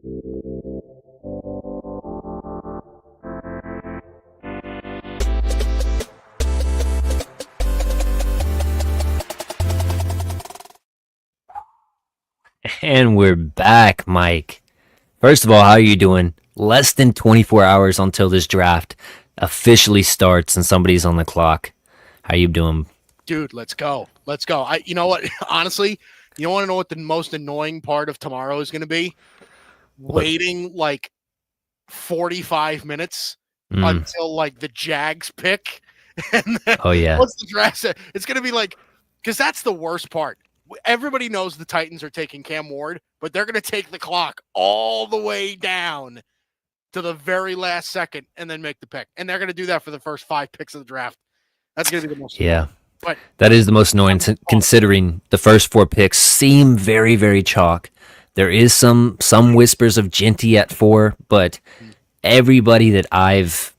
And we're back, Mike. First of all, how are you doing? Less than 24 hours until this draft officially starts and somebody's on the clock. How you doing? Dude, let's go. Let's go. You know what? Honestly, you want to know what the most annoying part of tomorrow is going to be? Waiting like 45 minutes until like the Jags pick. And then Oh, yeah. once the draft, it's going to be like, because that's the worst part. Everybody knows the Titans are taking Cam Ward, but they're going to take the clock all the way down to the very last second and then make the pick. And they're going to do that for the first 5 picks of the draft. That's going to be the most annoying. But that is the most annoying, considering the first 4 picks seem very, very chalk. There is some whispers of Genty at 4, but everybody that I've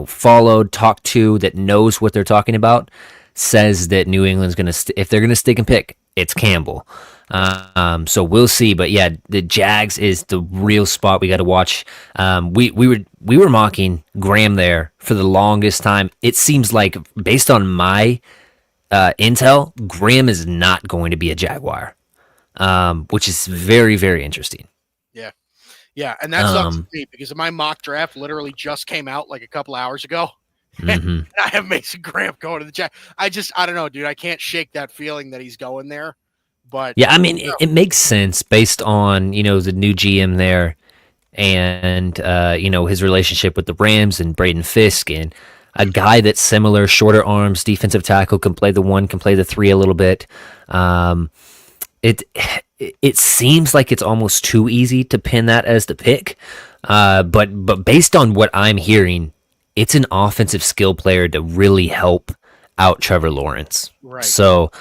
followed, talked to, that knows what they're talking about, says that New England's going to, if they're going to stick and pick, it's Campbell. So we'll see. But yeah, the Jags is the real spot we got to watch. We were mocking Graham there for the longest time. It seems like, based on my intel, Graham is not going to be a Jaguar, which is very, very interesting. Yeah, and that sucks to me because my mock draft literally just came out like a couple hours ago. And I have Mason Graham going to the Jags. I don't know, dude. I can't shake that feeling that he's going there. But yeah, I mean, it makes sense based on, the new GM there and, his relationship with the Rams and Braden Fisk, and a guy that's similar, shorter arms, defensive tackle, can play the 1, can play the 3 a little bit. It seems like it's almost too easy to pin that as the pick. But based on what I'm hearing, it's an offensive skill player to really help out Trevor Lawrence. Right. So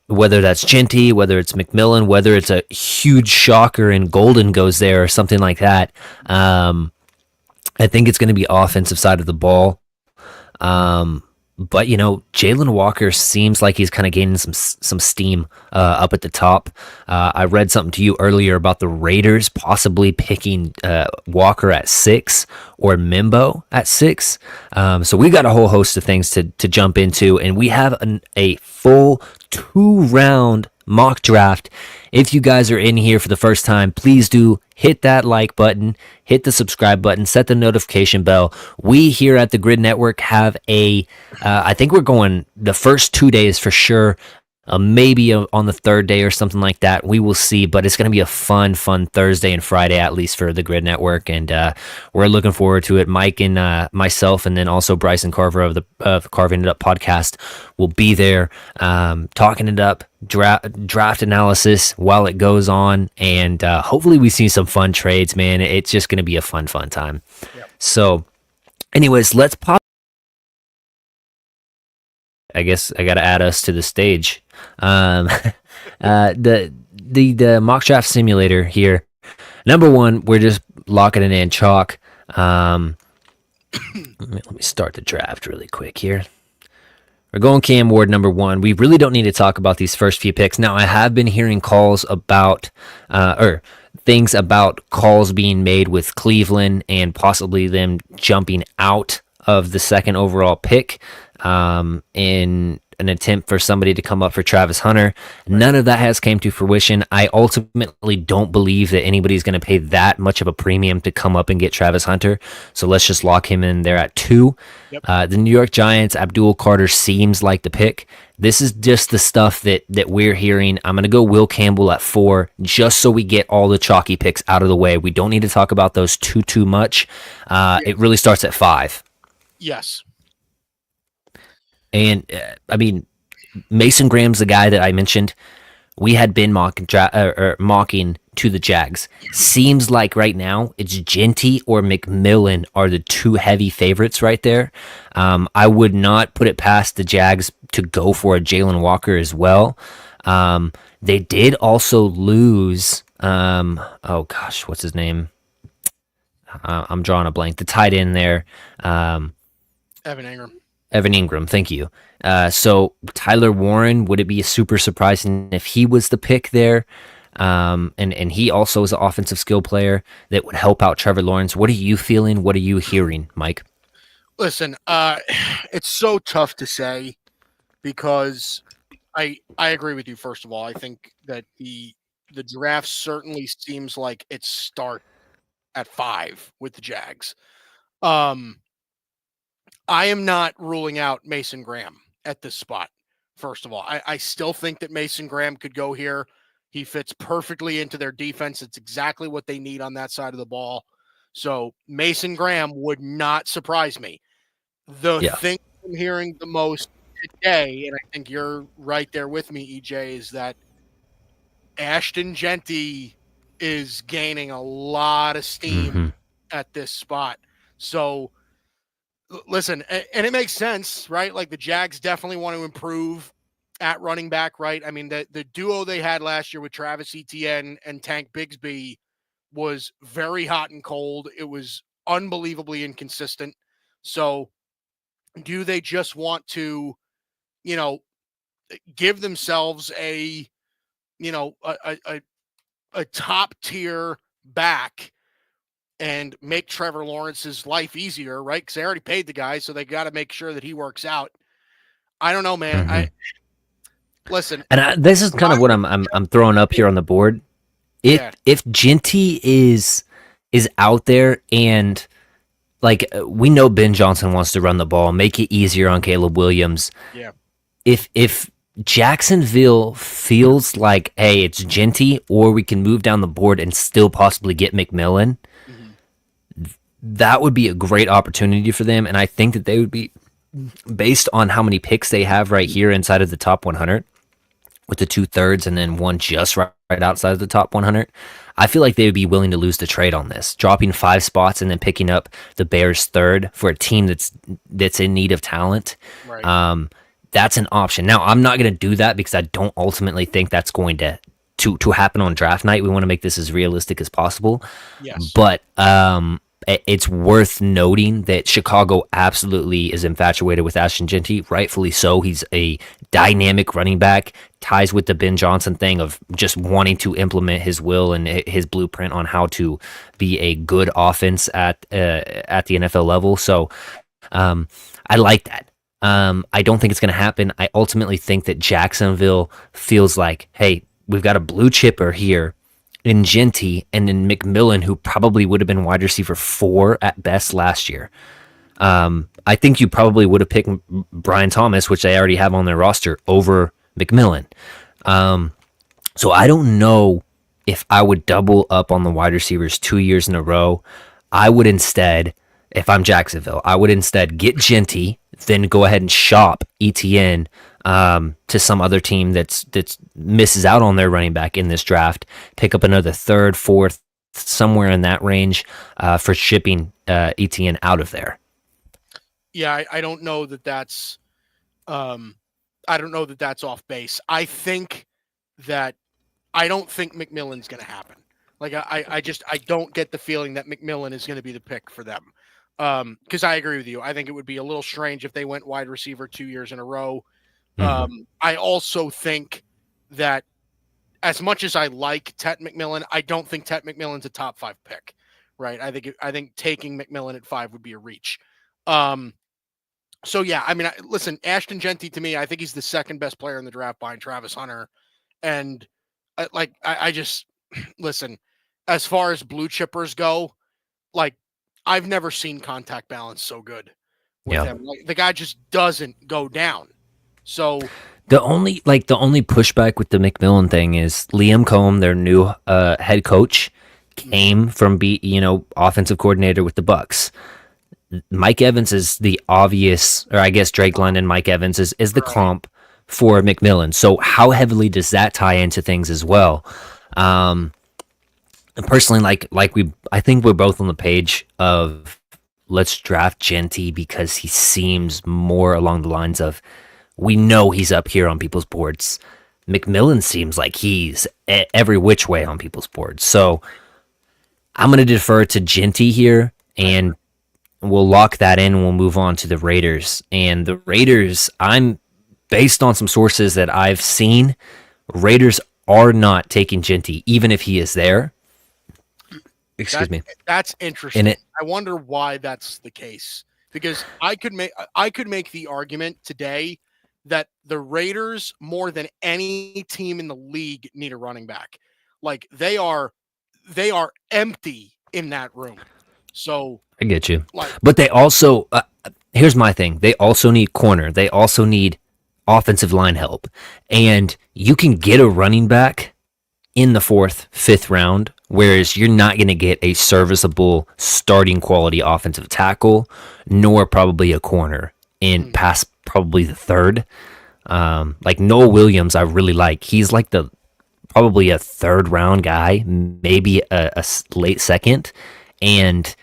whether that's Genty, whether it's McMillan, whether it's a huge shocker and Golden goes there or something like that, I think it's going to be offensive side of the ball. But Jalen Walker seems like he's kind of gaining some steam up at the top. I read something to you earlier about the Raiders possibly picking Walker at 6 or Mimbo at 6. So we got a whole host of things to jump into, and we have a full 2-round mock draft. If you guys are in here for the first time, please do hit that like button, hit the subscribe button, set the notification bell. We here at the Gryd Network have I think we're going the first 2 days for sure. Maybe on the 3rd day or something like that. We will see, but it's going to be a fun Thursday and Friday, at least for the Gryd Network, and we're looking forward to it. Mike and myself, and then also Bryson Carver of the Carving It Up podcast will be there, talking it up, draft analysis while it goes on, and hopefully we see some fun trades, man. It's just going to be a fun time. Yep. So, anyways, let's pop. I guess I got to add us to the stage. The mock draft simulator here. Number 1, we're just locking it in chalk. Let me start the draft really quick here. We're going Cam Ward number 1. We really don't need to talk about these first few picks. Now, I have been hearing calls about, or things about calls being made with Cleveland and possibly them jumping out of the 2nd overall pick in an attempt for somebody to come up for Travis Hunter. None of that has came to fruition. I ultimately don't believe that anybody's going to pay that much of a premium to come up and get Travis Hunter. So let's just lock him in there at 2. Yep. The New York Giants, Abdul Carter seems like the pick. This is just the stuff that we're hearing. I'm going to go Will Campbell at 4, just so we get all the chalky picks out of the way. We don't need to talk about those too much. It really starts at 5. Yes. And, I mean, Mason Graham's the guy that I mentioned. We had been mocking to the Jags. Seems like right now it's Genty or McMillan are the 2 heavy favorites right there. I would not put it past the Jags to go for a Jalen Walker as well. They did also lose, what's his name? I'm drawing a blank. The tight end there. Evan Ingram, thank you. So Tyler Warren, would it be super surprising if he was the pick there? And he also is an offensive skill player that would help out Trevor Lawrence. What are you feeling? What are you hearing, Mike? Listen, it's so tough to say because I agree with you. First of all, I think that the draft certainly seems like it starts at 5 with the Jags. Um, I am not ruling out Mason Graham at this spot. First of all, I still think that Mason Graham could go here. He fits perfectly into their defense. It's exactly what they need on that side of the ball. So Mason Graham would not surprise me. The Yeah. thing I'm hearing the most today, and I think you're right there with me, EJ, is that Ashton Genty is gaining a lot of Hmm. steam at this spot. So listen, and it makes sense, right? Like the Jags definitely want to improve at running back, right? I mean, the duo they had last year with Travis Etienne and Tank Bigsby was very hot and cold. It was unbelievably inconsistent. So do they just want to, you know, give themselves a, you know, a top tier back and make Trevor Lawrence's life easier, right? Because they already paid the guy, so they got to make sure that he works out. I don't know, man. Hmm. I listen. This is kind of what I'm throwing up here on the board. Yeah, If Genty is out there and like we know Ben Johnson wants to run the ball, make it easier on Caleb Williams. yeah, If Jacksonville feels like, hey, it's Genty, or we can move down the board and still possibly get McMillan, hmm that would be a great opportunity for them. And I think that they would be, based on how many picks they have right here inside of the top 100, with the 2/3 and then one just right outside of the top 100. I feel like they would be willing to lose the trade on this, dropping 5 spots and then picking up the Bears third for a team that's in need of talent. right. That's an option. Now, I'm not going to do that because I don't ultimately think that's going to happen on draft night. We want to make this as realistic as possible. Yes, But it's worth noting that Chicago absolutely is infatuated with Ashton Genty, rightfully so. He's a dynamic running back, ties with the Ben Johnson thing of just wanting to implement his will and his blueprint on how to be a good offense at the NFL level. So I like that. I don't think it's going to happen. I ultimately think that Jacksonville feels like, hey, we've got a blue chipper here in Genty and in McMillan, who probably would have been wide receiver 4 at best last year. I think you probably would have picked Brian Thomas, which they already have on their roster, over McMillan. So I don't know if I would double up on the wide receivers 2 years in a row. I would instead, if I'm Jacksonville, I would instead get Genty, then go ahead and shop ETN to some other team that's misses out on their running back in this draft. Pick up another third, fourth, somewhere in that range for shipping ETN out of there. yeah. I don't know that that's. I don't know that that's off base. I don't think McMillan's going to happen. Like I don't get the feeling that McMillan is going to be the pick for them. Because I agree with you. I think it would be a little strange if they went wide receiver 2 years in a row. Mm-hmm. I also think that as much as I like Tet McMillan, I don't think Tet McMillan's a top 5 pick, right? I think taking McMillan at 5 would be a reach. So yeah, I mean, listen, Ashton Genty to me, I think he's the second best player in the draft behind Travis Hunter, and I just listen. As far as blue chippers go, like I've never seen contact balance so good with Yeah. him. Like the guy just doesn't go down. So The only pushback with the McMillan thing is Liam Combs, their new head coach, came from offensive coordinator with the Bucks. Mike Evans is the obvious, or I guess Drake London, Mike Evans is the right. comp for McMillan. So how heavily does that tie into things as well? And personally, I think we're both on the page of let's draft Genty because he seems more along the lines of we know he's up here on people's boards. McMillan seems like he's every which way on people's boards. So I'm going to defer to Genty here, and we'll lock that in and we'll move on to the Raiders. And the Raiders, I'm based on some sources that I've seen, Raiders are not taking Genty, even if he is there. Excuse me. That's interesting. And I wonder why that's the case, because I could make the argument today that the Raiders, more than any team in the league, need a running back. Like they are empty in that room. So I get you. like, But they also, here's my thing. They also need corner. They also need offensive line help. And you can get a running back in the 4th, 5th round, whereas you're not going to get a serviceable starting quality offensive tackle, nor probably a corner in past probably the 3rd. Like Noah Williams, I really like. He's like probably a 3rd round guy, maybe a late 2nd. And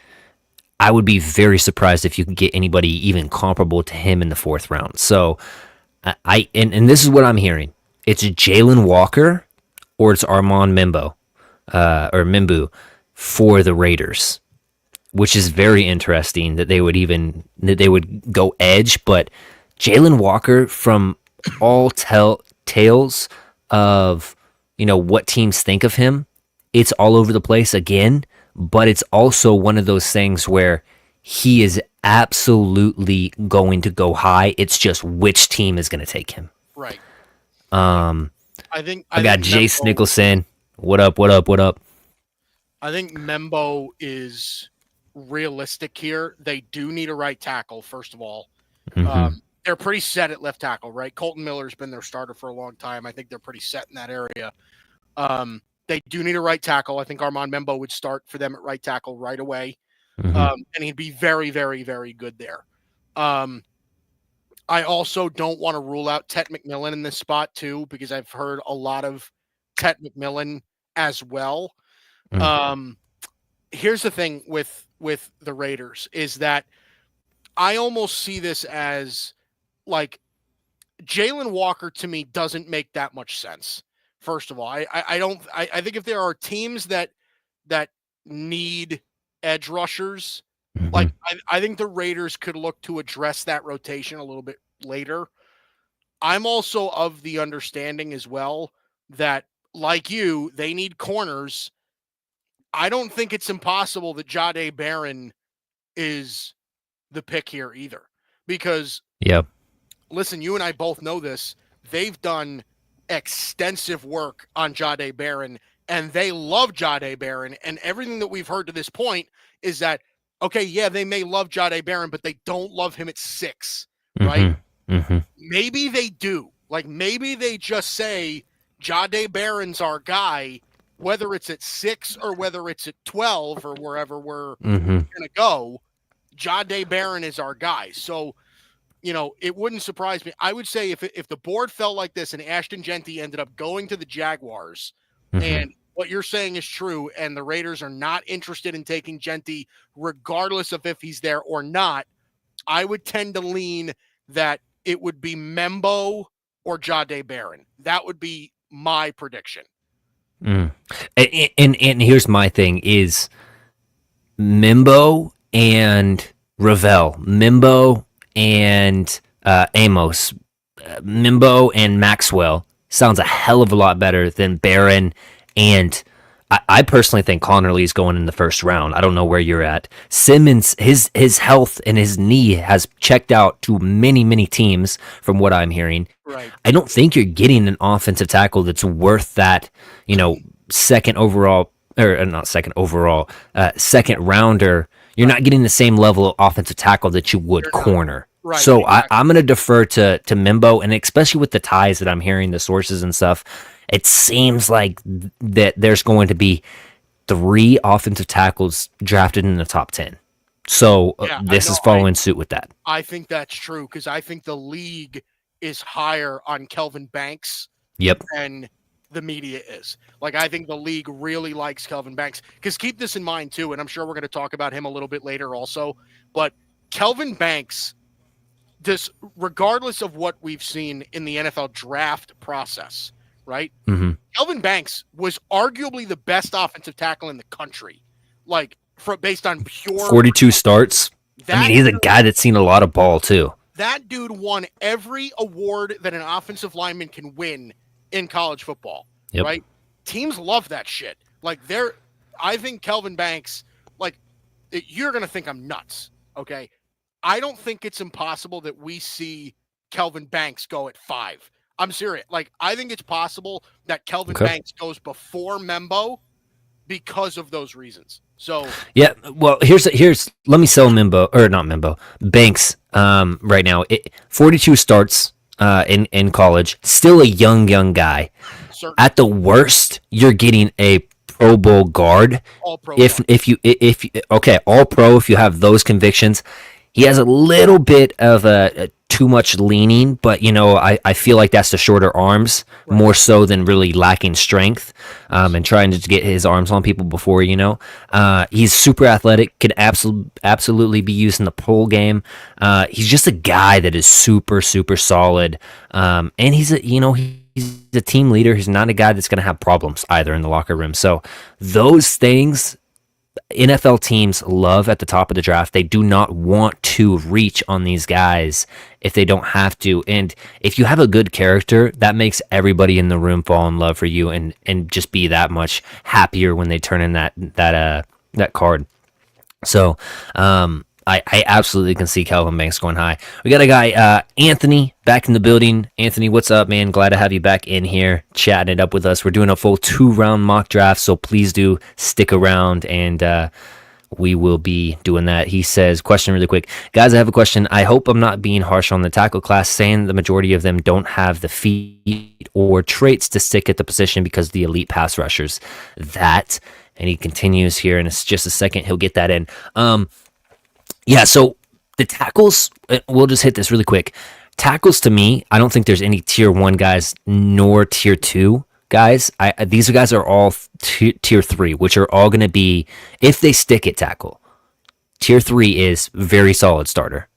I would be very surprised if you could get anybody even comparable to him in the 4th round. So and this is what I'm hearing. It's Jalen Walker or it's Armand Mimbu for the Raiders, which is very interesting that they would go edge. But Jalen Walker, from all tales of what teams think of him, it's all over the place again. But it's also one of those things where he is absolutely going to go high. It's just which team is going to take him. Right. I think Jace Nicholson. What up? I think Membo is realistic here. They do need a right tackle, first of all. Mm-hmm. They're pretty set at left tackle, right? Colton Miller's been their starter for a long time. I think they're pretty set in that area. They do need a right tackle. I think Armand Membo would start for them at right tackle right away. Mm-hmm. And he'd be very, very, very good there. I also don't want to rule out Tet McMillan in this spot too, because I've heard a lot of Tet McMillan as well. Here's the thing with the Raiders is that I almost see this as like Jalen Walker to me doesn't make that much sense. First of all, I think if there are teams that need edge rushers, like I think the Raiders could look to address that rotation a little bit later. I'm also of the understanding as well that, like you, they need corners. I don't think it's impossible that Jahdae Barron is the pick here either. Because, listen, you and I both know this. They've done extensive work on Jahdae Barron, and they love Jahdae Barron. And everything that we've heard to this point is that, okay, yeah, they may love Jahdae Barron, but they don't love him at 6, right? Maybe they do. Like, maybe they just say, Jahdae Barron's our guy, whether it's at 6 or whether it's at 12 or wherever we're going to go. Jahdae Barron is our guy. So, it wouldn't surprise me. I would say if the board felt like this and Ashton Genty ended up going to the Jaguars, and what you're saying is true, and the Raiders are not interested in taking Genty, regardless of if he's there or not, I would tend to lean that it would be Membo or Jahdae Barron. That would be my prediction. And here's my thing is Membo and Ravel, Membo and Amos, Membo and Maxwell sounds a hell of a lot better than Barron. And I personally think Connerly's going in the 1st round. I don't know where you're at. Simmons, his health and his knee has checked out to many, many teams from what I'm hearing. Right. I don't think you're getting an offensive tackle that's worth that, 2nd overall, or not 2nd overall, 2nd rounder. You're not getting the same level of offensive tackle that you would corner. Right. So exactly. I'm going to defer to Membo, and especially with the ties that I'm hearing, the sources and stuff, it seems like that there's going to be 3 offensive tackles drafted in the top 10. So this is following suit with that. I think that's true because I think the league is higher on Kelvin Banks than the media is. Like, I think the league really likes Kelvin Banks because keep this in mind too, and I'm sure we're going to talk about him a little bit later also, but Kelvin Banks, regardless of what we've seen in the NFL draft process, right? Kelvin Banks was arguably the best offensive tackle in the country, like based on pure 42 starts. He's a guy that's seen a lot of ball too. That dude won every award that an offensive lineman can win in college football. Yep. right? Teams love that shit. Like I think Kelvin Banks, like you're gonna think I'm nuts, okay? I don't think it's impossible that we see Kelvin Banks go at 5. I'm serious. Like I think it's possible that Kelvin Okay. Banks goes before Membo because of those reasons. So Yeah. Well, here's let me sell Mimbo or not Mimbo Banks. Right now, 42 starts in college. Still a young guy. certainly At the worst, you're getting a Pro Bowl guard. all pro If guard. if you okay, all pro. If you have those convictions, he has a little bit of a too much leaning, but I feel like that's the shorter arms Right. more so than really lacking strength, and trying to get his arms on people before. He's super athletic, can absolutely be used in the pole game. He's just a guy that is super solid, and he's a team leader. He's not a guy that's going to have problems either in the locker room. So those things NFL teams love at the top of the draft. They do not want to reach on these guys if they don't have to. And if you have a good character, that makes everybody in the room fall in love for you and just be that much happier when they turn in that card. So, I absolutely can see Calvin Banks going high. We got a guy, Anthony, back in the building. Anthony, what's up, man? Glad to have you back in here, chatting it up with us. We're doing a full 2-round mock draft, so please do stick around, and we will be doing that. He says, question really quick. Guys, I have a question. I hope I'm not being harsh on the tackle class, saying the majority of them don't have the feet or traits to stick at the position because of the elite pass rushers. And he continues here, and it's just a second. He'll get that in. Yeah, so the tackles, we'll just hit this really quick. Tackles, to me, I don't think there's any tier 1 guys nor tier 2 guys. These guys are all tier 3, which are all going to be, if they stick at tackle, tier 3 is very solid starter.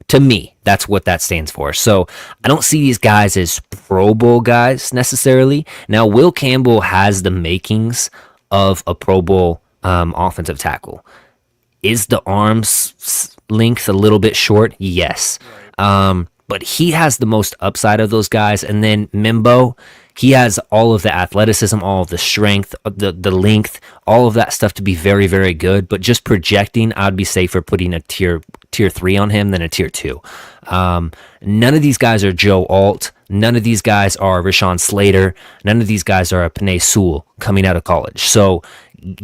To me, that's what that stands for. So I don't see these guys as Pro Bowl guys necessarily. Now, Will Campbell has the makings of a Pro Bowl offensive tackle. Is the arms length a little bit short? Yes. But he has the most upside of those guys. And then Mimbo, he has all of the athleticism, all of the strength, the length, all of that stuff to be very, very good. But just projecting, I'd be safer putting a tier 3 on him than a tier 2. None of these guys are Joe Alt. None of these guys are Rashawn Slater. None of these guys are a Penei Sewell coming out of college. So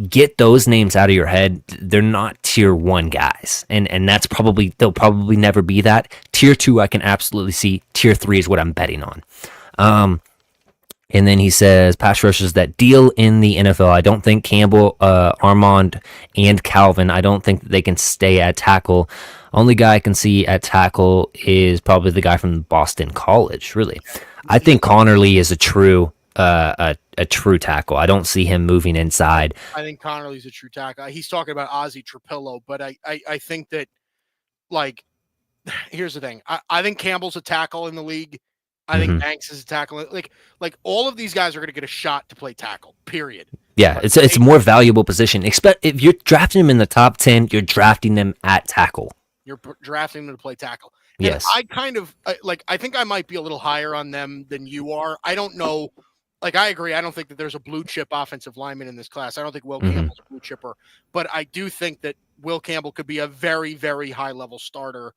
get those names out of your head. They're not tier 1 guys. And they'll probably never be that. Tier 2, I can absolutely see. Tier 3 is what I'm betting on. And then he says, pass rushers that deal in the NFL. I don't think Campbell, Armand, and Calvin, I don't think they can stay at tackle. Only guy I can see at tackle is probably the guy from Boston College, really. I think Connerly is a true tackle. I don't see him moving inside. I think Connerly's a true tackle. He's talking about Ozzie Trapillo, but I think that, like, here's the thing. I think Campbell's a tackle in the league. I think Banks is a tackle. Like all of these guys are going to get a shot to play tackle, period. Yeah, it's a more valuable position. Expect if you're drafting them in the top 10, you're drafting them at tackle. You're drafting them to play tackle. And yes. I kind of I think I might be a little higher on them than you are. I don't know. Like, I agree. I don't think that there's a blue chip offensive lineman in this class. I don't think Will Campbell's a blue chipper, but I do think that Will Campbell could be a very, very high level starter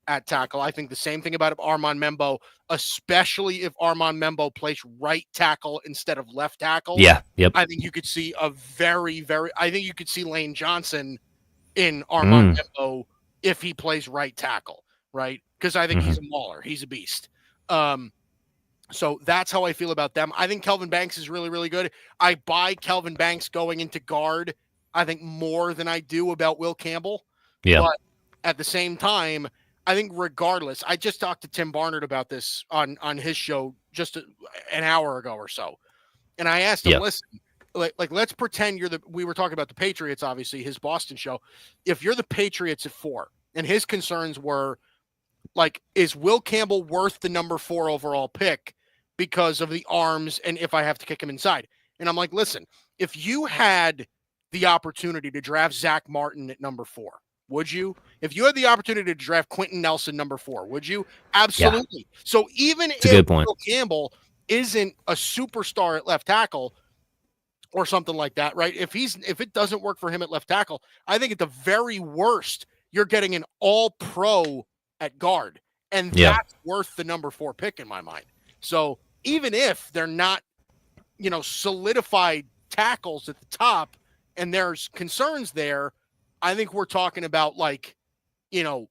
at tackle. I think the same thing about Armand Membo, especially if Armand Membo plays right tackle instead of left tackle. Yeah. Yep. I think you could see I think you could see Lane Johnson in Armand Membo if he plays right tackle, right? Because I think he's a mauler. He's a beast. So that's how I feel about them. I think Kelvin Banks is really, really good. I buy Kelvin Banks going into guard, I think, more than I do about Will Campbell. Yeah. But at the same time, I think regardless, I just talked to Tim Barnard about this on his show just an hour ago or so. And I asked him, listen, like let's pretend we were talking about the Patriots, obviously, his Boston show. If you're the Patriots at 4, and his concerns were, like, is Will Campbell worth the number 4 overall pick because of the arms and if I have to kick him inside? And I'm like, listen, if you had the opportunity to draft Zach Martin at number 4, would you? If you had the opportunity to draft Quentin Nelson number 4, would you? Absolutely. Yeah. So even if Will Campbell isn't a superstar at left tackle or something like that, right? If it doesn't work for him at left tackle, I think at the very worst, you're getting an all pro at guard. And Yeah. that's worth the number 4 pick in my mind. So even if they're not, solidified tackles at the top and there's concerns there, I think we're talking about like you're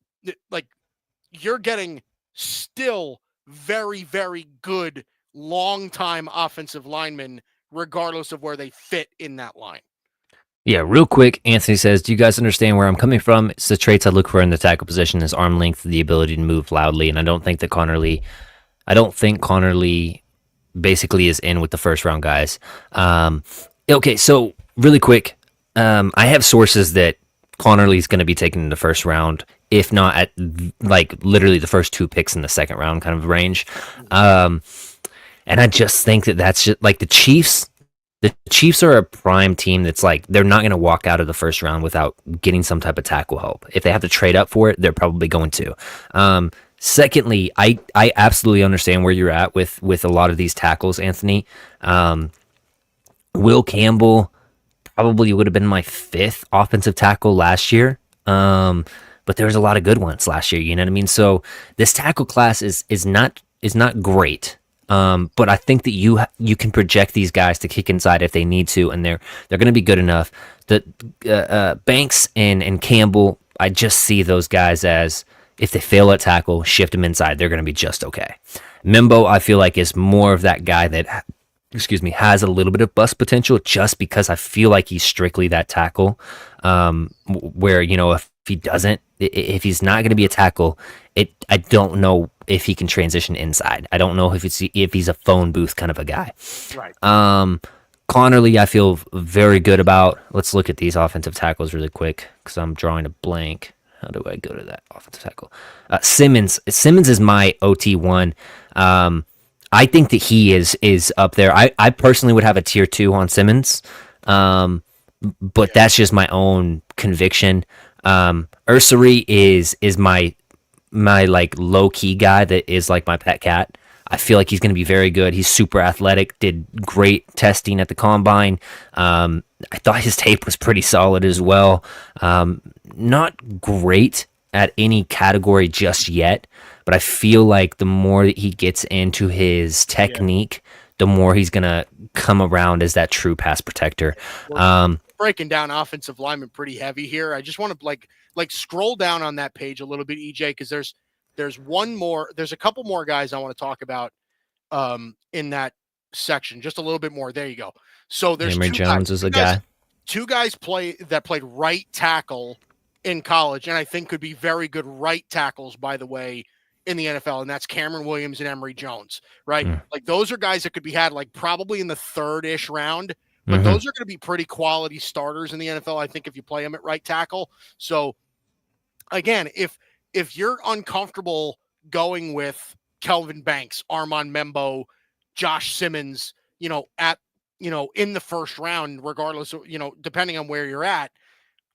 getting still very, very good long-time offensive linemen, regardless of where they fit in that line. Yeah, real quick, Anthony says, do you guys understand where I'm coming from? It's the traits I look for in the tackle position is arm length, the ability to move loudly, and I don't think Connerly basically is in with the first round guys. Okay, so really quick, I have sources that Connerly is going to be taken in the first round, if not at like literally the first 2 picks in the second round kind of range. And I just think that's just like the Chiefs. The Chiefs are a prime team that's like they're not going to walk out of the first round without getting some type of tackle help. If they have to trade up for it, they're probably going to. Secondly, I absolutely understand where you're at with a lot of these tackles, Anthony. Will Campbell probably would have been my 5th offensive tackle last year. But there was a lot of good ones last year. You know what I mean? So this tackle class is not great. But I think that you can project these guys to kick inside if they need to, and they're going to be good enough. The Banks and Campbell, I just see those guys as if they fail at tackle, shift them inside, they're going to be just okay. Mimbo, I feel like, is more of that guy that, has a little bit of bust potential just because I feel like he's strictly that tackle. Where, if he's not going to be a tackle, I don't know if he can transition inside. I don't know if he's a phone booth kind of a guy. Right. Connerly, I feel very good about. Let's look at these offensive tackles really quick because I'm drawing a blank. How do I go to that offensive tackle? Simmons. Simmons is my OT1. I think that he is up there. I personally would have a tier 2 on Simmons, but that's just my own conviction. Ursary is my like low key guy that is like my pet cat. I feel like he's going to be very good. He's super athletic, did great testing at the combine. I thought his tape was pretty solid as well. Not great at any category just yet, but I feel like the more that he gets into his technique, the more he's going to come around as that true pass protector. Breaking down offensive lineman pretty heavy here. I just want to like scroll down on that page a little bit, EJ, because there's a couple more guys I want to talk about in that section. Just a little bit more. There you go. So there's Emory Jones is a guy. 2 guys played right tackle in college, and I think could be very good right tackles, by the way, in the NFL, and that's Cameron Williams and Emory Jones, right? Like those are guys that could be had like probably in the 3rd-ish round, but those are going to be pretty quality starters in the NFL, I think, if you play them at right tackle. So again, if you're uncomfortable going with Kelvin Banks, Armand Membo, Josh Simmons, in the first round, regardless of, depending on where you're at,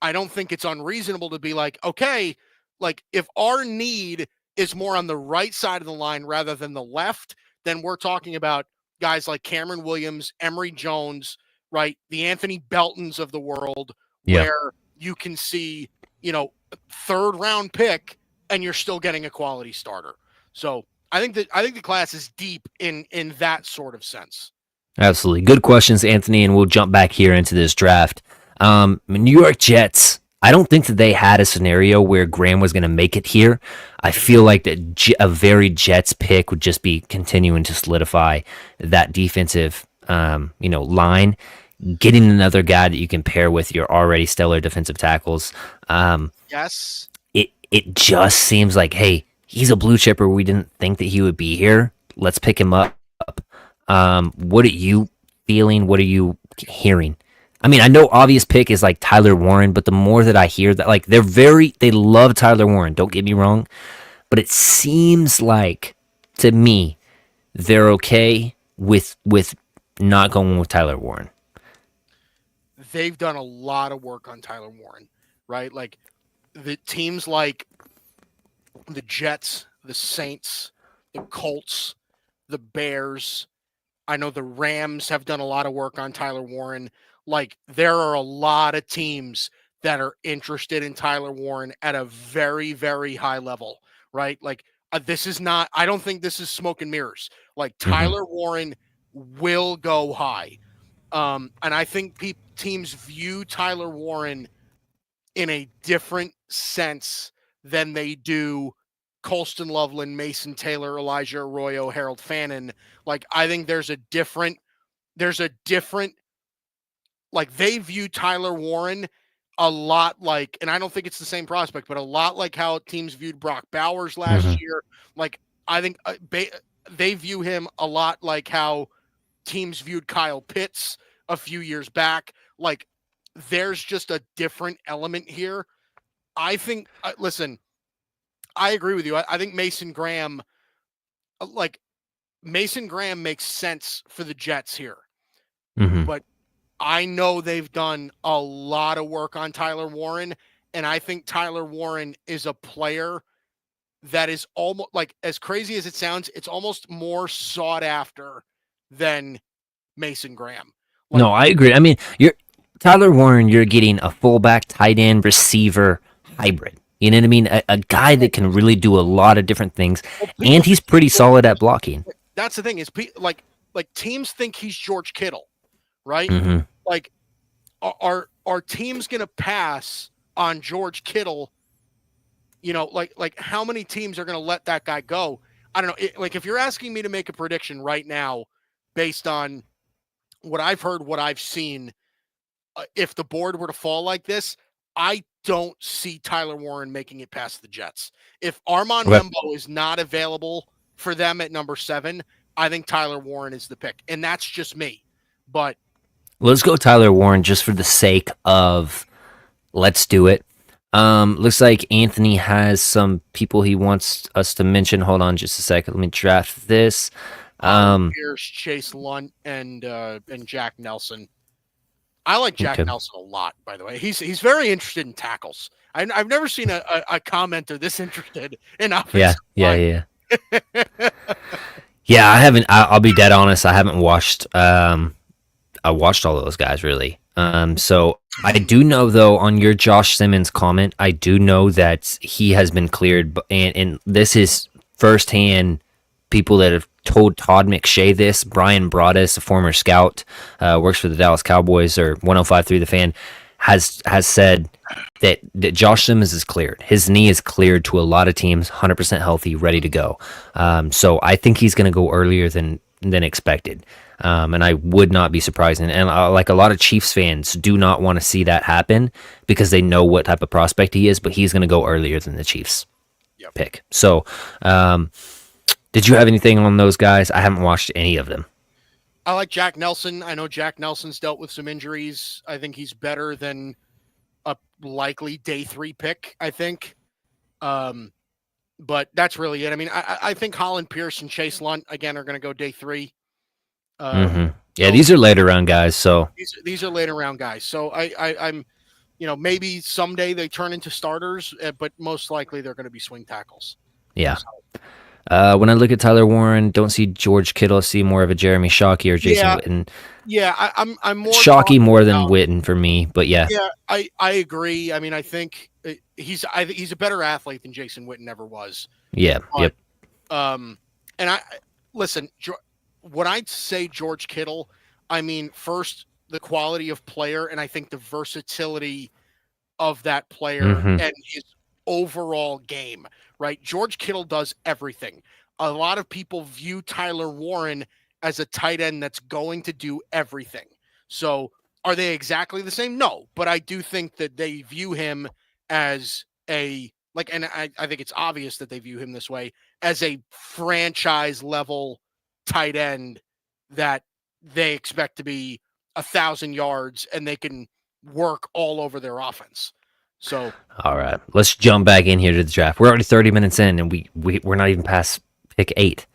I don't think it's unreasonable to be like, okay, like if our need is more on the right side of the line rather than the left, then we're talking about guys like Cameron Williams, Emory Jones, right? The Anthony Beltons of the world, where you can see, 3rd round pick and you're still getting a quality starter. So I think the class is deep in that sort of sense. Absolutely. Good questions, Anthony, and we'll jump back here into this draft. New York Jets, I don't think that they had a scenario where Graham was going to make it here. I feel like that a very Jets pick would just be continuing to solidify that defensive, line. Getting another guy that you can pair with your already stellar defensive tackles. Yes. It just seems like, hey, he's a blue chipper. We didn't think that he would be here. Let's pick him up. What are you feeling? What are you hearing? I mean, I know obvious pick is like Tyler Warren, but the more that I hear that, like they love Tyler Warren. Don't get me wrong, but it seems like to me they're okay with not going with Tyler Warren. They've done a lot of work on Tyler Warren, right? Like the teams like the Jets, the Saints, the Colts, the Bears, I know the Rams have done a lot of work on Tyler Warren. Like, there are a lot of teams that are interested in Tyler Warren at a very, very high level, right? Like, this is not, I don't think this is smoke and mirrors. Like, Hmm. Tyler Warren will go high. And I think teams view Tyler Warren in a different sense than they do Colston Loveland, Mason Taylor, Elijah Arroyo, Harold Fannin. Like, I think there's a different, like, they view Tyler Warren a lot like, and I don't think it's the same prospect, but a lot like how teams viewed Brock Bowers Hmm. last year. Like, I think they view him a lot like how teams viewed Kyle Pitts a few years back. Like, there's just a different element here. I think, listen, I agree with you. I think like Mason Graham makes sense for the Jets here, Hmm. but I know they've done a lot of work on Tyler Warren, and I think Tyler Warren is a player that is almost, like, as crazy as it sounds, it's almost more sought after than Mason Graham. Like, No, I agree. I mean, you're Tyler Warren. You're getting a fullback, tight end, receiver hybrid. You know what I mean? A guy that can really do a lot of different things, well, and he's pretty solid at blocking. that's the thing is, like teams think he's George Kittle, right? Hmm. Like, are teams going to pass on George Kittle? You know, like how many teams are going to let that guy go? I don't know. Like, if you're asking me to make a prediction right now, based on what I've heard, what I've seen, if the board were to fall like this, I don't see Tyler Warren making it past the Jets. If Armand Okay. Membo is not available for them at number 7, I think Tyler Warren is the pick, and that's just me. But Let's go Tyler Warren just for the sake of let's do it. Looks like Anthony has some people he wants us to mention. Hold on just a second. Let me draft this. Colin Um, Pierce, Chase Lunt, and Jack Nelson. I like Jack okay. Nelson a lot, by the way. He's very interested in tackles. I've never seen a commenter this interested in Yeah, offensive yeah, line. yeah. Yeah, I haven't. I'll be dead honest. I haven't watched. I watched all of those guys really. So I do know though on your Josh Simmons comment, I do know that he has been cleared, and this is firsthand people that have told Todd McShay this. Brian Broaddus, a former scout, works for the Dallas Cowboys or 105.3 The Fan, has said that Josh Simmons is cleared. His knee is cleared to a lot of teams, 100% healthy, ready to go. So I think he's going to go earlier than expected. And I would not be surprised. And like a lot of Chiefs fans do not want to see that happen because they know what type of prospect he is, but he's going to go earlier than the Chiefs Yep. pick. So, did you have anything on those guys? I haven't watched any of them. I like Jack Nelson. I know Jack Nelson's dealt with some injuries. I think he's better than a likely day 3 pick, I think. But that's really it. I mean, I think Colin Pierce and Chase Lunt, again, are going to go day 3. Hmm. Yeah, Those these are later round guys. So, these are later round guys. So I'm, maybe someday they turn into starters, but most likely they're going to be swing tackles. yeah. So, When I look at Tyler Warren, don't see George Kittle. I see more of a Jeremy Shockey or Jason yeah, Witten. yeah, I'm more Shockey talking more than about. Witten for me, but yeah. Yeah, I agree. I mean, I think he's a better athlete than Jason Witten ever was. Yeah. But, Yep. And I listen, when I say George Kittle, I mean, first, the quality of player, and I think the versatility of that player Hmm. and his overall game, right? George Kittle does everything. A lot of people view Tyler Warren as a tight end that's going to do everything. So, are they exactly the same? No, but I do think that they view him as and I think it's obvious that they view him this way, as a franchise level tight end that they expect to be 1,000 yards and they can work all over their offense. So, All right, let's jump back in here to the draft. We're already 30 minutes in, and we're not even past pick 8.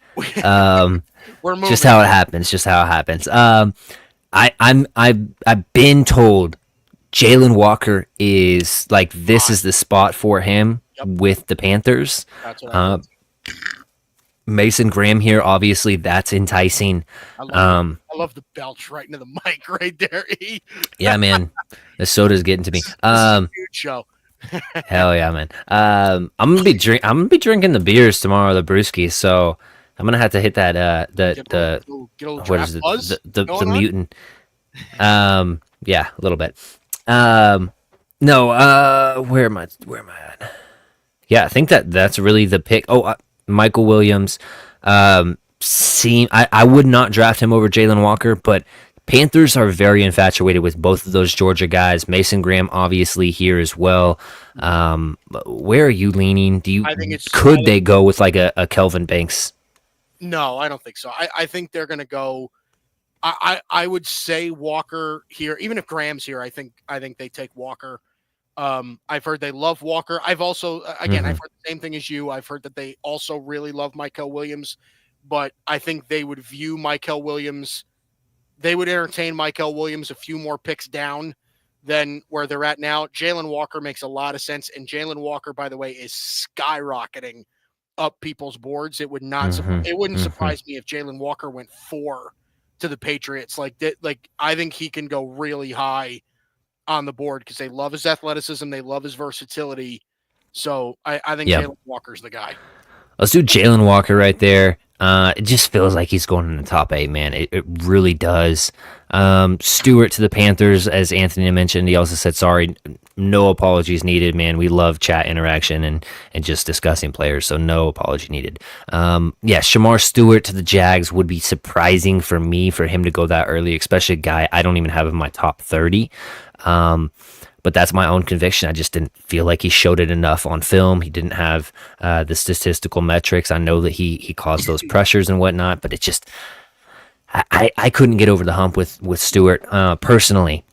Um, we're moving. just how it happens. Just how it happens. I've been told Jalen Walker is like this is the spot for him Yep. with the Panthers. That's what I Mason Graham here, obviously, that's enticing. I love the belch right into the mic right there. Yeah, man, the soda's getting to me. This is a huge show. Hell yeah, man. I'm gonna be drinking the beers tomorrow, the brewskis. So I'm gonna have to hit that Get a little what is draft it, buzz the going on. mutant. Yeah, a little bit. No, where am I at? Yeah, I think that's really the pick. Oh, Michael Williams. I would not draft him over Jalen Walker, but Panthers are very infatuated with both of those Georgia guys. Mason Graham, obviously, here as well. Where are you leaning? I think it's. Could they go with like a Kelvin Banks? No, I don't think so. I think they're going to go. I would say Walker here, even if Graham's here. I think they take Walker. I've heard they love Walker. I've also, again, I've heard the same thing as you. I've heard that they also really love Michael Williams, but I think they would view Michael Williams. They would entertain Michael Williams a few more picks down than where they're at now. Jalen Walker makes a lot of sense, and Jalen Walker, by the way, is skyrocketing up people's boards. It would not. It wouldn't surprise me if Jalen Walker went 4 to the Patriots. Like that. Like I think he can go really high on the board because they love his athleticism, they love his versatility. So I think Jalen Walker's the guy. Let's do Jalen Walker right there. It just feels like he's going in the top 8, man. It really does. Stewart to the Panthers, as Anthony mentioned. He also said, sorry, no apologies needed, man. We love chat interaction and just discussing players, so no apology needed. Shamar Stewart to the Jags would be surprising for me for him to go that early, especially a guy I don't even have in my top 30. But that's my own conviction. I just didn't feel like he showed it enough on film. He didn't have the statistical metrics. I know that he caused those pressures and whatnot, but it just I couldn't get over the hump with Stewart personally.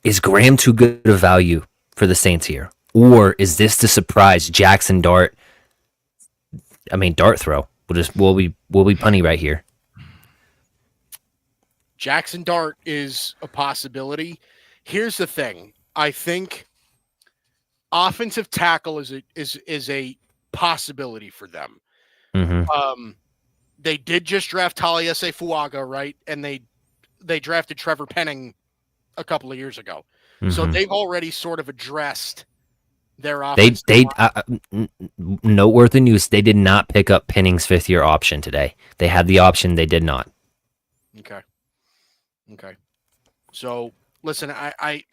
Is Graham too good of value for the Saints here, or is this the surprise Jackson Dart? I mean, dart throw. We'll be punny right here. Jackson Dart is a possibility. Here's the thing. I think offensive tackle is a possibility for them. They did just draft Taliesin Fuaga, right? And they drafted Trevor Penning a couple of years ago. So they've already sort of addressed their offense. Noteworthy news, they did not pick up Penning's 5th-year option today. They had the option, they did not. Okay. So listen, I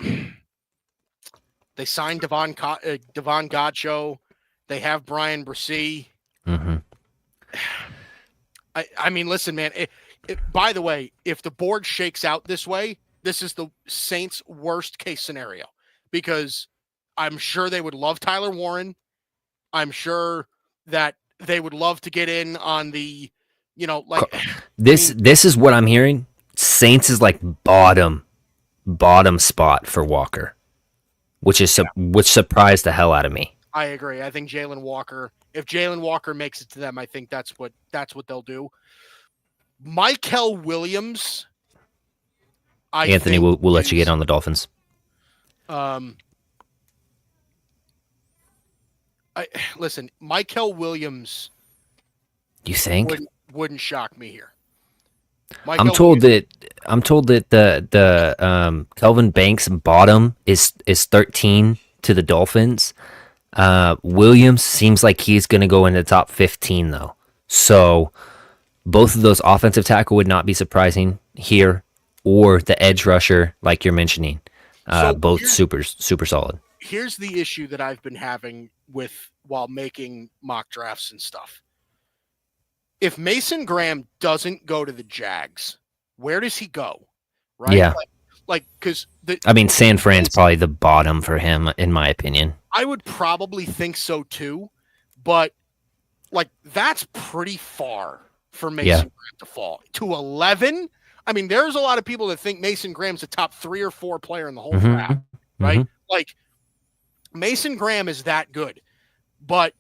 they signed Devon Godchaux. They have Brian Bresee. I mean, listen, man. By the way, if the board shakes out this way, this is the Saints' worst case scenario because I'm sure they would love Tyler Warren. I'm sure that they would love to get in on the, this is what I'm hearing. Saints is like bottom spot for Walker, which surprised the hell out of me. I agree. I think Jalen Walker. If Jalen Walker makes it to them, I think that's what they'll do. Michael Williams. Anthony, we'll let you get on the Dolphins. Listen, Michael Williams. You think? Wouldn't shock me here. I'm told that the Kelvin Banks bottom is 13 to the Dolphins. Williams seems like he's going to go in the top 15 though. So both of those offensive tackle would not be surprising here, or the edge rusher like you're mentioning. Both super solid. Here's the issue that I've been having while making mock drafts and stuff. If Mason Graham doesn't go to the Jags, where does he go? Right? Yeah. Because San Fran's probably the bottom for him, in my opinion. I would probably think so too, but that's pretty far for Mason Graham to fall to 11. I mean, there's a lot of people that think Mason Graham's a top 3 or 4 player in the whole draft, right? Mason Graham is that good, but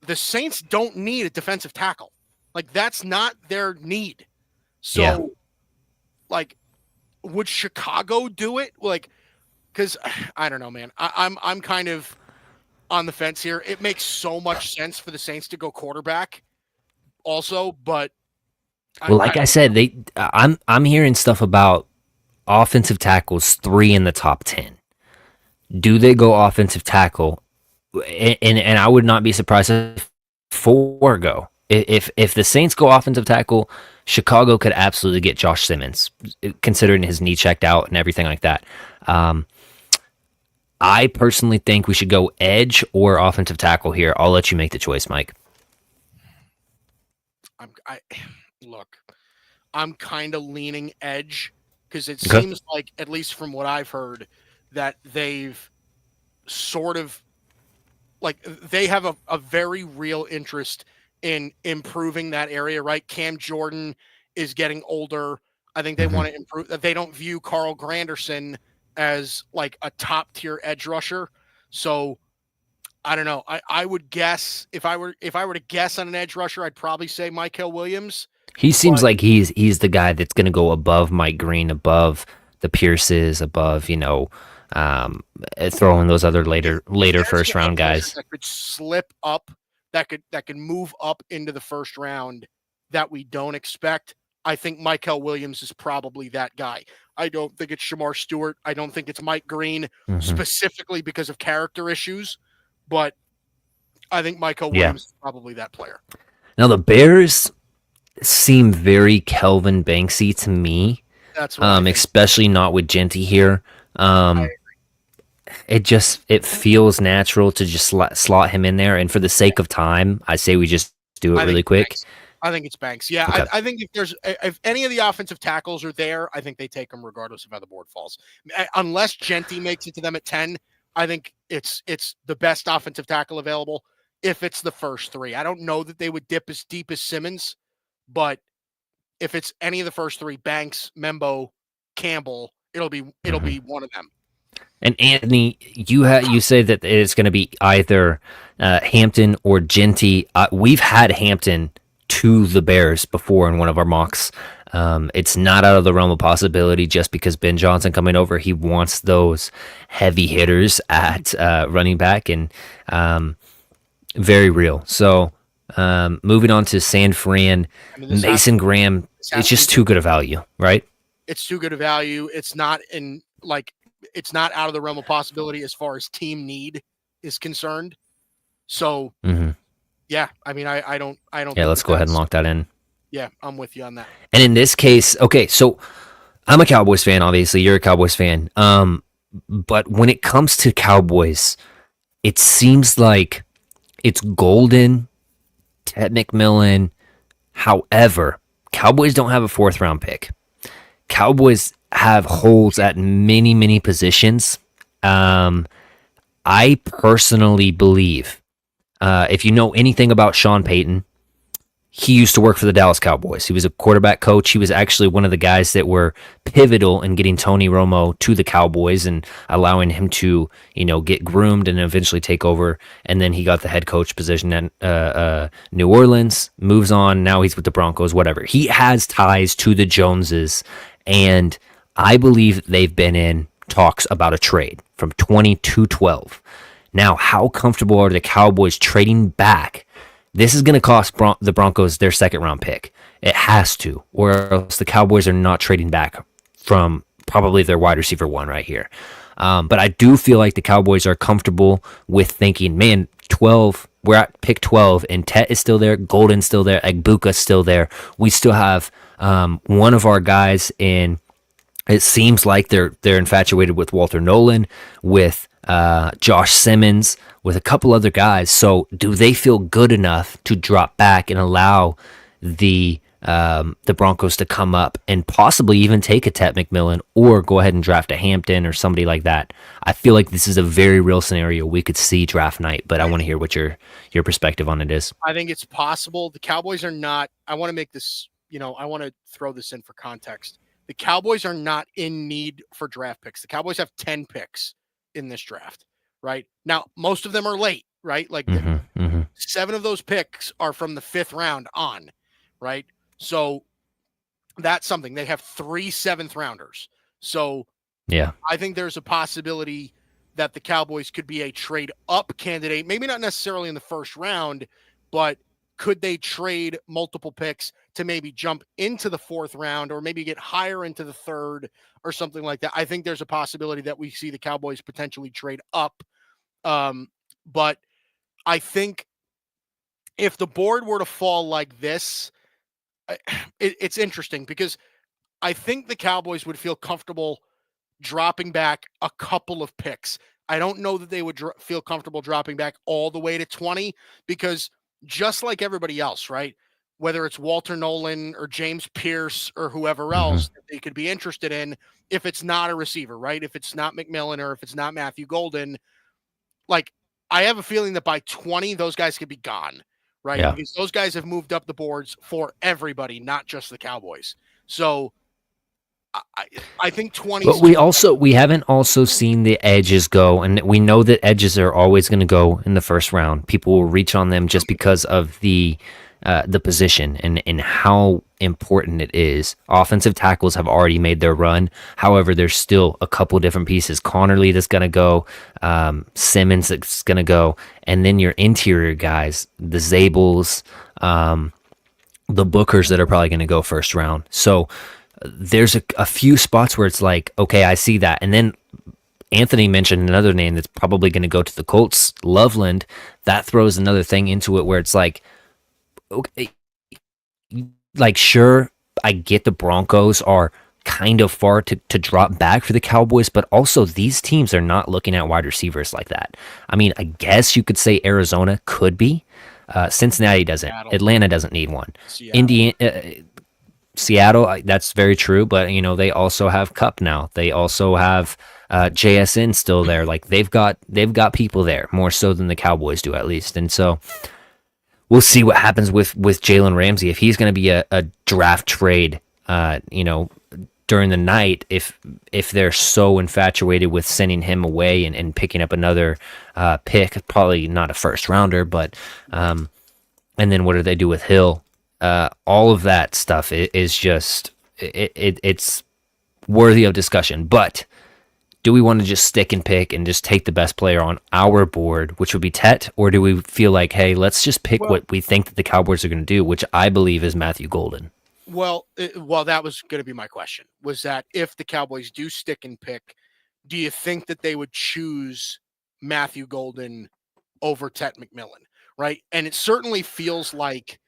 the Saints don't need a defensive tackle. That's not their need. So, would Chicago do it? Because I don't know, man. I'm kind of on the fence here. It makes so much sense for the Saints to go quarterback also, but Well, like I said, I'm hearing stuff about offensive tackles 3 in the top 10. Do they go offensive tackle? And I would not be surprised if 4 go. If the Saints go offensive tackle, Chicago could absolutely get Josh Simmons, considering his knee checked out and everything like that. Um, I personally think we should go edge or offensive tackle here. I'll let you make the choice, Mike. I look, I'm kind of leaning edge because it Okay. seems like, at least from what I've heard, that they've sort of like they have a very real interest in improving that area, right? Cam Jordan is getting older. I think they Mm-hmm. want to improve that. They don't view Carl Granderson as like a top tier edge rusher. So I don't know. I would guess if I were to guess on an edge rusher, I'd probably say Michael Williams. He seems But like he's the guy that's going to go above Mike Green, above the Pierces, above throwing those other if later there's an first edge round rusher guys. that could slip up, that could move up into the first round that we don't expect, I think Michael Williams is probably that guy. I don't think it's Shamar Stewart. I don't think it's Mike Green Mm-hmm. specifically because of character issues, but I think Michael Yeah. Williams is probably that player. Now the Bears seem very Kelvin Banksy to me, That's what I think. especially not with Genty here. I, Um, it feels natural to just slot him in there, and for the sake of time, I say we just do it I think really it's quick. Banks. I think it's Banks. Yeah, Okay. I think if any of the offensive tackles are there, I think they take them regardless of how the board falls. Unless Genty makes it to them at 10, I think it's the best offensive tackle available if it's the first 3. I don't know that they would dip as deep as Simmons, but if it's any of the first 3, Banks, Membo, Campbell, it'll be one of them. And Anthony, you say that it's going to be either Hampton or Genty. We've had Hampton to the Bears before in one of our mocks. It's not out of the realm of possibility just because Ben Johnson coming over. He wants those heavy hitters at running back, and very real. So moving on to San Fran, I mean, Mason Graham. It's just too good a value, right? It's too good a value. It's not out of the realm of possibility as far as team need is concerned. So, yeah, I mean, I don't. Yeah, let's go ahead and lock that in. Yeah, I'm with you on that. And in this case, okay, so I'm a Cowboys fan. Obviously, you're a Cowboys fan. But when it comes to Cowboys, it seems like it's Golden, Ted McMillan. However, Cowboys don't have a 4th round pick. Cowboys have holes at many positions. I personally believe, if you know anything about Sean Payton, he used to work for the Dallas Cowboys. He was a quarterback coach. He was actually one of the guys that were pivotal in getting Tony Romo to the Cowboys and allowing him to, get groomed and eventually take over. And then he got the head coach position at New Orleans, moves on. Now he's with the Broncos, whatever. He has ties to the Joneses, and I believe they've been in talks about a trade from 2012. Now, how comfortable are the Cowboys trading back? This is going to cost the Broncos their 2nd round pick. It has to, or else the Cowboys are not trading back from probably their wide receiver 1 right here. But I do feel like the Cowboys are comfortable with thinking, man, 12, we're at pick 12, and Tet is still there, Golden's still there, Egbuka's still there. We still have one of our guys in. It seems like they're infatuated with Walter Nolan, with Josh Simmons, with a couple other guys. So do they feel good enough to drop back and allow the Broncos to come up and possibly even take a Tet McMillan or go ahead and draft a Hampton or somebody like that? I feel like this is a very real scenario we could see draft night, but I want to hear what your perspective on it is. I think it's possible. The Cowboys are not. I want to make this. I want to throw this in for context. The Cowboys are not in need for draft picks. The Cowboys have 10 picks in this draft, right? Now, most of them are late, right? Like 7 of those picks are from the 5th round on, right? So that's something. They have 3 7th rounders. So yeah, I think there's a possibility that the Cowboys could be a trade up candidate, maybe not necessarily in the 1st round, but could they trade multiple picks to maybe jump into the 4th round or maybe get higher into the 3rd or something like that? I think there's a possibility that we see the Cowboys potentially trade up. But I think if the board were to fall like this, it's interesting because I think the Cowboys would feel comfortable dropping back a couple of picks. I don't know that they would feel comfortable dropping back all the way to 20 because just like everybody else, right? Whether it's Walter Nolan or James Pierce or whoever else that they could be interested in, if it's not a receiver, right? If it's not McMillan or if it's not Matthew Golden, like I have a feeling that by 20, those guys could be gone, right? Yeah. Because those guys have moved up the boards for everybody, not just the Cowboys. So I think 20. But we haven't also seen the edges go, and we know that edges are always going to go in the first round. People will reach on them just because of the position and how important it is. Offensive tackles have already made their run. However, there's still a couple different pieces. Connerly that's going to go, Simmons that's going to go, and then your interior guys, the Zables, the Bookers that are probably going to go first round. So there's a few spots where it's like, okay, I see that. And then Anthony mentioned another name that's probably going to go to the Colts, Loveland. That throws another thing into it where it's like, okay, like, sure, I get the Broncos are kind of far to drop back for the Cowboys, but also these teams are not looking at wide receivers like that. I mean, I guess you could say Arizona could be. Cincinnati doesn't. Seattle. Atlanta doesn't need one. Seattle. Indiana. Seattle, that's very true, but they also have Cup now. They also have JSN still there. Like they've got people there more so than the Cowboys do, at least. And so we'll see what happens with Jalen Ramsey if he's going to be a draft trade. During the night, if they're so infatuated with sending him away and picking up another pick, probably not a first rounder, but and then what do they do with Hill? All of that stuff is just it's worthy of discussion. But do we want to just stick and pick and just take the best player on our board, which would be Tet, or do we feel like, hey, let's just pick what we think that the Cowboys are going to do, which I believe is Matthew Golden? Well, that was going to be my question. Was that if the Cowboys do stick and pick, do you think that they would choose Matthew Golden over Tet McMillan, right? And it certainly feels like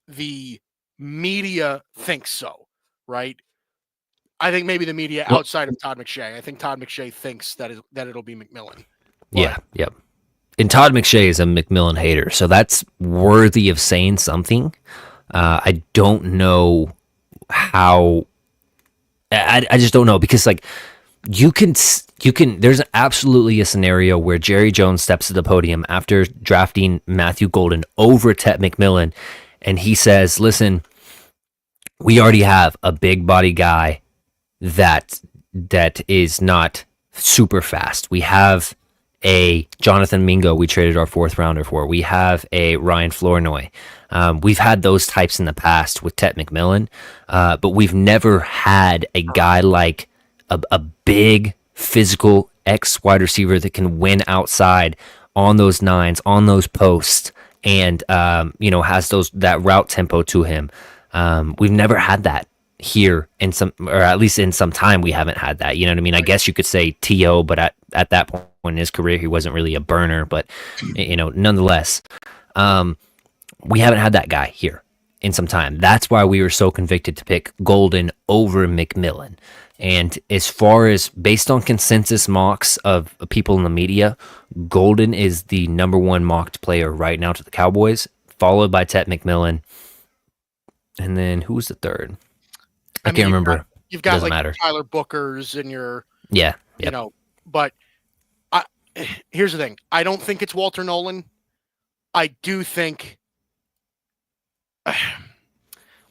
the media thinks so, right? I think maybe the media outside of Todd McShay. I think Todd McShay thinks that it'll be McMillan. Yeah, yep. And Todd McShay is a McMillan hater, so that's worthy of saying something. I don't know how. I just don't know because like you can. There's absolutely a scenario where Jerry Jones steps to the podium after drafting Matthew Golden over Tet McMillan. And he says, listen, we already have a big body guy that is not super fast. We have a Jonathan Mingo we traded our 4th rounder for. We have a Ryan Flournoy. We've had those types in the past with Tet McMillan, but we've never had a guy like a big physical X wide receiver that can win outside on those nines, on those posts, and has that route tempo to him. We've never had that here or at least in some time we haven't had that. You know what I mean? I guess you could say T.O., but at that point in his career he wasn't really a burner. But nonetheless, we haven't had that guy here in some time. That's why we were so convicted to pick Golden over McMillan. And as far as based on consensus mocks of people in the media, Golden is the number 1 mocked player right now to the Cowboys, followed by Tet McMillan. And then who was the third? I can't remember. You've got Doesn't like matter. Tyler Bookers and your but here's the thing. I don't think it's Walter Nolan. I do think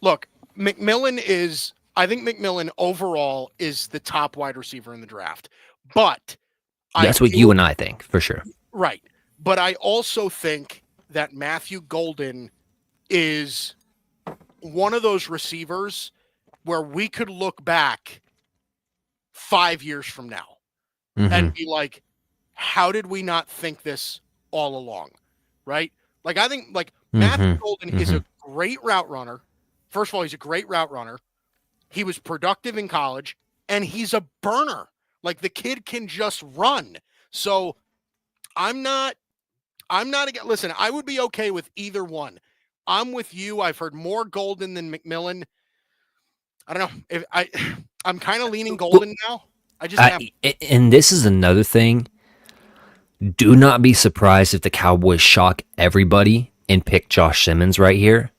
look, I think McMillan overall is the top wide receiver in the draft. But that's what you and I think, for sure. Right. But I also think that Matthew Golden is one of those receivers where we could look back 5 years from now and be like, how did we not think this all along? Right? Like, I think, like, Matthew Mm-hmm. Golden is Mm-hmm. a great route runner. First of all, he's a great route runner. He was productive in college, and he's a burner. Like, the kid can just run. So I'm not again. Listen, I would be okay with either one. I'm with you. I've heard more Golden than McMillan. I don't know if I'm kind of leaning Well, Golden now. I just am. and this is another thing. Do not be surprised if the Cowboys shock everybody and pick Josh Simmons right here.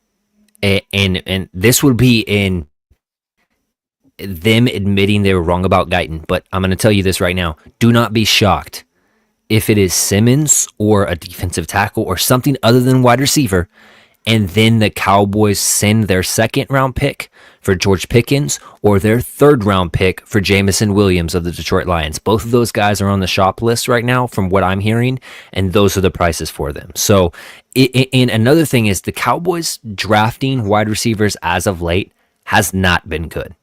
And this would be in them admitting they were wrong about Guyton. But I'm going to tell you this right now. Do not be shocked if it is Simmons or a defensive tackle or something other than wide receiver, and then the Cowboys send their second round pick for George Pickens or their third round pick for Jamison Williams of the Detroit Lions. Both of those guys are on the shop list right now from what I'm hearing, and those are the prices for them. So, and another thing is the Cowboys drafting wide receivers as of late has not been good.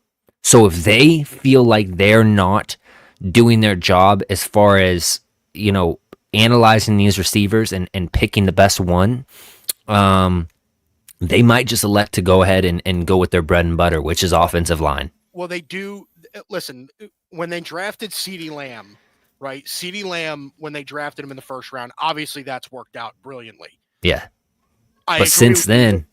So if they feel like they're not doing their job as far as, analyzing these receivers and picking the best one, they might just elect to go ahead and go with their bread and butter, which is offensive line. Well, they do. Listen, when they drafted CeeDee Lamb, right? CeeDee Lamb, when they drafted him in the first round, obviously that's worked out brilliantly. Yeah. I But since then,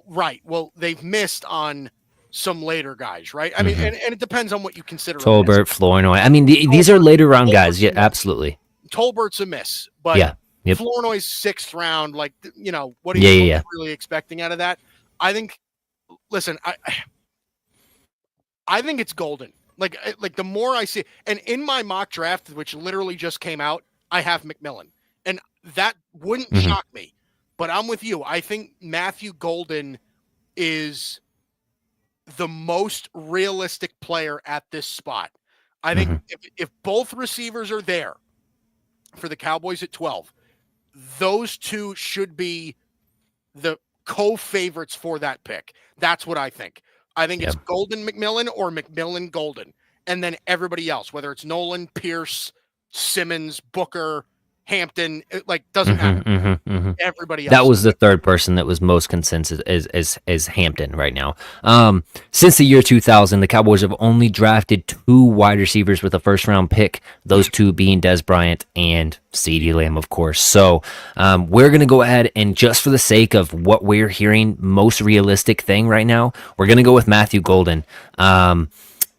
right. Well, they've missed on some later guys, right? I mean, and it depends on what you consider. Tolbert, Flournoy. I mean, these are later round guys. Yeah, absolutely. Tolbert's a miss, but yeah. Yep. Flournoy's 6th round. Like, what are you really expecting out of that? I think. Listen, I think it's Golden. Like the more I see, and in my mock draft, which literally just came out, I have McMillan, and that wouldn't shock me. But I'm with you. I think Matthew Golden is the most realistic player at this spot. I think if both receivers are there for the Cowboys at 12, those two should be the co-favorites for that pick. That's what I think. I think it's Golden McMillan or McMillan Golden. And then everybody else, whether it's Nolan, Pierce, Simmons, Booker, Hampton, doesn't matter. Everybody else. That was the third person that was most consensus is Hampton right now. Since the year 2000, the Cowboys have only drafted 2 wide receivers with a first round pick. Those 2 being Dez Bryant and CeeDee Lamb, of course. So we're gonna go ahead and, just for the sake of what we're hearing, most realistic thing right now, we're gonna go with Matthew Golden.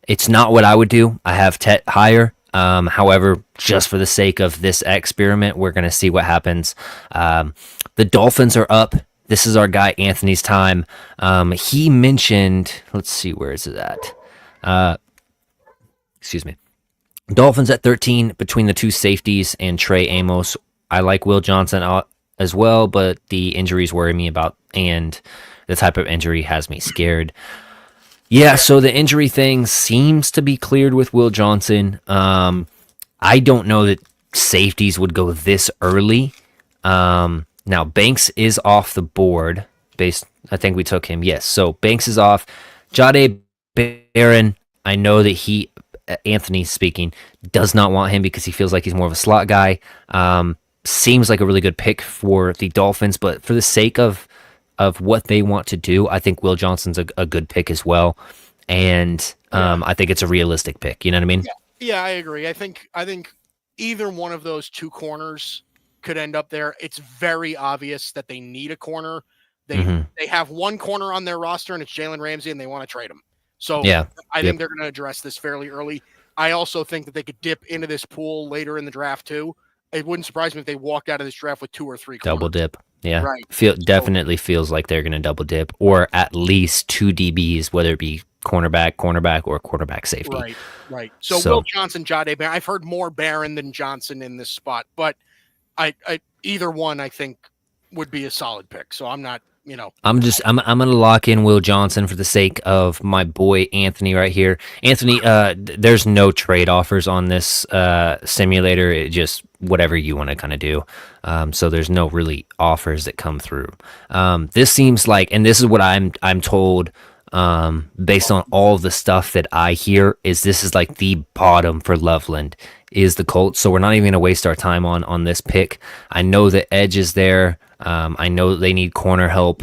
It's not what I would do. I have Tet higher. However, just for the sake of this experiment, we're going to see what happens. The Dolphins are up. This is our guy Anthony's time. He mentioned, let's see, where is it at? Excuse me. Dolphins at 13 between the 2 safeties and Trey Amos. I like Will Johnson as well, but the injuries worry me about, and the type of injury has me scared. Yeah, so the injury thing seems to be cleared with Will Johnson. I don't know that safeties would go this early. Now, Banks is off the board. I think we took him. Yes, so Banks is off. Jahdae Barron, I know that Anthony speaking, does not want him because he feels like he's more of a slot guy. Seems like a really good pick for the Dolphins, but for the sake of what they want to do, I think Will Johnson's a good pick as well, and I think it's a realistic pick. You know what I mean? Yeah, I agree. I think either one of those 2 corners could end up there. It's very obvious that they need a corner. They have 1 corner on their roster, and it's Jalen Ramsey, and they want to trade him. So I think they're going to address this fairly early. I also think that they could dip into this pool later in the draft too. It wouldn't surprise me if they walked out of this draft with 2 or 3 corners. Double dip. Yeah, right. Definitely feels like they're going to double dip, or at least 2 DBs, whether it be cornerback, or cornerback safety. Right. So Will Johnson, Jahdae Barron. I've heard more Barron than Johnson in this spot, but I either one I think would be a solid pick. So I'm not, I'm gonna lock in Will Johnson for the sake of my boy Anthony right here. Anthony, there's no trade offers on this simulator. It just whatever you want to kind of do. So there's no really offers that come through. This seems like, and this is what I'm told, based on all the stuff that I hear, this is like the bottom for Loveland is the Colts. So we're not even gonna waste our time on this pick. I know the edge is there. I know they need corner help.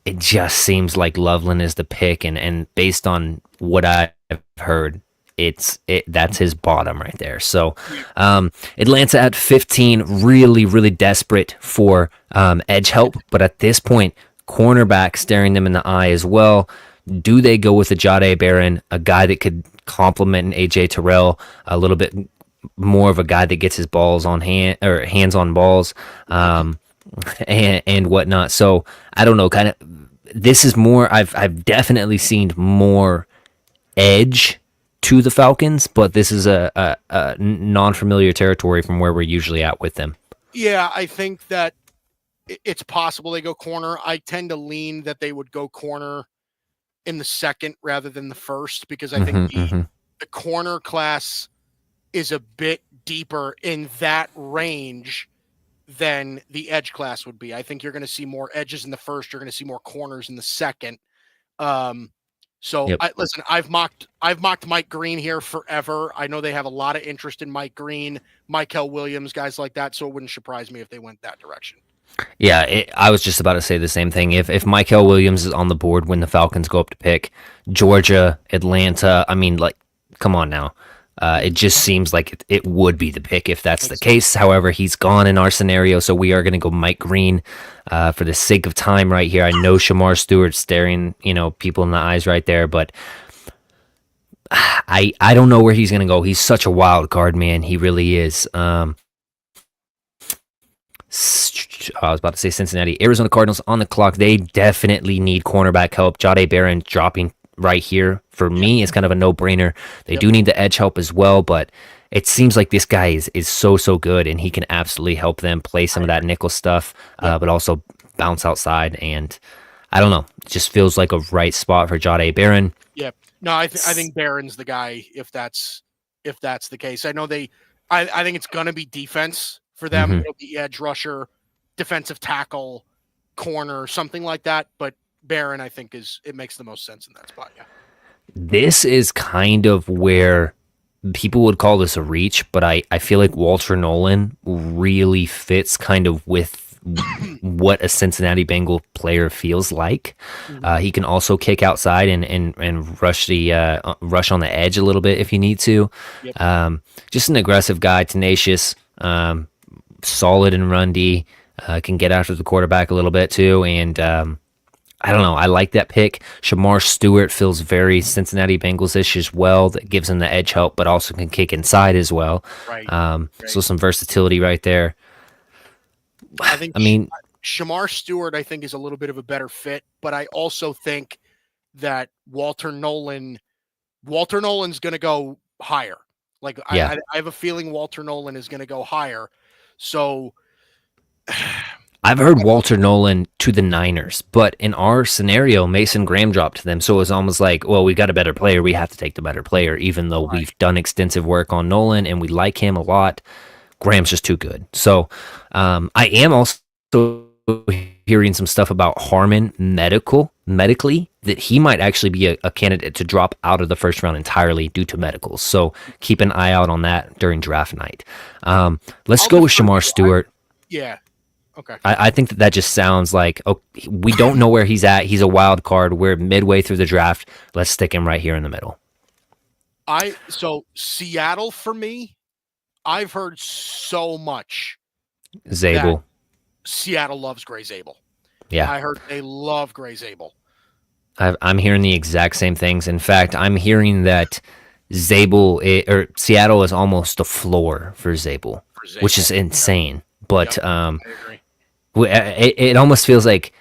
It just seems like Loveland is the pick, and based on what I've heard, that's his bottom right there. So Atlanta at 15, really desperate for edge help, but at this point, cornerback staring them in the eye as well. Do they go with a Jade Barron, a guy that could complement an AJ Terrell a little bit more of a guy that gets his balls on hand or hands on balls, and whatnot. So I don't know, kind of. This is more. I've definitely seen more edge to the Falcons, but this is a non-familiar territory from where we're usually at with them. Yeah, I think that it's possible they go corner. I tend to lean that they would go corner in the second rather than the first because I think the corner class is a bit deeper in that range than the edge class would be. I think you're going to see more edges in the first. You're going to see more corners in the second. Listen, I've mocked Mike Green here forever. I know they have a lot of interest in Mike Green, Michael Williams, guys like that. So it wouldn't surprise me if they went that direction. Yeah, I was just about to say the same thing. If Michael Williams is on the board when the Falcons go up to pick Georgia, Atlanta, I mean, like, come on now. It just seems like it would be the pick if that's the case. However, he's gone in our scenario, so we are going to go Mike Green for the sake of time right here. I know Shamar Stewart's staring, people in the eyes right there, but I don't know where he's going to go. He's such a wild card, man. He really is. I was about to say Cincinnati. Arizona Cardinals on the clock. They definitely need cornerback help. Jade Barron dropping right here for me is kind of a no-brainer. They do need the edge help as well, but it seems like this guy is so good, and he can absolutely help them play some of that nickel stuff, but also bounce outside. And I don't know, it just feels like a right spot for Jade Barron. Yeah, no, I think Barron's the guy if that's the case. I know I think it's gonna be defense for them. It'll be edge rusher, defensive tackle, corner, something like that. But Barron, I think, it makes the most sense in that spot. Yeah. This is kind of where people would call this a reach, but I feel like Walter Nolan really fits kind of with what a Cincinnati Bengal player feels like. He can also kick outside and rush rush on the edge a little bit if you need to. Just an aggressive guy, tenacious, solid in run D, can get after the quarterback a little bit too, and I don't know. I like that pick. Shamar Stewart feels very Cincinnati Bengals-ish as well. That gives him the edge help, but also can kick inside as well. Right. So some versatility right there. I mean, Shamar Stewart, I think, is a little bit of a better fit, but I also think that Walter Nolan's going to go higher. Like, I have a feeling Walter Nolan is going to go higher. So I've heard Walter Nolan to the Niners, but in our scenario, Mason Graham dropped to them. So it was almost like, well, we got a better player. We have to take the better player, even though we've done extensive work on Nolan and we like him a lot. Graham's just too good. So I am also hearing some stuff about Harmon medically, that he might actually be a candidate to drop out of the first round entirely due to medicals. So keep an eye out on that during draft night. Let's go with Shamar Stewart. Yeah. Okay. I think that just sounds like, we don't know where he's at. He's a wild card. We're midway through the draft. Let's stick him right here in the middle. So Seattle for me, I've heard so much. Zabel. Seattle loves Gray Zabel. Yeah. I heard they love Gray Zabel. I'm hearing the exact same things. In fact, I'm hearing that Seattle is almost a floor for Zabel, which is insane. But I agree. It almost feels like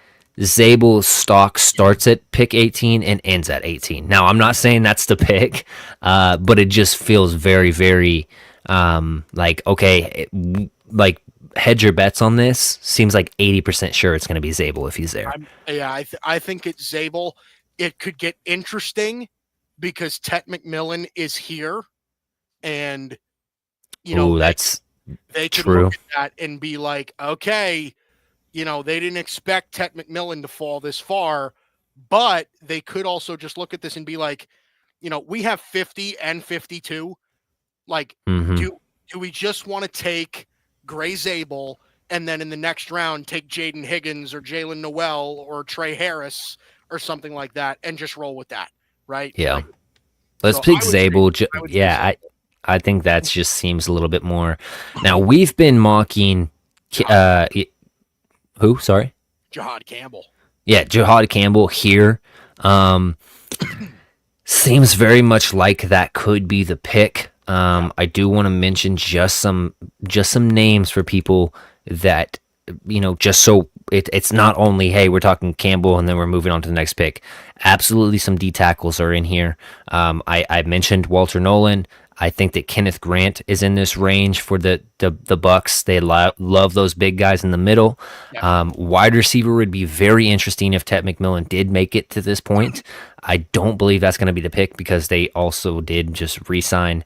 Zabel's stock starts at pick 18 and ends at 18. Now, I'm not saying that's the pick, but it just feels very, very hedge your bets on this. Seems like 80% sure it's going to be Zabel if he's there. I think it's Zabel. It could get interesting because Tet McMillan is here, and that's they could true. Look at that and be like, okay, they didn't expect Tet McMillan to fall this far, but they could also just look at this and be like, we have 50 and 52. Like, do we just want to take Gray Zabel and then in the next round take Jaden Higgins or Jalen Noel or Trey Harris or something like that, and just roll with that, right? Yeah. Like, Let's so pick I would say, Zabel. I would say Yeah, Zay. I think that just seems a little bit more. Now we've been mocking. Jihad Uh, Campbell. who? Sorry. Jihad Campbell. Yeah, Jihad Campbell here. Um, Seems very much like that could be the pick. Yeah. I do want to mention just some names for people that just so it's not only hey we're talking Campbell and then we're moving on to the next pick. Absolutely, some D tackles are in here. I mentioned Walter Nolan. I think that Kenneth Grant is in this range for the Bucks. They love those big guys in the middle. Yeah. Wide receiver would be very interesting if Ted McMillan did make it to this point. I don't believe that's going to be the pick because they also did just re-sign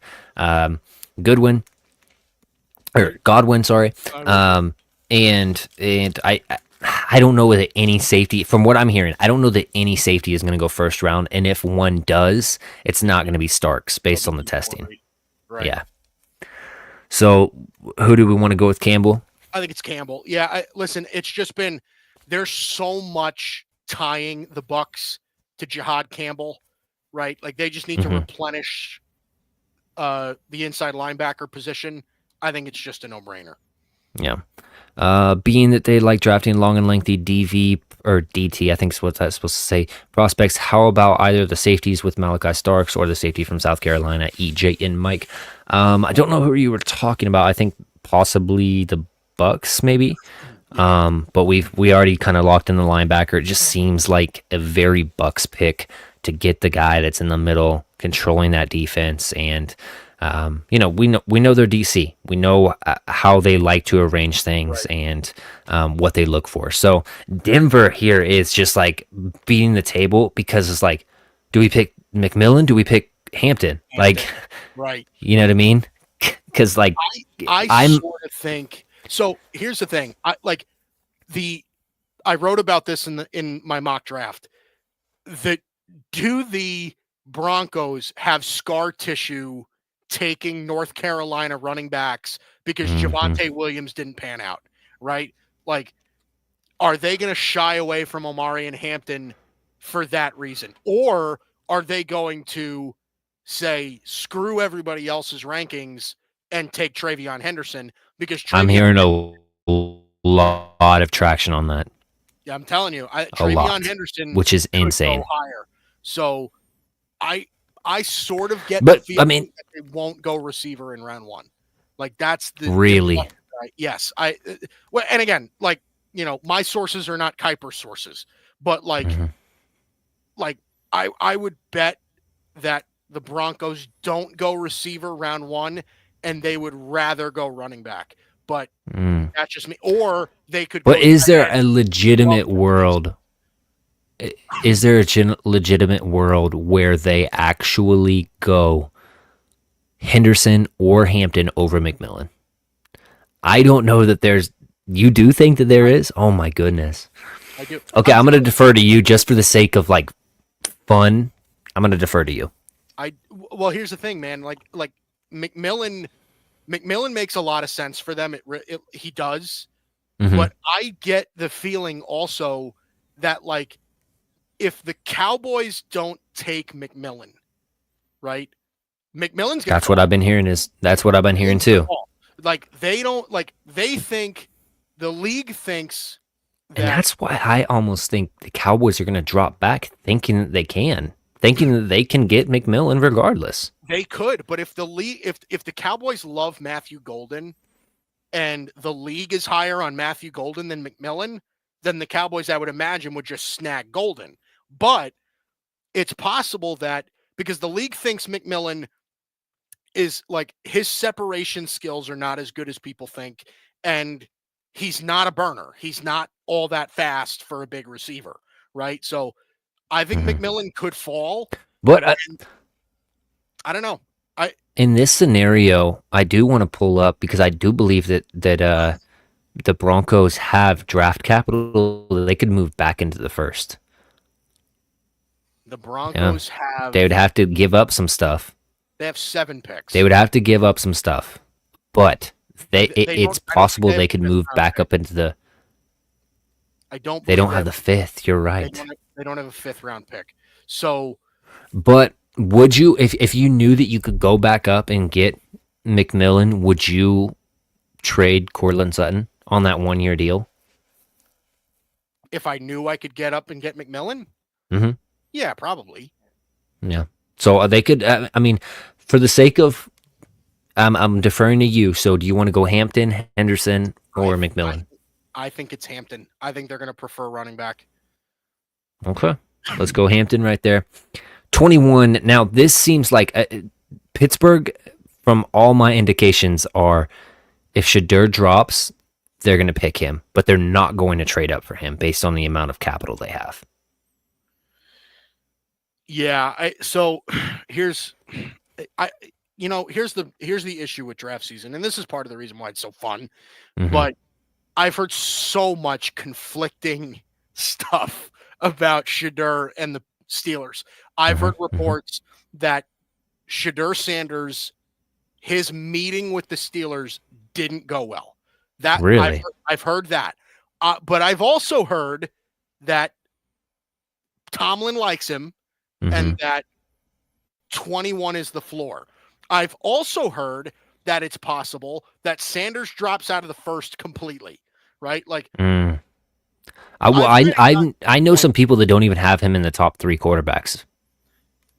Goodwin or Godwin, sorry. And I don't know that any safety, from what I'm hearing, I don't know that any safety is going to go first round. And if one does, it's not going to be Starks based on the testing. Right. Yeah. So who do we want to go with, Campbell? I think it's Campbell. Yeah. Listen, it's just been there's so much tying the Bucks to Jihad Campbell, right? Like they just need to replenish the inside linebacker position. I think it's just a no-brainer. Yeah. Being that they like drafting long and lengthy DV or DT, I think is what that's supposed to say, prospects, how about either the safeties with Malachi Starks or the safety from South Carolina, EJ and Mike? I don't know who you were talking about. I think possibly the Bucks, maybe. But we already kind of locked in the linebacker. It just seems like a very Bucks pick to get the guy that's in the middle, controlling that defense, and we know their DC. We know how they like to arrange things and what they look for. So Denver here is just like beating the table because it's like, do we pick McMillan? Do we pick Hampton? Like, right? You know what I mean? Because like I sort of think. So here's the thing. I wrote about this in my mock draft. Do the Broncos have scar tissue taking North Carolina running backs because Javonte Williams didn't pan out, right? Like, are they going to shy away from Omari and Hampton for that reason? Or are they going to say, screw everybody else's rankings and take Travion Henderson? Because I'm hearing a lot of traction on that. Yeah, I'm telling you, Travion Henderson, which is insane. Go higher. So I sort of get the feeling that they won't go receiver in round one. Like that's the really right? Yes. Well, and again, like my sources are not Kuiper sources, but like I would bet that the Broncos don't go receiver round one, and they would rather go running back. But that's just me. Or they could. But is there a legitimate world? Is there a legitimate world where they actually go Henderson or Hampton over McMillan? I don't know that there's. You do think that there is? Oh my goodness. I do. Okay, I'm going to defer to you just for the sake of like fun. I'm going to defer to you. Well, here's the thing, man. Like McMillan makes a lot of sense for them. He does, but I get the feeling also that like if the Cowboys don't take McMillan, right? McMillan's gonna. That's what I've been hearing. That's what I've been hearing too. Like they don't like they think the league thinks. And that's why I almost think the Cowboys are going to drop back, thinking that they can get McMillan regardless. They could, but if the league, if the Cowboys love Matthew Golden, and the league is higher on Matthew Golden than McMillan, then the Cowboys, I would imagine, would just snag Golden. But it's possible that because the league thinks McMillan is like his separation skills are not as good as people think, and he's not a burner. He's not all that fast for a big receiver, right? So I think McMillan could fall, but I don't know. In this scenario, I do want to pull up because I do believe that the Broncos have draft capital. They could move back into the first. The Broncos have. They would have to give up some stuff. They have 7 picks. They would have to give up some stuff, but They it's don't. I don't think possible they have they a could fifth move round back pick. up into the. I don't They believe don't have the fifth. You're right. they don't have a fifth round pick. So But would you, if you knew that you could go back up and get McMillan, would you trade Cortland Sutton on that 1 year deal? if I knew I could get up and get McMillan, Mm-hmm. yeah, probably. Yeah. So they could. I mean, for the sake of, I'm deferring to you. So do you want to go Hampton, Henderson, I or I, McMillan? I think it's Hampton. I think they're going to prefer running back. Okay. Let's go Hampton right there. 21. Now this seems like Pittsburgh. From all my indications, are if Shadur drops, they're going to pick him, but they're not going to trade up for him based on the amount of capital they have. Yeah. So here's I here's the issue with draft season, and this is part of the reason why it's so fun. Mm-hmm. But I've heard so much conflicting stuff about Shadur and the Steelers. I've heard reports that Shadur Sanders, his meeting with the Steelers didn't go well. That Really? I've heard that, but I've also heard that Tomlin likes him and that 21 is the floor. I've also heard that it's possible that Sanders drops out of the first completely, right? Like, I know some people that don't even have him in the top 3 quarterbacks.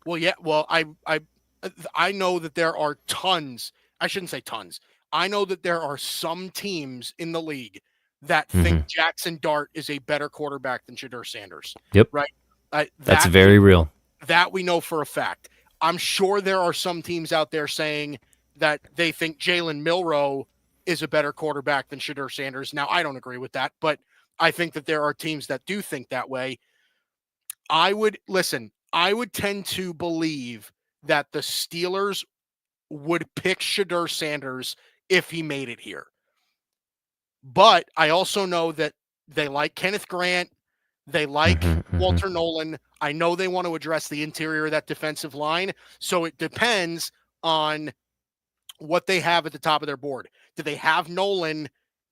well, yeah, well, I know that there are tons. I shouldn't say tons. I know that there are some teams in the league that think Jackson Dart is a better quarterback than Shadur Sanders. Yep. Right. That's very real. That we know for a fact. I'm sure there are some teams out there saying that they think Jalen Milroe is a better quarterback than Shadur Sanders. Now, I don't agree with that, but I think that there are teams that do think that way. I would tend to believe that the Steelers would pick Shadur Sanders if he made it here. But I also know that they like Kenneth Grant. They like Walter Nolan. I know they want to address the interior of that defensive line. So it depends on what they have at the top of their board. Do they have Nolan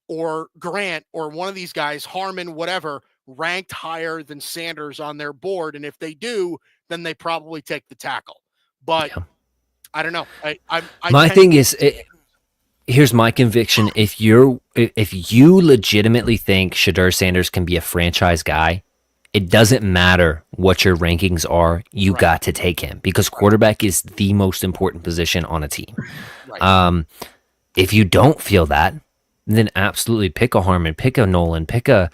or Grant or one of these guys, Harmon, whatever, ranked higher than Sanders on their board? And if they do, then they probably take the tackle. But I don't know. My thing is, here's my conviction: if you legitimately think Shadur Sanders can be a franchise guy, it doesn't matter what your rankings are. You got to take him because quarterback is the most important position on a team. Right. If you don't feel that, then absolutely pick a Harmon, pick a Nolan, pick a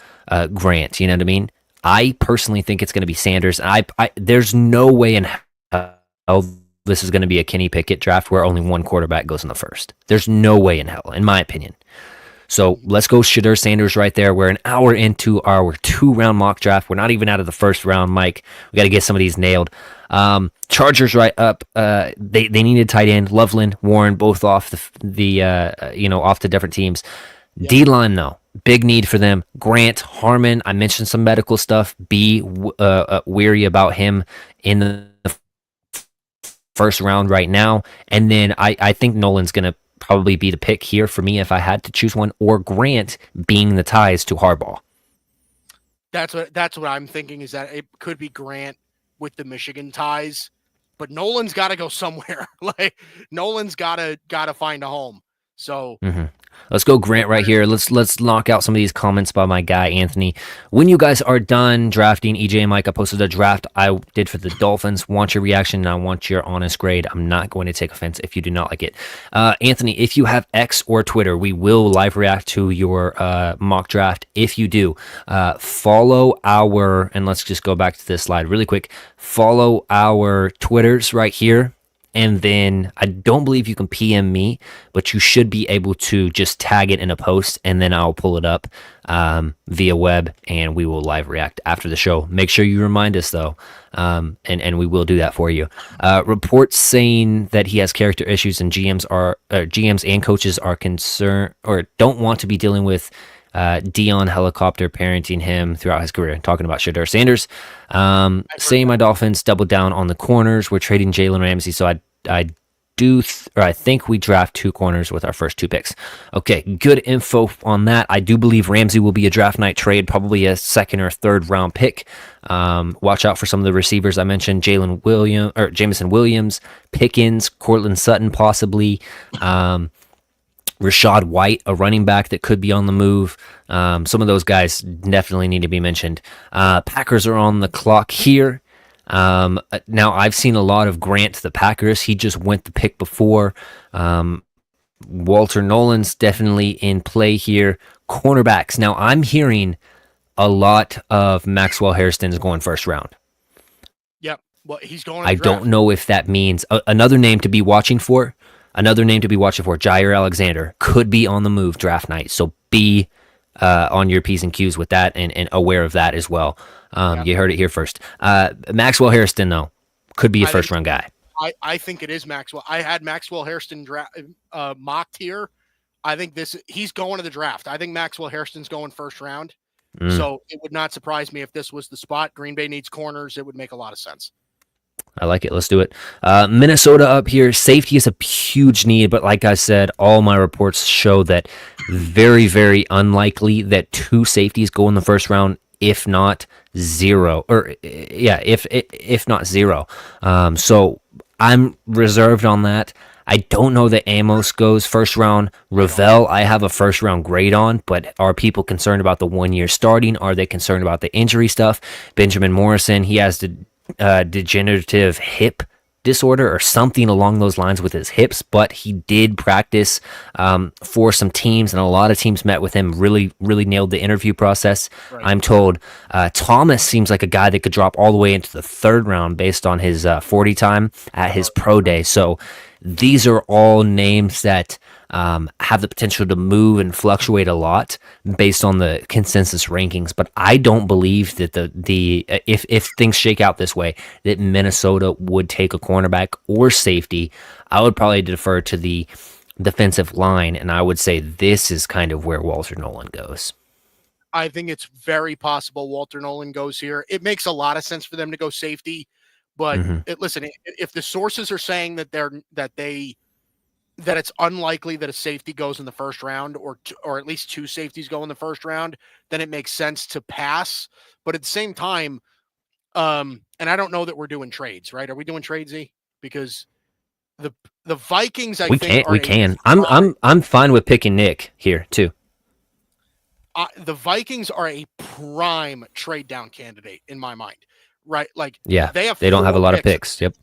Grant. You know what I mean? I personally think it's going to be Sanders. I there's no way in hell this is going to be a Kenny Pickett draft where only one quarterback goes in the first. There's no way in hell, in my opinion. So let's go Shadur Sanders right there. We're an hour into our 2-round mock draft. We're not even out of the first round, Mike. We got to get some of these nailed. Chargers right up. They needed tight end. Loveland, Warren, both off off to different teams. Yep. D-line though, big need for them. Grant, Harmon. I mentioned some medical stuff. Be weary about him in the first round right now. And then I think Nolan's going to probably be the pick here for me if I had to choose one, or Grant being the ties to Harbaugh. That's what I'm thinking, is that it could be Grant with the Michigan ties, but Nolan's got to go somewhere. Like Nolan's got to find a home. So let's go Grant right here. Let's knock out some of these comments by my guy Anthony. When you guys are done drafting, EJ and Mike, I posted a draft I did for the Dolphins. Want your reaction, and I want your honest grade. I'm not going to take offense if you do not like it. Anthony, if you have X or Twitter, we will live react to your mock draft. If you do, follow our, and let's just go back to this slide really quick. Follow our Twitters right here. And then I don't believe you can PM me, but you should be able to just tag it in a post, and then I'll pull it up via web, and we will live react after the show. Make sure you remind us, though, and we will do that for you. Reports saying that he has character issues, and GMs and coaches are concerned or don't want to be dealing with Dion helicopter parenting him throughout his career. Talking about Shadur Sanders. Saying my Dolphins doubled down on the corners. We're trading Jalen Ramsey, so I I think we draft 2 corners with our first 2 picks. Okay, good info on that. I do believe Ramsey will be a draft night trade, probably a second or third round pick. Watch out for some of the receivers I mentioned: Jameson Williams, Pickens, Cortland Sutton, possibly. Rashad White, a running back that could be on the move. Some of those guys definitely need to be mentioned. Packers are on the clock here. Now, I've seen a lot of Grant to the Packers. He just went the pick before. Walter Nolan's definitely in play here. Cornerbacks. Now, I'm hearing a lot of Maxwell Hairston's going first round. Yep. Well, he's going. I don't know if that means another name to be watching for. Jair Alexander could be on the move draft night. So be on your P's and Q's with that and aware of that as well. You heard it here first. Maxwell Hairston, though, could be a first-round guy. I think it is Maxwell. I had Maxwell Hairston mocked here. I think he's going to the draft. I think Maxwell Hairston's going first round. So it would not surprise me if this was the spot. Green Bay needs corners. It would make a lot of sense. I like it. Let's do it. Minnesota up here. Safety is a huge need, but like I said, all my reports show that very, very unlikely that 2 safeties go in the first round, if not 0. If not 0. So I'm reserved on that. I don't know that Amos goes first round. Ravel, I have a first round grade on, but are people concerned about the 1 year starting? Are they concerned about the injury stuff? Benjamin Morrison, he has the degenerative hip disorder or something along those lines with his hips, but he did practice for some teams, and a lot of teams met with him, really nailed the interview process. Right. I'm told Thomas seems like a guy that could drop all the way into the 3rd round based on his 40 time at his pro day. So these are all names that have the potential to move and fluctuate a lot based on the consensus rankings. But I don't believe that if things shake out this way, that Minnesota would take a cornerback or safety. I would probably defer to the defensive line, and I would say this is kind of where Walter Nolan goes. I think it's very possible Walter Nolan goes here. It makes a lot of sense for them to go safety, but listen, if the sources are saying that that it's unlikely that a safety goes in the first round, or at least 2 safeties go in the first round, then it makes sense to pass. But at the same time, and I don't know that we're doing trades, right? Are we doing trades, Z? Because the Vikings, we can. I'm fine with picking Nick here too. The Vikings are a prime trade down candidate in my mind, right? Like, yeah, they don't have a lot of picks. Yep.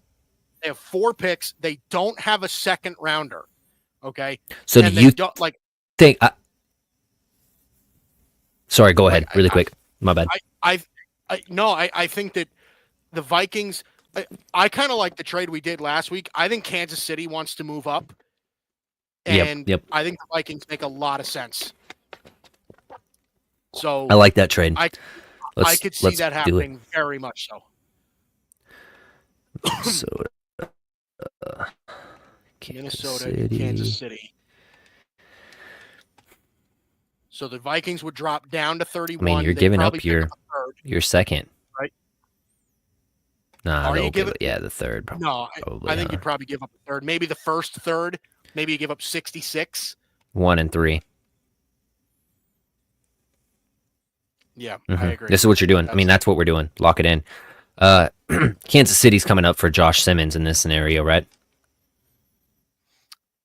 They have 4 picks. They don't have a second rounder. Okay. So do you think? Sorry, go ahead, really quick. My bad. I think that the Vikings. I kind of like the trade we did last week. I think Kansas City wants to move up, and yep. I think the Vikings make a lot of sense. So I like that trade. I could see that happening very much so. Minnesota, Kansas City. So the Vikings would drop down to 31. I mean, you're giving up your second, right? Nah, they'll give it. Yeah, the 3rd. Probably, no, I think you'd probably give up a 3rd. Maybe the first 3rd. Maybe you give up 66. 1 and 3. Yeah, I agree. This is what you're doing. That's what we're doing. Lock it in. Kansas City's coming up for Josh Simmons in this scenario, right?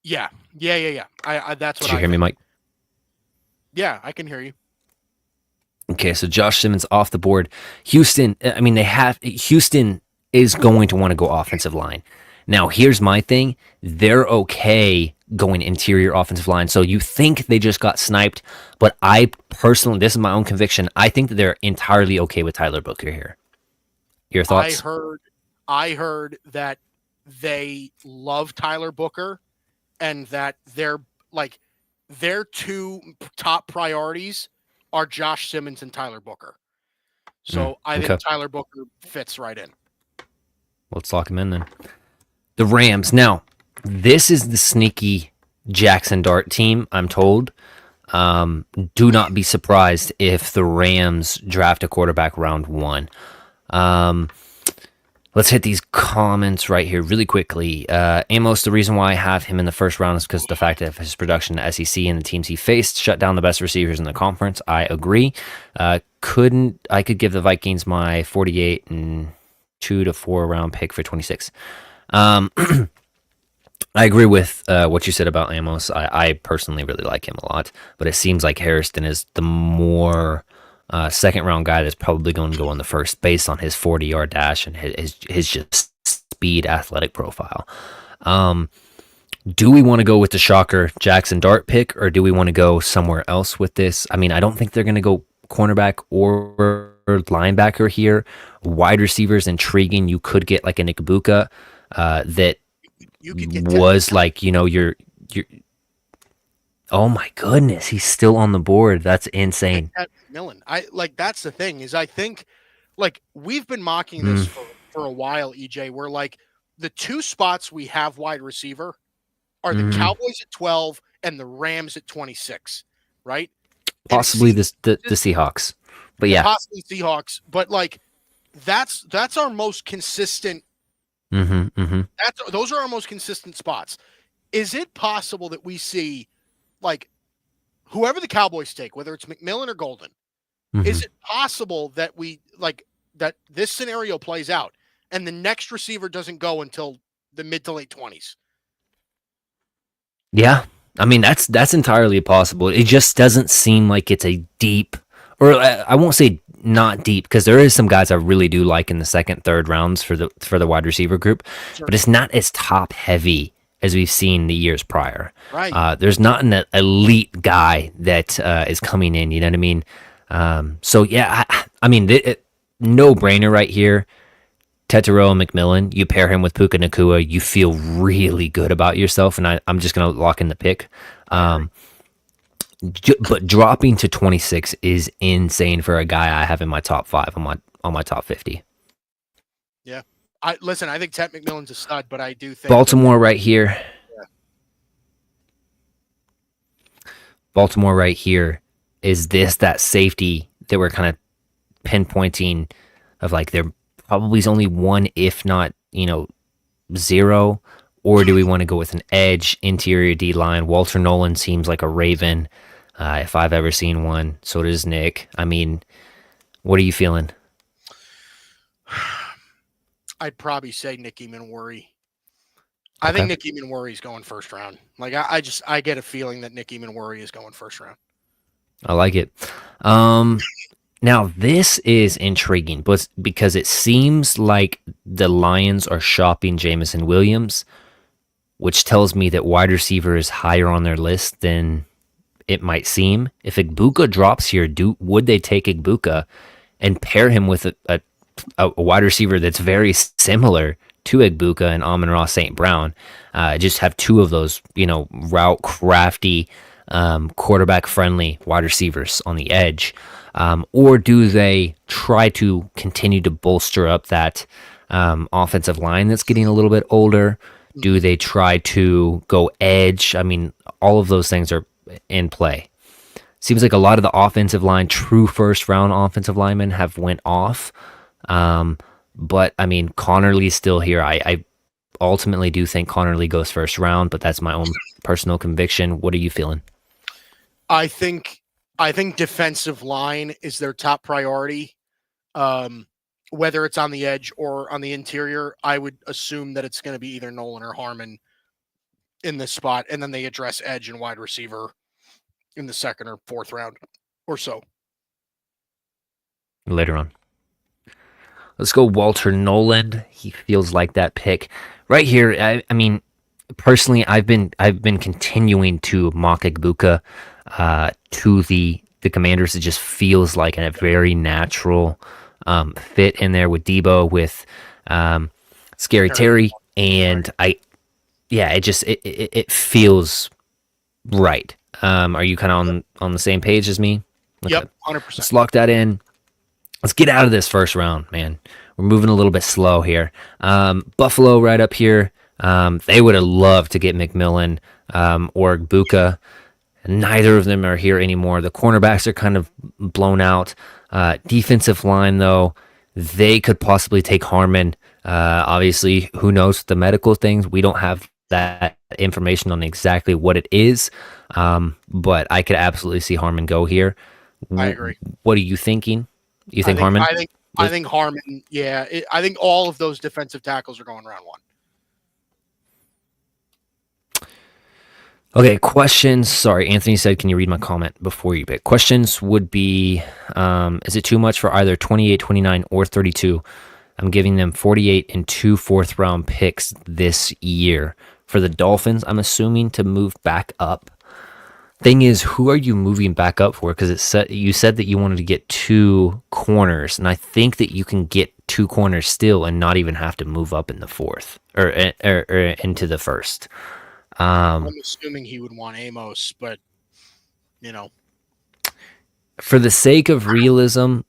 Yeah. That's what. Did you hear me, Mike? Yeah, I can hear you. Okay, so Josh Simmons off the board. Houston is going to want to go offensive line. Now, here's my thing. They're okay going interior offensive line. So you think they just got sniped, but I personally, this is my own conviction, I think that they're entirely okay with Tyler Booker here. Your thoughts? I heard that they love Tyler Booker and that their 2 top priorities are Josh Simmons and Tyler Booker. So I think Tyler Booker fits right in. Let's lock him in then. The Rams. Now, this is the sneaky Jackson Dart team, I'm told. Do not be surprised if the Rams draft a quarterback round 1. Let's hit these comments right here really quickly. Amos, the reason why I have him in the first round is because the fact that his production in the SEC and the teams he faced shut down the best receivers in the conference. I agree. I could give the Vikings my 48 and 2 to 4 round pick for 26. I agree with what you said about Amos. I personally really like him a lot, but it seems like Harrison is the more second round guy that's probably going to go in the first based on his 40-yard dash and his just speed athletic profile. Do we want to go with the shocker Jackson Dart pick, or do we want to go somewhere else with this? I mean, I don't think they're going to go cornerback or linebacker here. Wide receivers intriguing. You could get like a Nick Buka that You could get was like, your oh my goodness, he's still on the board. That's insane. McMillan. That's the thing is I think like we've been mocking this for a while, EJ, where like the two spots we have wide receiver are the Cowboys at 12 and the Rams at 26, right? Possibly the Seahawks. But yeah. Possibly Seahawks, but like that's our most consistent those are our most consistent spots. Is it possible that we see like whoever the Cowboys take, whether it's McMillan or Golden, is it possible that that this scenario plays out and the next receiver doesn't go until the mid to late 20s? Yeah. I mean, that's entirely possible. It just doesn't seem like it's a deep, or I won't say not deep, because there is some guys I really do like in the second, third rounds for the wide receiver group, but it's not as top heavy as we've seen the years prior. Right. There's not an elite guy that is coming in. You know what I mean? So yeah, I mean, no brainer right here. Tetero and McMillan, you pair him with Puka Nacua, you feel really good about yourself, and I'm just going to lock in the pick. But dropping to 26 is insane for a guy I have in my top 5 on my top 50. Yeah. I think Ted McMillan's a stud, but I do think Baltimore right here. Yeah. Baltimore right here is that safety that we're kind of pinpointing of like they're probably is only one, if not, zero, or do we want to go with an edge interior D line? Walter Nolan seems like a Raven, if I've ever seen one. So does Nick. I mean, what are you feeling? I'd probably say Nicky Manwari. I think Nicky Manwari is going first round. Like I get a feeling that Nicky Manwari is going first round. I like it. Now, this is intriguing, but because it seems like the Lions are shopping Jameson Williams, which tells me that wide receiver is higher on their list than it might seem. If Igbuka drops here, would they take Igbuka and pair him with a wide receiver that's very similar to Igbuka and Amon-Ra St. Brown? Just have two of those, route crafty, quarterback-friendly wide receivers on the edge. Or do they try to continue to bolster up that offensive line that's getting a little bit older? Do they try to go edge? I mean, all of those things are in play. Seems like a lot of the offensive line, true first-round offensive linemen have went off. But, I mean, Connerly's still here. I ultimately do think Connerly goes first round, but that's my own personal conviction. What are you feeling? I think defensive line is their top priority. Whether it's on the edge or on the interior, I would assume that it's going to be either Nolan or Harmon in this spot, and then they address edge and wide receiver in the second or fourth round or so. Later on. Let's go Walter Nolan. He feels like that pick. Right here, I mean, personally, I've been continuing to mock Igbuka to the Commanders. It just feels like a very natural fit in there with Debo, with Scary Terry, and it feels right. Are you kind of on the same page as me? Okay. Yep, 100%. Let's lock that in. Let's get out of this first round, man. We're moving a little bit slow here. Buffalo right up here. They would have loved to get McMillan or Buka. Neither of them are here anymore. The cornerbacks are kind of blown out. Defensive line, though, they could possibly take Harmon Obviously, who knows the medical things? We don't have that information on exactly what it is, but I could absolutely see Harmon go here. I agree. What are you thinking? You I think think Harmon? I think I think Harmon. Yeah, I think all of those defensive tackles are going round one. Okay, questions. Sorry, Anthony said, can you read my comment before you pick? Questions would be, is it too much for either 28, 29, or 32? I'm giving them 48 and two fourth round picks this year. For the Dolphins, I'm assuming to move back up. Thing is, who are you moving back up for? Because you said that you wanted to get two corners, and I think that you can get two corners still and not even have to move up in the fourth or into the first. I'm assuming he would want Amos, but For the sake of realism,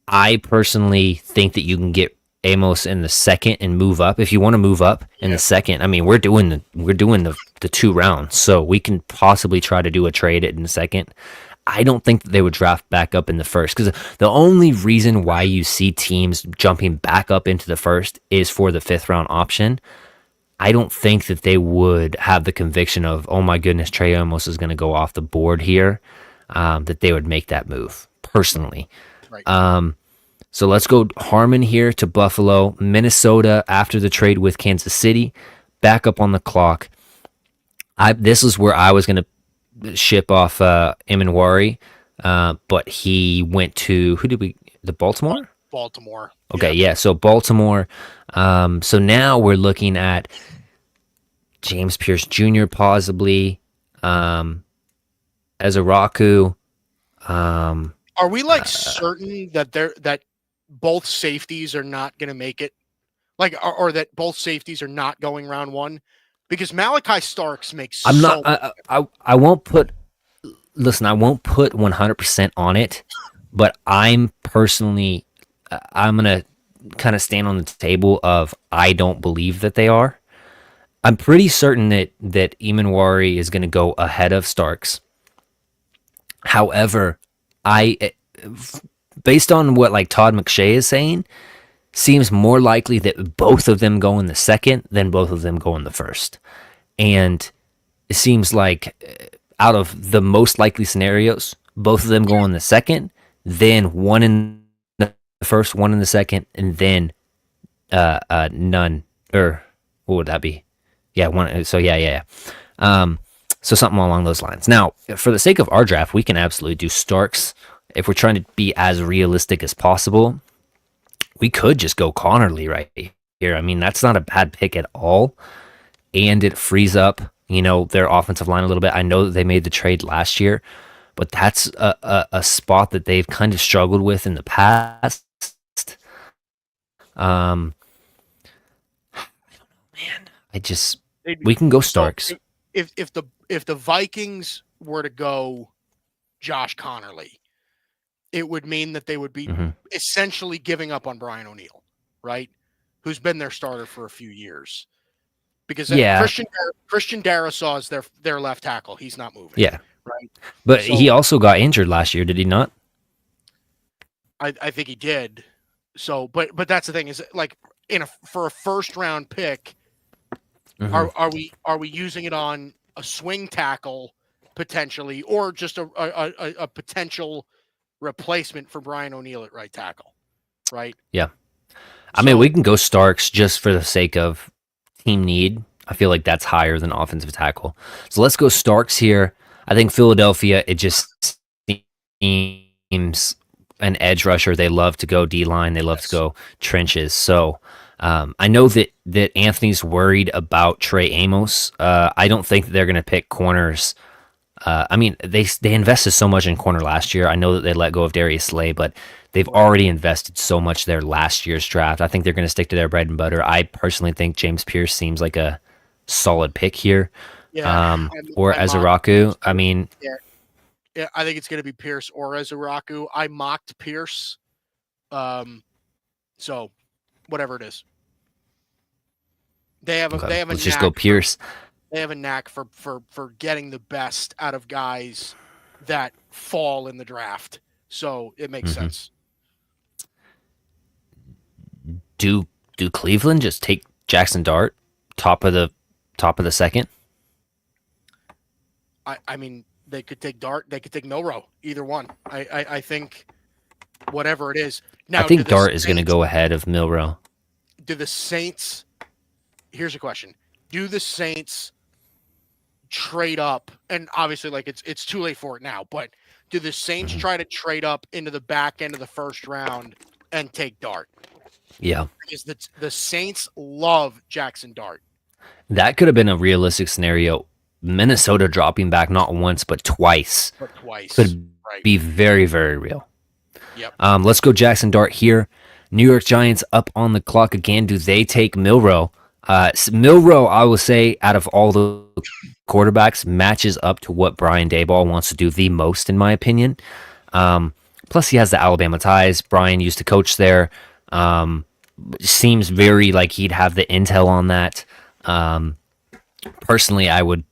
I personally think that you can get Amos in the second and move up. If you want to move up in the second, I mean, we're doing the 2 rounds, so we can possibly try to do a trade in the second. I don't think that they would draft back up in the first, because the only reason why you see teams jumping back up into the first is for the 5th round option. I don't think that they would have the conviction of, oh my goodness, Trey Amos is going to go off the board here, that they would make that move personally. right. So let's go Harmon here to Buffalo, Minnesota after the trade with Kansas City, back up on the clock. This is where I was going to ship off Eminwari, but he went to, the Baltimore? Baltimore. Okay, yeah, so Baltimore. So now we're looking at James Pierce Jr. possibly, Ezaraku. Are we certain that both safeties are not going to make it, or that both safeties are not going round one? Because Malachi Starks makes. I'm not. I won't put. Listen, I won't put 100% on it, but I'm personally, I'm gonna kind of stand on the table of I don't believe that they are. I'm pretty certain that Emanwari is going to go ahead of Starks. However, based on what like Todd McShay is saying, seems more likely that both of them go in the second than both of them go in the first. And it seems like out of the most likely scenarios, both of them go in the second, then one in the first, one in the second, and then none. Or what would that be? Yeah, one. So yeah. So something along those lines. Now, for the sake of our draft, we can absolutely do Starks. If we're trying to be as realistic as possible, we could just go Connerly right here. I mean, that's not a bad pick at all. And it frees up, their offensive line a little bit. I know that they made the trade last year, but that's a spot that they've kind of struggled with in the past. Man, we can go Starks. So if the Vikings were to go Josh Connerly, it would mean that they would be essentially giving up on Brian O'Neill, right? Who's been their starter for a few years. Because Christian Darrisaw is their left tackle. He's not moving. Yeah. Right. But he also got injured last year, did he not? I think he did. So, but that's the thing is like for a first round pick, are we using it on a swing tackle potentially, or just a potential replacement for Brian O'Neill at right tackle, right? Yeah. I mean, we can go Starks just for the sake of team need. I feel like that's higher than offensive tackle. So let's go Starks here. I think Philadelphia, it just seems an edge rusher. They love to go D-line. They love to go trenches. So I know that Anthony's worried about Trey Amos. I don't think that they're going to pick corners. I mean, they invested so much in corner last year. I know that they let go of Darius Slay, but they've already invested so much there last year's draft. I think they're going to stick to their bread and butter. I personally think James Pierce seems like a solid pick here. Yeah. Or Ezaraku. I mean, yeah, I think it's going to be Pierce or Ezaraku. I mocked Pierce. So whatever it is. They have let's just go Pierce. They have a knack for getting the best out of guys that fall in the draft. So it makes sense. Do do Cleveland just take Jackson Dart, top of the second? I mean, they could take Dart, they could take Milrow, either one. I think whatever it is. I Now, think Dart is going to go ahead of Milrow. do the Saints? Here's a question: do the Saints trade up? And obviously, like it's too late for it now. But do the Saints try to trade up into the back end of the first round and take Dart? Yeah. Because the Saints love Jackson Dart. That could have been a realistic scenario. Minnesota dropping back not once but twice But twice. could Right. be very, very real. Yep. Let's go Jackson Dart here. New York Giants up on the clock again. Do they take Milrow? Milrow, I will say, out of all the quarterbacks, matches up to what Brian Daboll wants to do the most, in my opinion. Plus, he has the Alabama ties. Brian used to coach there. Seems very like he'd have the intel on that. Personally, I would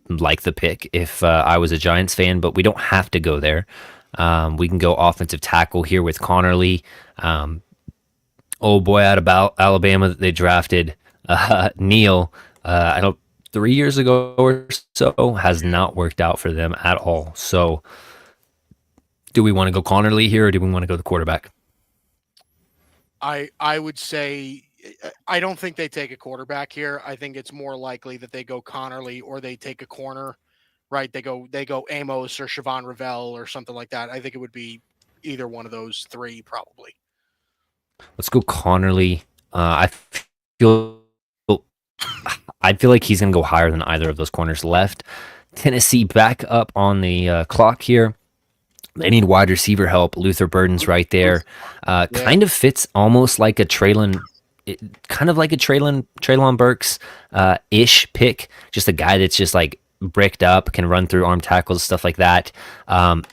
like the pick if I was a Giants fan, but we don't have to go there. We can go offensive tackle here with Connerly. Old boy out of Alabama that they drafted, Neal. I don't 3 years ago or so, has not worked out for them at all. So, do we want to go Connerly here, or do we want to go the quarterback? I would say I don't think they take a quarterback here. I think it's more likely that they go Connerly or they take a corner, right? They go Amos or Siobhan Ravel or something like that. I think it would be either one of those three probably. Let's go Connerly. Feel I feel like he's going to go higher than either of those corners left. Tennessee back up on the clock here. They need wide receiver help. Luther Burden's right there. Kind of fits almost like a Traylon Burks ish pick. Just a guy that's just like bricked up, can run through arm tackles, stuff like that.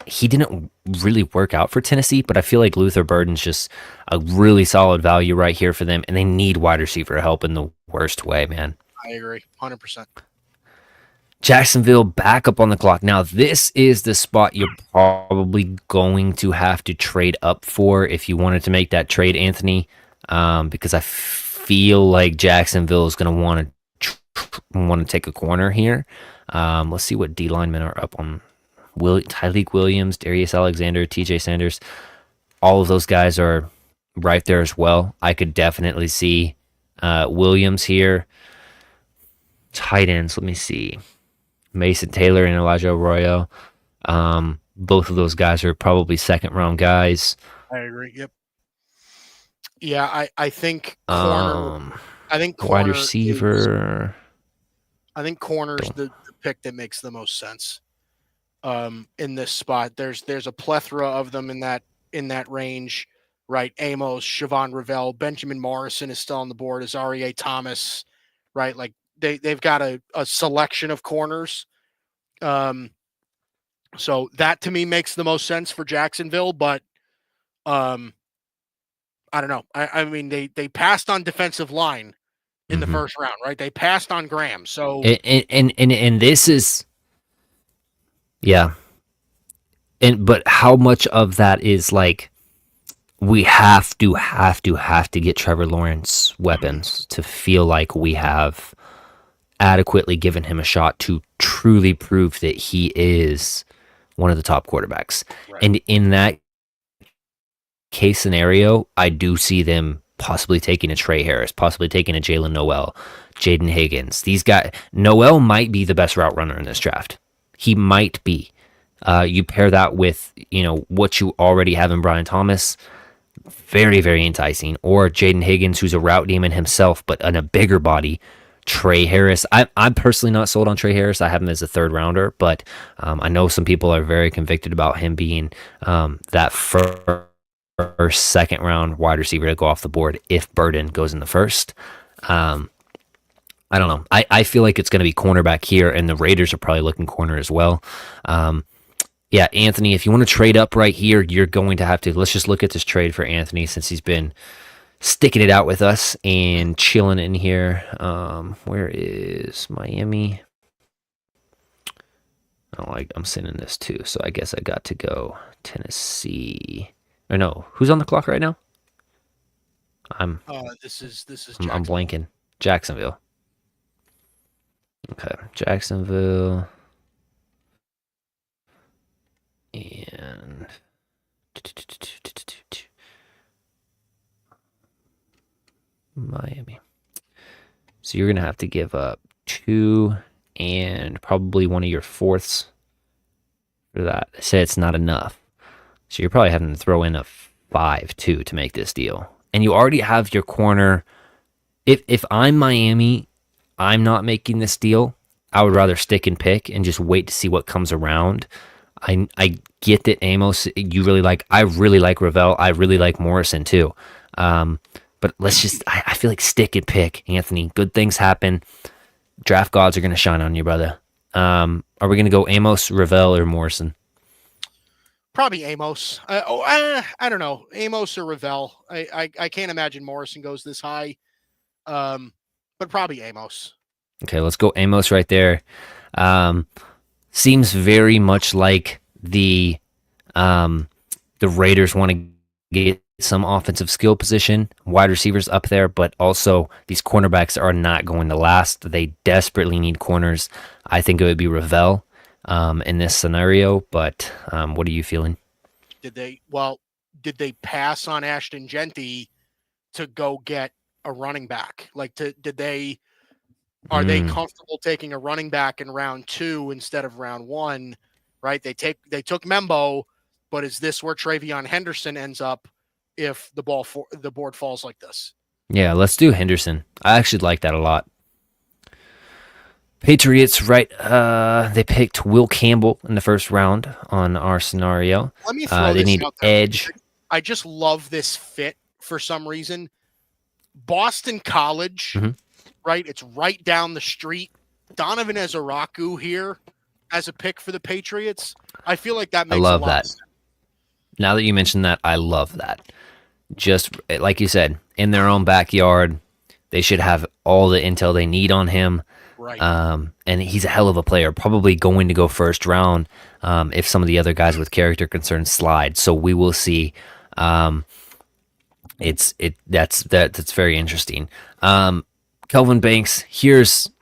He didn't really work out for Tennessee, but I feel like Luther Burden's just a really solid value right here for them, and they need wide receiver help in the worst way, man. I agree, 100%. Jacksonville back up on the clock. Now, this is the spot you're probably going to have to trade up for if you wanted to make that trade, Anthony, because I feel like Jacksonville is going to want to take a corner here. Let's see what D linemen are up on. Tyleik Williams, Darius Alexander, TJ Sanders. All of those guys are right there as well. I could definitely see Williams here. Tight ends, let me see. Mason Taylor and Elijah Arroyo. Both of those guys are probably second-round guys. I agree. Yep. Yeah, I think corner. I think corner wide receiver. I think corner's the pick that makes the most sense. In this spot, there's a plethora of them in that range, right? Amos, Siobhan Ravel, Benjamin Morrison is still on the board. Azaria Thomas, right? Like they've got a selection of corners. So that to me makes the most sense for Jacksonville, but I don't know. I mean they passed on defensive line in the first round, right? They passed on Graham. So and this is yeah. But how much of that is like we have to get Trevor Lawrence weapons to feel like we have adequately given him a shot to truly prove that he is one of the top quarterbacks. Right. And in that case scenario, I do see them possibly taking a Trey Harris, possibly taking a Jalen Noel, Jaden Higgins. These guys, Noel might be the best route runner in this draft. He might be. You pair that with, what you already have in Brian Thomas, very, very enticing. Or Jaden Higgins, who's a route demon himself, but on a bigger body. Trey Harris. I'm personally not sold on Trey Harris. I have him as a third rounder, but I know some people are very convicted about him being that first, second round wide receiver to go off the board if Burden goes in the first. I don't know. I feel like it's going to be cornerback here, and the Raiders are probably looking corner as well. Yeah, Anthony, if you want to trade up right here, you're going to have to. Let's just look at this trade for Anthony since he's been sticking it out with us and chilling in here. Where is Miami? I'm sending this too, so I guess I got to go Tennessee. Or no, who's on the clock right now? I'm This is I'm Jacksonville. blanking. Jacksonville. Okay, Jacksonville and Miami. So you're gonna have to give up two and probably one of your fourths for that. They say it's not enough. So you're probably having to throw in a 5 too to make this deal. And you already have your corner. If I'm Miami, I'm not making this deal. I would rather stick and pick and just wait to see what comes around. I get that Amos you really like. I really like Ravel. I really like Morrison too. But let's just I feel like stick and pick, Anthony. Good things happen. Draft gods are gonna shine on you, brother. Are we gonna go Amos, Ravel, or Morrison? Probably Amos. I don't know. Amos or Ravel. I can't imagine Morrison goes this high. But probably Amos. Okay, let's go Amos right there. Um, Seems very much like um, the Raiders want to get some offensive skill position, wide receivers up there, but also these cornerbacks are not going to last. They desperately need corners. I think it would be Ravel in this scenario, but what are you feeling? Did they pass on Ashton Genty to go get a running back? Like are they Mm, comfortable taking a running back in round 2 instead of round 1? Right? They took Membo, but is this where Travion Henderson ends up if the board falls like this? yeah, let's do Henderson. I actually like that a lot. Patriots, right? They picked Will Campbell in the first round on our scenario. Let me throw They this need out there. edge. I just love this fit for some reason. Boston College, Mhm. right? It's right down the street. Donovan Ezaraku here as a pick for the Patriots. I feel like that I makes a love lot of that. sense. Now that you mentioned that, I love that. Just like you said, in their own backyard, they should have all the intel they need on him. Right. And he's a hell of a player, probably going to go first round if some of the other guys with character concerns slide. So we will see. Um, that's very interesting. Kelvin Banks,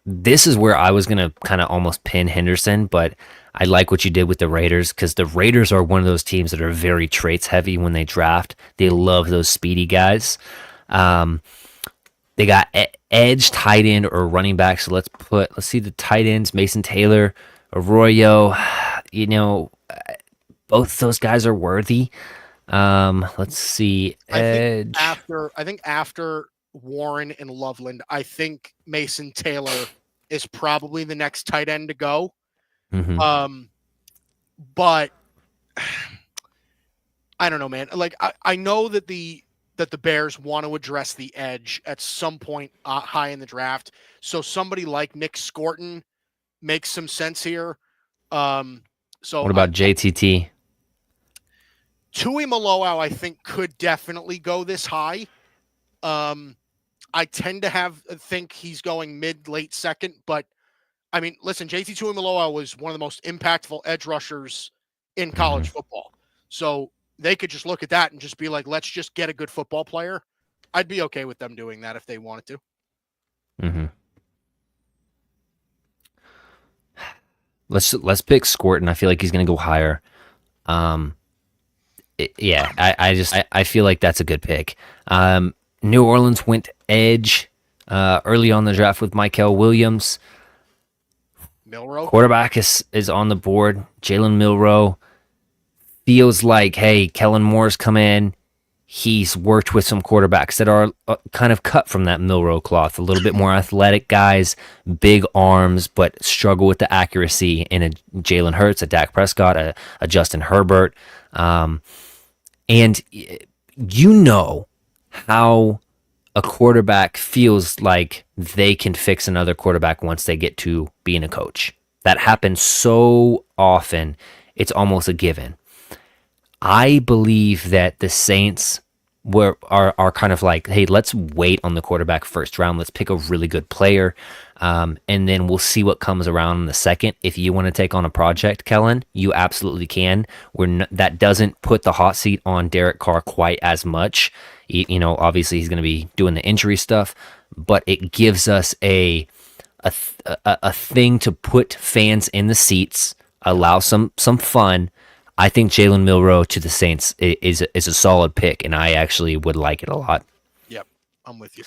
this is where I was gonna kind of almost pin Henderson, but I like what you did with the Raiders because the Raiders are one of those teams that are very traits heavy when they draft. They love those speedy guys. Um, they got edge, tight end, or running back. So let's see the tight ends: Mason Taylor, Arroyo. You know, both those guys are worthy. Let's see, edge. I think after Warren and Loveland, I think Mason Taylor is probably the next tight end to go. Mm-hmm. But I don't know, man. Like I know that the Bears want to address the edge at some point high in the draft. So somebody like Nick Scorton makes some sense here. So What about JTT? Tui Maloau, I think, could definitely go this high. I tend to think he's going late second, but I mean, listen, JT Tuimoloau was one of the most impactful edge rushers in college football. So they could just look at that and just be like, let's just get a good football player. I'd be okay with them doing that if they wanted to. Mm-hmm. Let's pick Scorton. I feel like he's going to go higher. I feel like that's a good pick. New Orleans went edge early on the draft with Michael Williams. Milrow. Quarterback is on the board. Jalen Milrow feels like, hey, Kellen Moore's come in. He's worked with some quarterbacks that are kind of cut from that Milrow cloth. A little bit more athletic guys, big arms, but struggle with the accuracy in a Jalen Hurts, a Dak Prescott, a Justin Herbert. And you know how a quarterback feels like they can fix another quarterback once they get to being a coach. That happens so often, it's almost a given. I believe that the Saints are kind of like, hey, let's wait on the quarterback first round. Let's pick a really good player, and then we'll see what comes around in the second. If you want to take on a project, Kellen, you absolutely can. That doesn't put the hot seat on Derek Carr quite as much. Obviously he's going to be doing the injury stuff, but it gives us a thing to put fans in the seats, allow some fun. I think Jalen Milroe to the Saints is a solid pick, and I actually would like it a lot. Yep, I'm with you.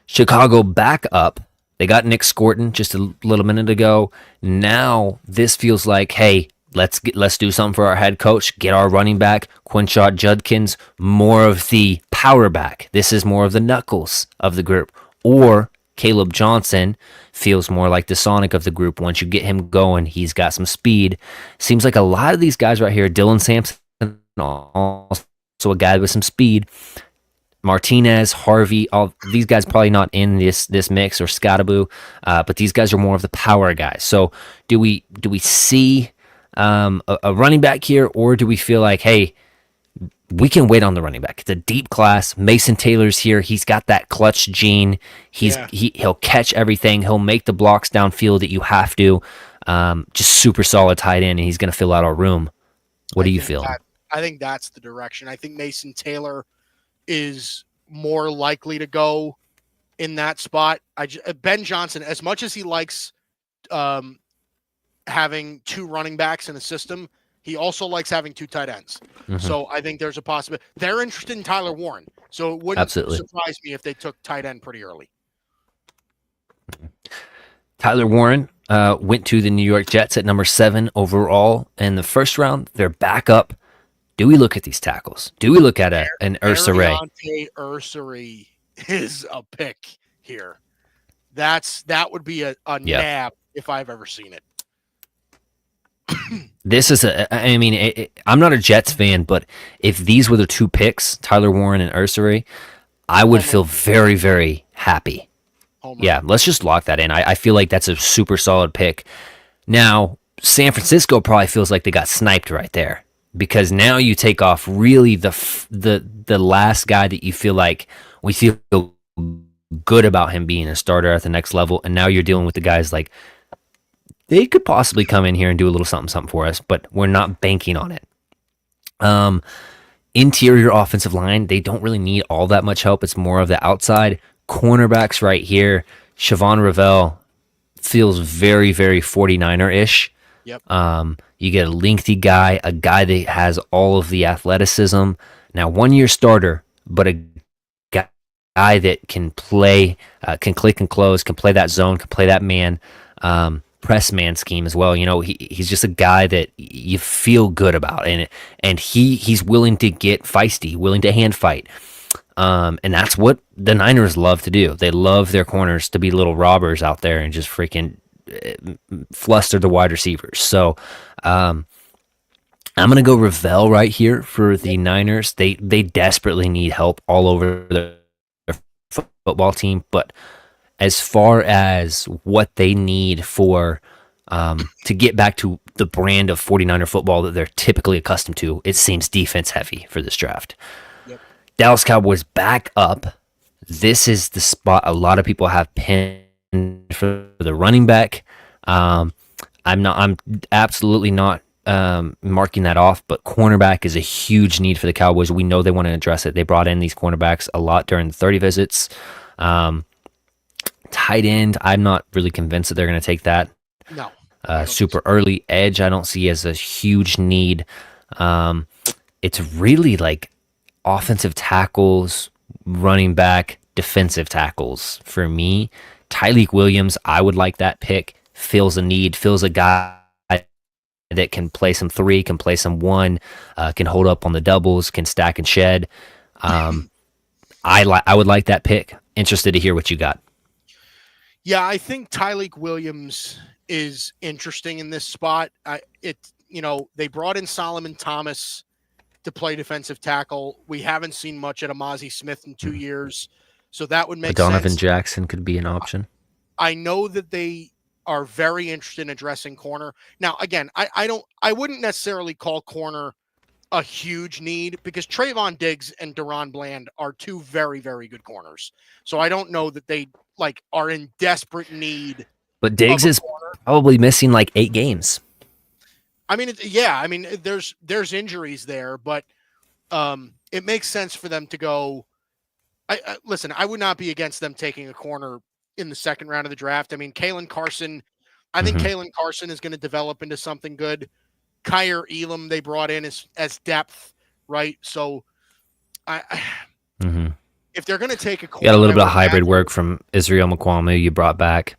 Chicago back up. They got Nick Scorton just a little minute ago. Now this feels like, hey, let's do something for our head coach. Get our running back Quinshot Judkins more of the power back. This is more of the knuckles of the group. Or Caleb Johnson feels more like the Sonic of the group. Once you get him going, he's got some speed. Seems like a lot of these guys right here, Dylan Sampson, also a guy with some speed. Martinez, Harvey, all these guys probably not in this mix, or Scottaboo, but these guys are more of the power guys. So do we see a running back here, or do we feel like, hey, we can wait on the running back? It's a deep class. Mason Taylor's here. He's got that clutch gene. He'll catch everything. He'll make the blocks downfield that you have to. Just super solid tight end, and he's going to fill out our room. What do you feel? I think that's the direction. I think Mason Taylor is more likely to go in that spot. Ben Johnson, as much as he likes having two running backs in a system, he also likes having two tight ends. Mm-hmm. So I think there's a possibility. They're interested in Tyler Warren, so it wouldn't surprise me if they took tight end pretty early. Tyler Warren went to the New York Jets at number 7 overall in the first round. They're back up. Do we look at these tackles? Do we look at an Ursaray? Ursaray is a pick here. That would be a nab if I've ever seen it. This is I'm not a Jets fan, but if these were the two picks, Tyler Warren and Ursaray, I would feel very, very happy. Yeah, let's just lock that in. I feel like that's a super solid pick. Now, San Francisco probably feels like they got sniped right there, because now you take off really the last guy that you feel like we feel good about him being a starter at the next level, and now you're dealing with the guys like they could possibly come in here and do a little something for us, but we're not banking on it. Interior offensive line, they don't really need all that much help. It's more of the outside. Cornerbacks right here, Siobhan Ravel feels very, very 49er-ish. Yep. You get a lengthy guy, a guy that has all of the athleticism. Now, 1-year starter, but a guy that can play, can click and close, can play that zone, can play that man, press man scheme as well. He's just a guy that you feel good about, and he's willing to get feisty, willing to hand fight. And that's what the Niners love to do. They love their corners to be little robbers out there and just freaking fluster the wide receivers. So I'm going to go Ravel right here for the Niners. They desperately need help all over their football team, but as far as what they need for to get back to the brand of 49er football that they're typically accustomed to, it seems defense heavy for this draft. Yep. Dallas Cowboys back up. This is the spot a lot of people have pinned for the running back. I'm absolutely not marking that off, but cornerback is a huge need for the Cowboys. We know they want to address it. They brought in these cornerbacks a lot during the 30 visits. Tight end, I'm not really convinced that they're going to take that. No. Super early. Edge, I don't see as a huge need. It's really like offensive tackles, running back, defensive tackles for me. Tyleik Williams, I would like that pick. Fills a need, fills a guy that can play some 3, can play some 1, can hold up on the doubles, can stack and shed. I would like that pick. Interested to hear what you got. Yeah, I think Tyleik Williams is interesting in this spot. They brought in Solomon Thomas to play defensive tackle. We haven't seen much at Amazi Smith in 2 years, so that would make Donovan sense. Jackson could be an option. I know that they are very interested in addressing corner. Now, again, I wouldn't necessarily call corner a huge need, because Trayvon Diggs and Deron Bland are two very, very good corners. So I don't know that they are in desperate need. But Diggs is probably missing like 8 games. There's injuries there, but it makes sense for them to go I listen. I would not be against them taking a corner in the second round of the draft. I mean, Kalen Carson. I think Hmm. Kalen Carson is going to develop into something good. Kyer Elam they brought in as depth, right? So I Hmm. if they're going to take a You got a corner, little I bit of would hybrid imagine work from Israel Mukwamu you brought back.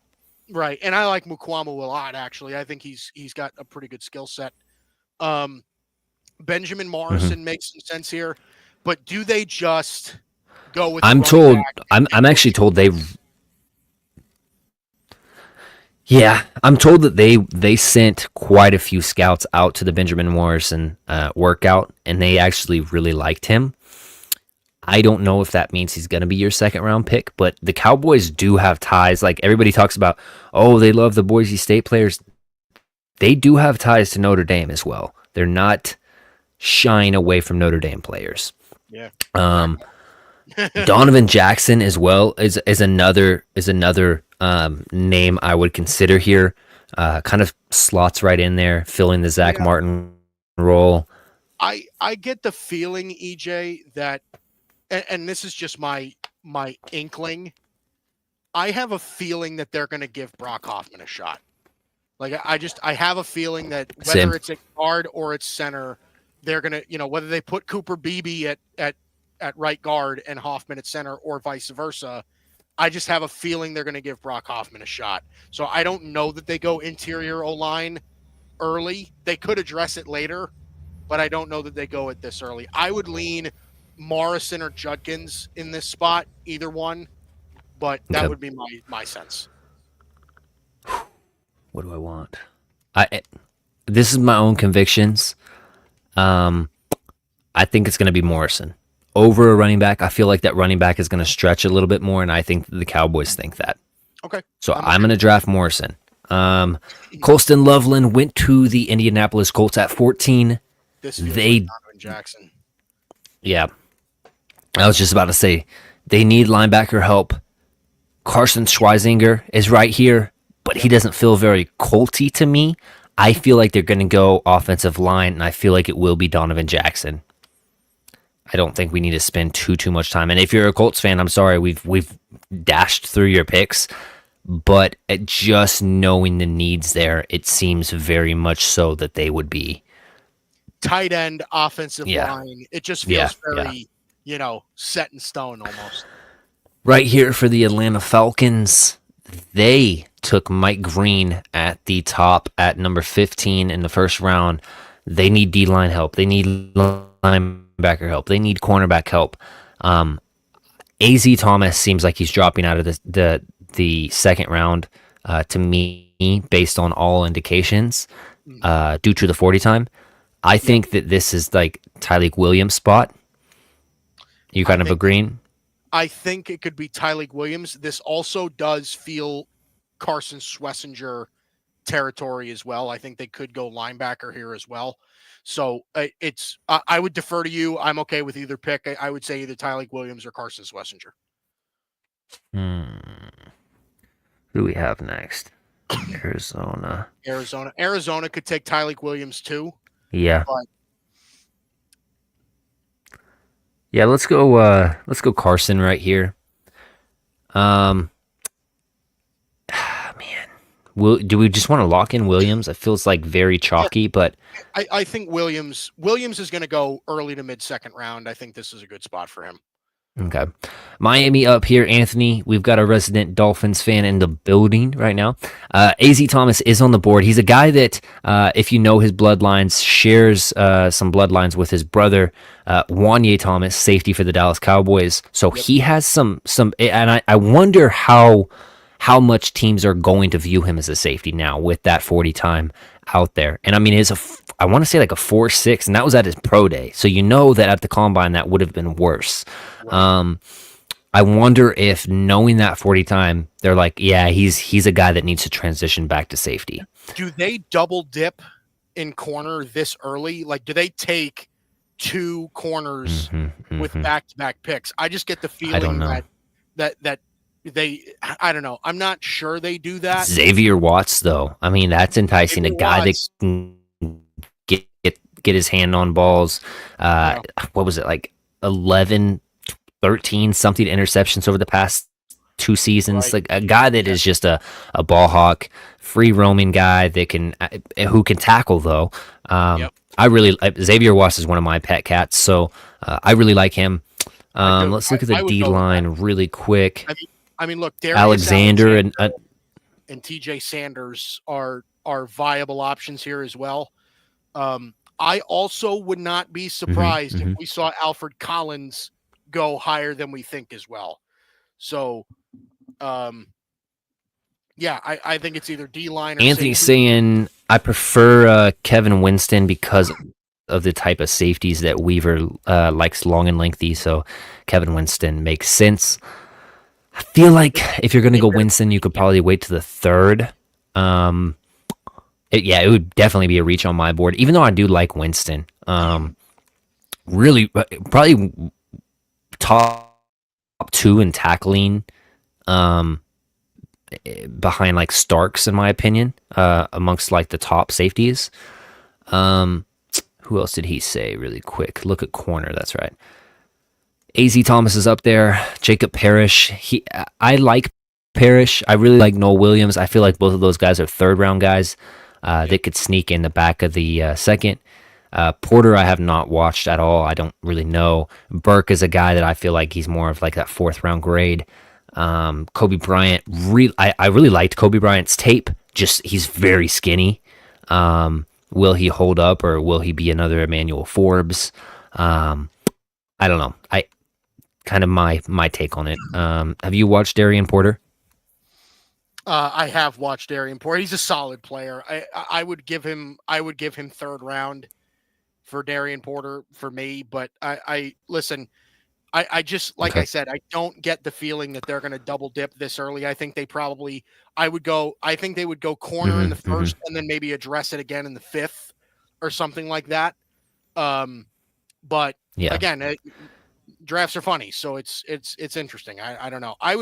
right. And I like Mukwamu a lot. Actually, I think he's got a pretty good skill set. Um, Benjamin Hmm. Morrison makes some sense here, but do they just go with the I'm running told. back and I'm go actually told they. Jacobs? Yeah, I'm told that they sent quite a few scouts out to the Benjamin Morrison workout, and they actually really liked him. I don't know if that means he's going to be your second round pick, but the Cowboys do have ties. Like everybody talks about, oh, they love the Boise State players. They do have ties to Notre Dame as well. They're not shying away from Notre Dame players. Yeah, Um, exactly. Donovan Jackson as well is another name I would consider here. Kind of slots right in there, filling the Zach Yeah, Martin role. I get the feeling, EJ, that and this is just my inkling. I have a feeling that they're going to give Brock Hoffman a shot. Like I have a feeling that Same. whether it's at guard or it's center, they're gonna whether they put Cooper Beebe at right guard and Hoffman at center or vice versa. I just have a feeling they're going to give Brock Hoffman a shot. So I don't know that they go interior O line early. They could address it later, but I don't know that they go it this early. I would lean Morrison or Judkins in this spot, either one, but that Okay. would be my sense. What do I want? I This is my own convictions. Um, I think it's going to be Morrison over a running back. I feel like that running back is going to stretch a little bit more, and I think the Cowboys think that. Okay, So I'm I'm okay going to with that. draft Morrison. Colston Loveland went to the Indianapolis Colts at 14. This feels like They, Donovan Jackson. yeah, I was just about to say they need linebacker help. Carson Schweizinger is right here, but he Yep. doesn't feel very Colty to me. I feel like they're going to go offensive line, and I feel like it will be Donovan Jackson. I don't think we need to spend too much time. And if you're a Colts fan, I'm sorry, we've dashed through your picks, but just knowing the needs there, it seems very much so that they would be. Tight end, offensive Yeah, line. It just yeah, feels yeah. very, set in stone almost. Right here for the Atlanta Falcons, they took Mike Green at the top at number 15 in the first round. They need D line help. They need linebacker help. They need cornerback help. Az Thomas seems like he's dropping out of the second round to me, based on all indications, Mhm. due to the 40 time. I Yeah, think that this is like Tyreek Williams' spot. You I kind of think agreeing? I think it could be Tyleek Williams. This also does feel Carson Schlesinger territory as well. I think they could go linebacker here as well. So I would defer to you. I'm okay with either pick. I would say either Tyleek Williams or Carson Schlesinger. Hmm. Who do we have next? Arizona. Arizona could take Tyleek Williams too. Yeah. But Yeah, let's go Carson right here. Um Man. Do we just want to lock in Williams? It feels like very yeah, chalky, but I think Williams is going to go early to mid second round. I think this is a good spot for him. okay. Miami up here, Anthony. We've got a resident Dolphins fan in the building right now. Az Thomas is on the board. He's a guy that, if you know his bloodlines, shares some bloodlines with his brother, Wanye Thomas, safety for the Dallas Cowboys. So Yep. he has some, and I wonder how much teams are going to view him as a safety now with that 40 time out there. And I mean, I want to say like a 4.6, and that was at his pro day. So you know that at the combine that would have been worse. Right. I wonder if knowing that 40 time, they're like, yeah, he's a guy that needs to transition back to safety. Do they double dip in corner this early? Like, do they take two corners with Hmm. back-to-back picks? I just get the I don't feeling know. that they. I don't know. I'm not sure they do that. Xavier Watts, though, I mean, that's enticing. A Xavier guy that Watts, can get his hand on balls. yeah, What was it, like 11, 13 something interceptions over the past 2 seasons. Right. Like a guy that is just a ball hawk, free roaming guy that can who can tackle though. Yep. I really Xavier Watts is one of my pet cats, so I really like him. I do. Let's look at the I would D go with that. line really quick. Look, Darius Alexander and and TJ Sanders are viable options here as well. I also would not be surprised if we saw Alfred Collins go higher than we think as well. So, yeah, I think it's either D line or Anthony's safety. saying I prefer Kevin Winston because of the type of safeties that Weaver likes, long and lengthy. So Kevin Winston makes sense. I feel like if you're going to go Winston, you could probably wait to the third. It would definitely be a reach on my board, even though I do like Winston. Really, probably top two in tackling, behind like Starks, in my opinion, amongst like the top safeties. Who else did he say? Really quick, look at corner. That's right. AZ Thomas is up there. Jacob Parrish. I like Parrish. I really like Noel Williams. I feel like both of those guys are third round guys that could sneak in the back of the second. Porter, I have not watched at all. I don't really know. Burke is a guy that I feel like he's more of like that fourth round grade. Kobe Bryant, I really liked Kobe Bryant's tape. Just he's very skinny. Will he hold up, or will he be another Emmanuel Forbes? I don't know. Kind of my take on it. Have you watched Darian Porter? I have watched Darian Porter. He's a solid player. I would give him third round for Darian Porter for me. But I listen. I just like I said, I don't get the feeling that they're going to double dip this early. I think they probably. I think they would go corner in the first, and then maybe address it again in the fifth, or something like that. But again. Drafts are funny, so it's interesting. I don't know. I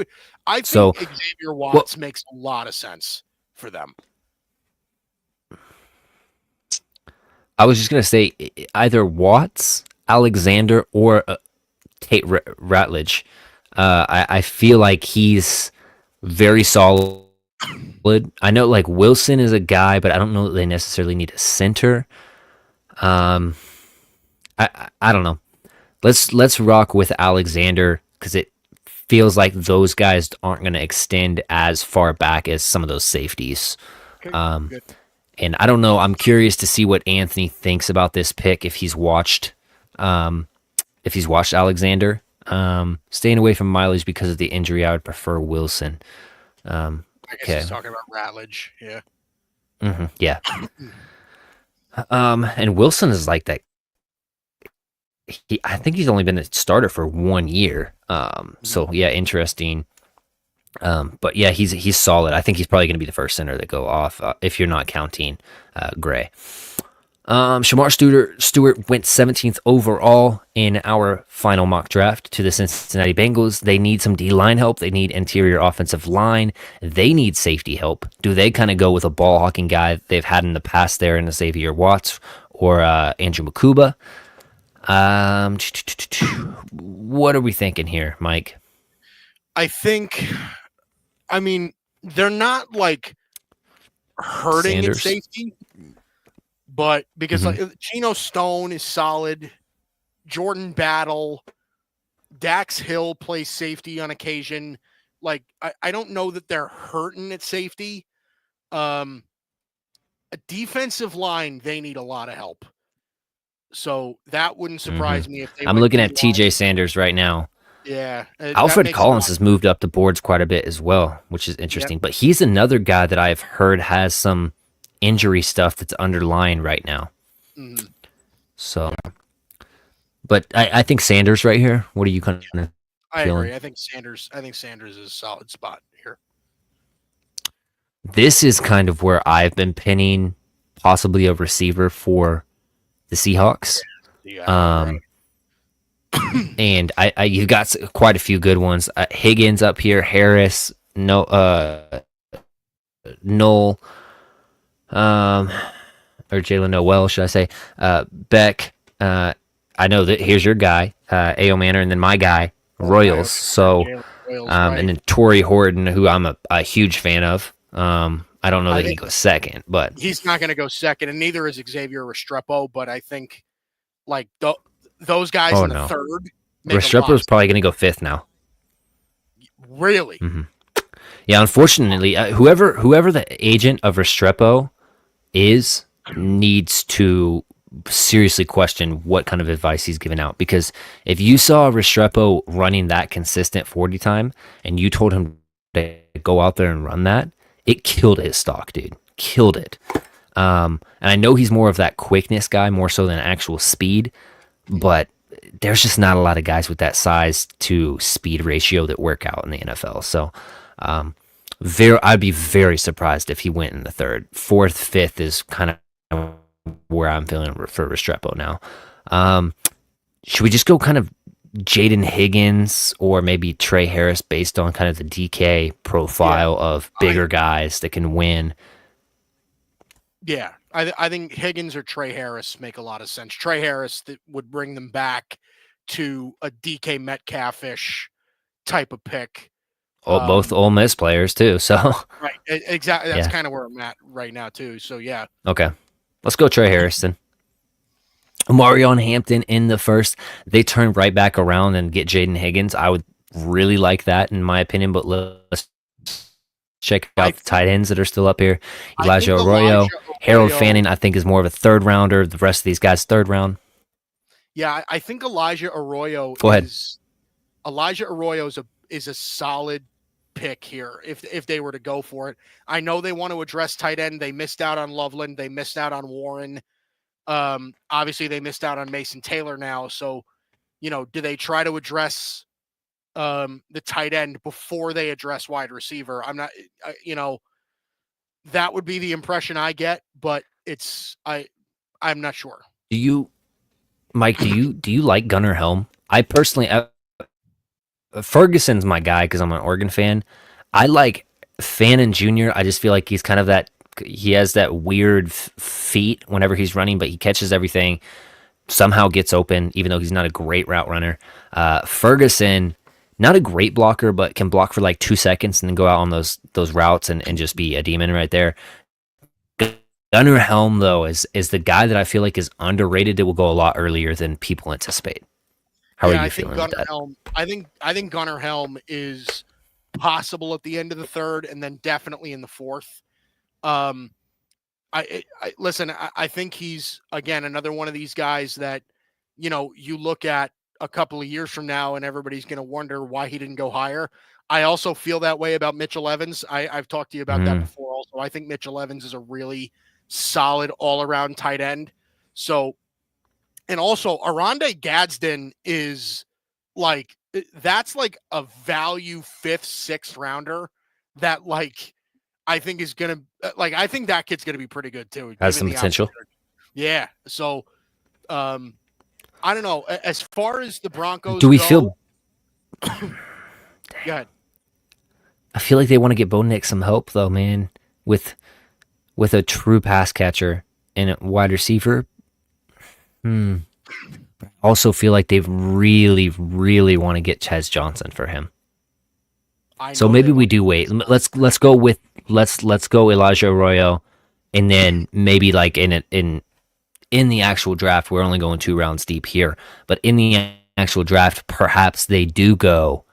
think Xavier Watts makes a lot of sense for them. I was just gonna say either Watts, Alexander, or Tate Ratledge. I feel like he's very solid. I know like Wilson is a guy, but I don't know that they necessarily need a center. I don't know. Let's rock with Alexander, because it feels like those guys aren't going to extend as far back as some of those safeties. Good. And I don't know. I'm curious to see what Anthony thinks about this pick, if he's watched Alexander. Staying away from mileage because of the injury, I would prefer Wilson. I guess he's talking about Ratledge. Yeah. Yeah. And Wilson is like that. I think he's only been a starter for 1 year. So yeah, interesting. But yeah, he's solid. I think he's probably going to be the first center that go off, if you're not counting Gray. Shamar Stewart went 17th overall in our final mock draft to the Cincinnati Bengals. They need some D-line help. They need interior offensive line. They need safety help. Do they kind of go with a ball hawking guy they've had in the past there in Xavier Watts or Andrew Makuba? What are we thinking here, Mike? I mean, they're not like hurting Sanders. at safety, but because like Chino Stone is solid, Jordan Battle, Dax Hill plays safety on occasion. Like I don't know that they're hurting at safety. A defensive line, they need a lot of help. So that wouldn't surprise me if they. I'm looking at TJ Sanders right now. Yeah. Alfred Collins has moved up the boards quite a bit as well, which is interesting. Yep. But he's another guy that I've heard has some injury stuff that's underlying right now. Mm-hmm. So, but I think Sanders right here. What are you kind of I feeling? agree. I think Sanders is a solid spot here. This is kind of where I've been pinning possibly a receiver for the Seahawks. Yeah, right. And I you've got quite a few good ones. Higgins up here, Harris, Noel, or Jalen Noel, should I say? Beck. I know that here's your guy, Ao Manor, and then my guy, Ohio Royals. State, So, Jalen Royals, and right? then Torrey Horton, who I'm a huge fan of. I don't know I that he think goes second, but he's not going to go second, and neither is Xavier Restrepo. But I think like those guys oh in the no, third make a lot Restrepo's of probably going to go fifth now. really. Hmm. Yeah, unfortunately, whoever the agent of Restrepo is needs to seriously question what kind of advice he's giving out. Because if you saw Restrepo running that consistent 40 time and you told him to go out there and run that, it killed his stock, dude. Killed it. And I know he's more of that quickness guy, more so than actual speed, but there's just not a lot of guys with that size to speed ratio that work out in the NFL. So, I'd be very surprised if he went in the third. Fourth, fifth is kind of where I'm feeling for Restrepo now. Should we just go kind of Jaden Higgins or maybe Trey Harris based on kind of the DK profile of bigger guys that can win? Yeah, I think Higgins or Trey Harris make a lot of sense. Trey Harris that would bring them back to a DK Metcalf-ish type of pick. Both Ole Miss players too. So Right, exactly. That's yeah. kind of where I'm at right now too. So yeah, Okay, let's go Trey Harris then. Marion Hampton in the first. They turn right back around and get Jaden Higgins. I would really like that in my opinion, but let's check out the tight ends that are still up here. Elijah Arroyo, Harold Fanning, I think is more of a third rounder. The rest of these guys, third round. Yeah, I think Elijah Arroyo is a solid pick here if they were to go for it. I know they want to address tight end. They missed out on Loveland. They missed out on Warren. Obviously they missed out on Mason Taylor now. So, do they try to address the tight end before they address wide receiver? I'm not, that would be the impression I get, but I'm not sure. Mike, do you like Gunnar Helm? I personally, Ferguson's my guy because I'm an Oregon fan. I like Fannin Jr. I just feel like he's kind of that. He has that weird feet whenever he's running, but he catches everything. Somehow gets open, even though he's not a great route runner. Ferguson, not a great blocker, but can block for like 2 seconds and then go out on those routes and just be a demon right there. Gunnar Helm, though, is the guy that I feel like is underrated. That will go a lot earlier than people anticipate. How are you feeling with that? I think Gunnar Helm is possible at the end of the third, and then definitely in the fourth. Listen. I think he's again another one of these guys that you look at a couple of years from now, and everybody's going to wonder why he didn't go higher. I also feel that way about Mitchell Evans. I've talked to you about that before. Also, I think Mitchell Evans is a really solid all-around tight end. So, and also Aronde Gadsden is that's like a value 5th, 6th rounder that I think is gonna I think that kid's gonna be pretty good too. Has some potential. Yeah. So, I don't know. As far as the Broncos, do we feel? Go ahead. I feel like they want to get Bo Nix some help though, man, with a true pass catcher and a wide receiver. Also feel like they really, really want to get Tez Johnson for him. So maybe we do wait. Let's go Elijah Arroyo, and then maybe in the actual draft, we're only going 2 rounds deep here. But in the actual draft, perhaps they do go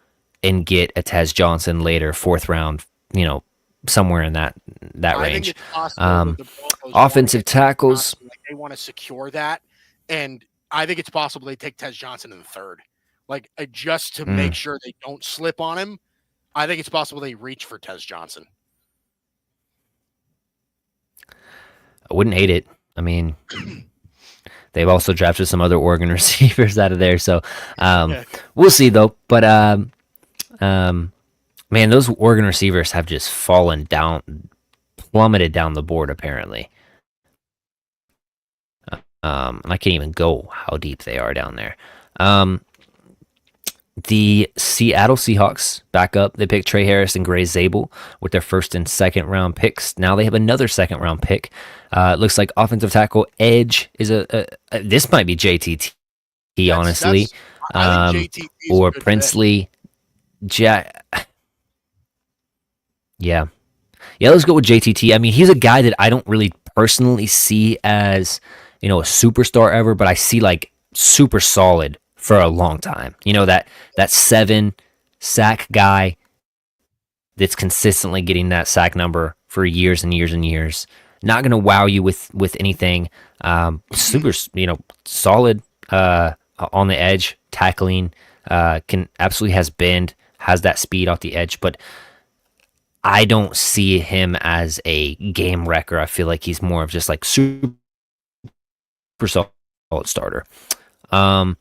and get a Tez Johnson later, 4th round, somewhere in that range. Think it's possible offensive tackles. They want to secure that, and I think it's possible they take Tez Johnson in the 3rd, just to make sure they don't slip on him. I think it's possible they reach for Tez Johnson. I wouldn't hate it. I mean, they've also drafted some other Oregon receivers out of there, so we'll see though. But man, those Oregon receivers have just plummeted down the board apparently. And I can't even go how deep they are down there. The Seattle Seahawks back up. They picked Trey Harris and Gray Zabel with their 1st and 2nd round picks. Now they have another 2nd round pick. It looks like offensive tackle edge is this might be JTT, honestly. I think JTT is a or good fit. Princely. Jack. Yeah. Yeah, let's go with JTT. I mean, he's a guy that I don't really personally see as, a superstar ever, but I see like super solid for a long time. That 7 sack guy that's consistently getting that sack number for years and years and years. Not going to wow you with anything. Super, solid on the edge, tackling, can absolutely has bend, has that speed off the edge, but I don't see him as a game wrecker. I feel like he's more of just like super solid starter. Um,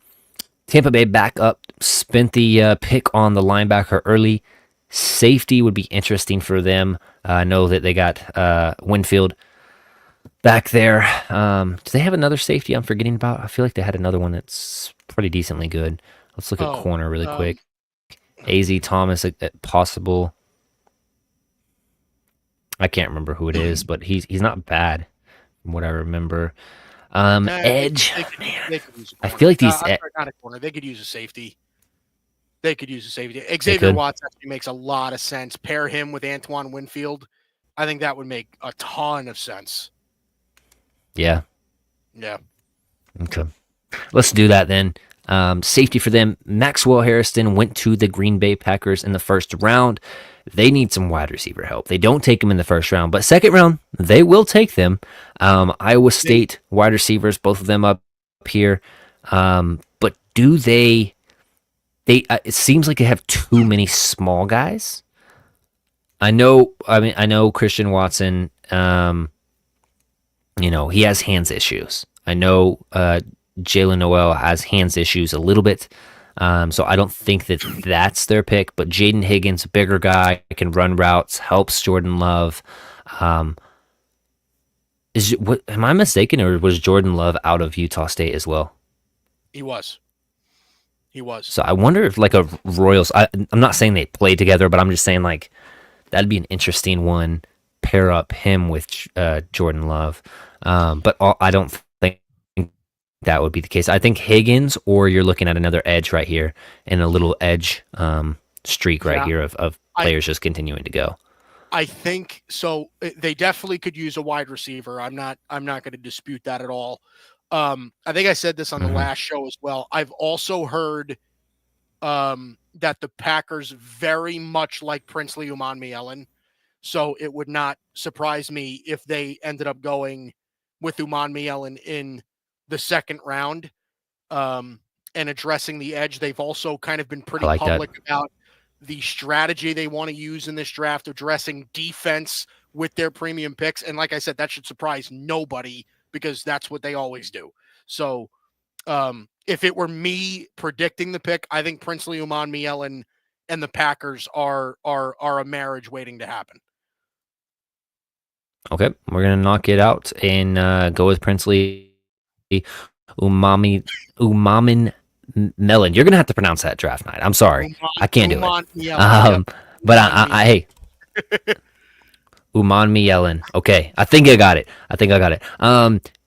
Tampa Bay back up, spent the pick on the linebacker early. Safety would be interesting for them. I know that they got Winfield back there. Do they have another safety I'm forgetting about? I feel like they had another one that's pretty decently good. Let's look at corner really quick. AZ Thomas, possible. I can't remember who it is, but he's not bad from what I remember. Edge. They could use a I corner. feel like these. Sorry, not a corner. They could use a safety. They could use a safety. Xavier Watts actually makes a lot of sense. Pair him with Antoine Winfield. I think that would make a ton of sense. Yeah. Yeah. Okay. Let's do that then. Safety for them. Maxwell Harrison went to the Green Bay Packers in the first round. They need some wide receiver help. They don't take them in the first round, but second round, they will take them. Iowa State wide receivers, both of them up here. But do they it seems like they have too many small guys. I know Christian Watson, he has hands issues. I know Jalen Noel has hands issues a little bit. So I don't think that's their pick, but Jaden Higgins, a bigger guy, can run routes, helps Jordan Love. Am I mistaken, or was Jordan Love out of Utah State as well? He was. So I wonder if like a Royals. I'm not saying they play together, but I'm just saying like that'd be an interesting one. Pair up him with Jordan Love, but I don't think that would be the case. I think Higgins, or you're looking at another edge right here, and a little edge streak right here of players just continuing to go. I think so. They definitely could use a wide receiver. I'm not going to dispute that at all. I think I said this on the last show as well. I've also heard that the Packers very much like Princely Umanmielen. So it would not surprise me if they ended up going with Umanmielen in the second round and addressing the edge. They've also kind of been pretty public about the strategy they want to use in this draft, addressing defense with their premium picks. And like I said, that should surprise nobody because that's what they always do. So if it were me predicting the pick, I think Princely Umanmielen and the Packers are a marriage waiting to happen. Okay, we're gonna knock it out and go with Princely Umamin Melon. You're gonna have to pronounce that draft night. I'm sorry, I can't do it. But I hey, Umanmielen. Okay, I think I got it.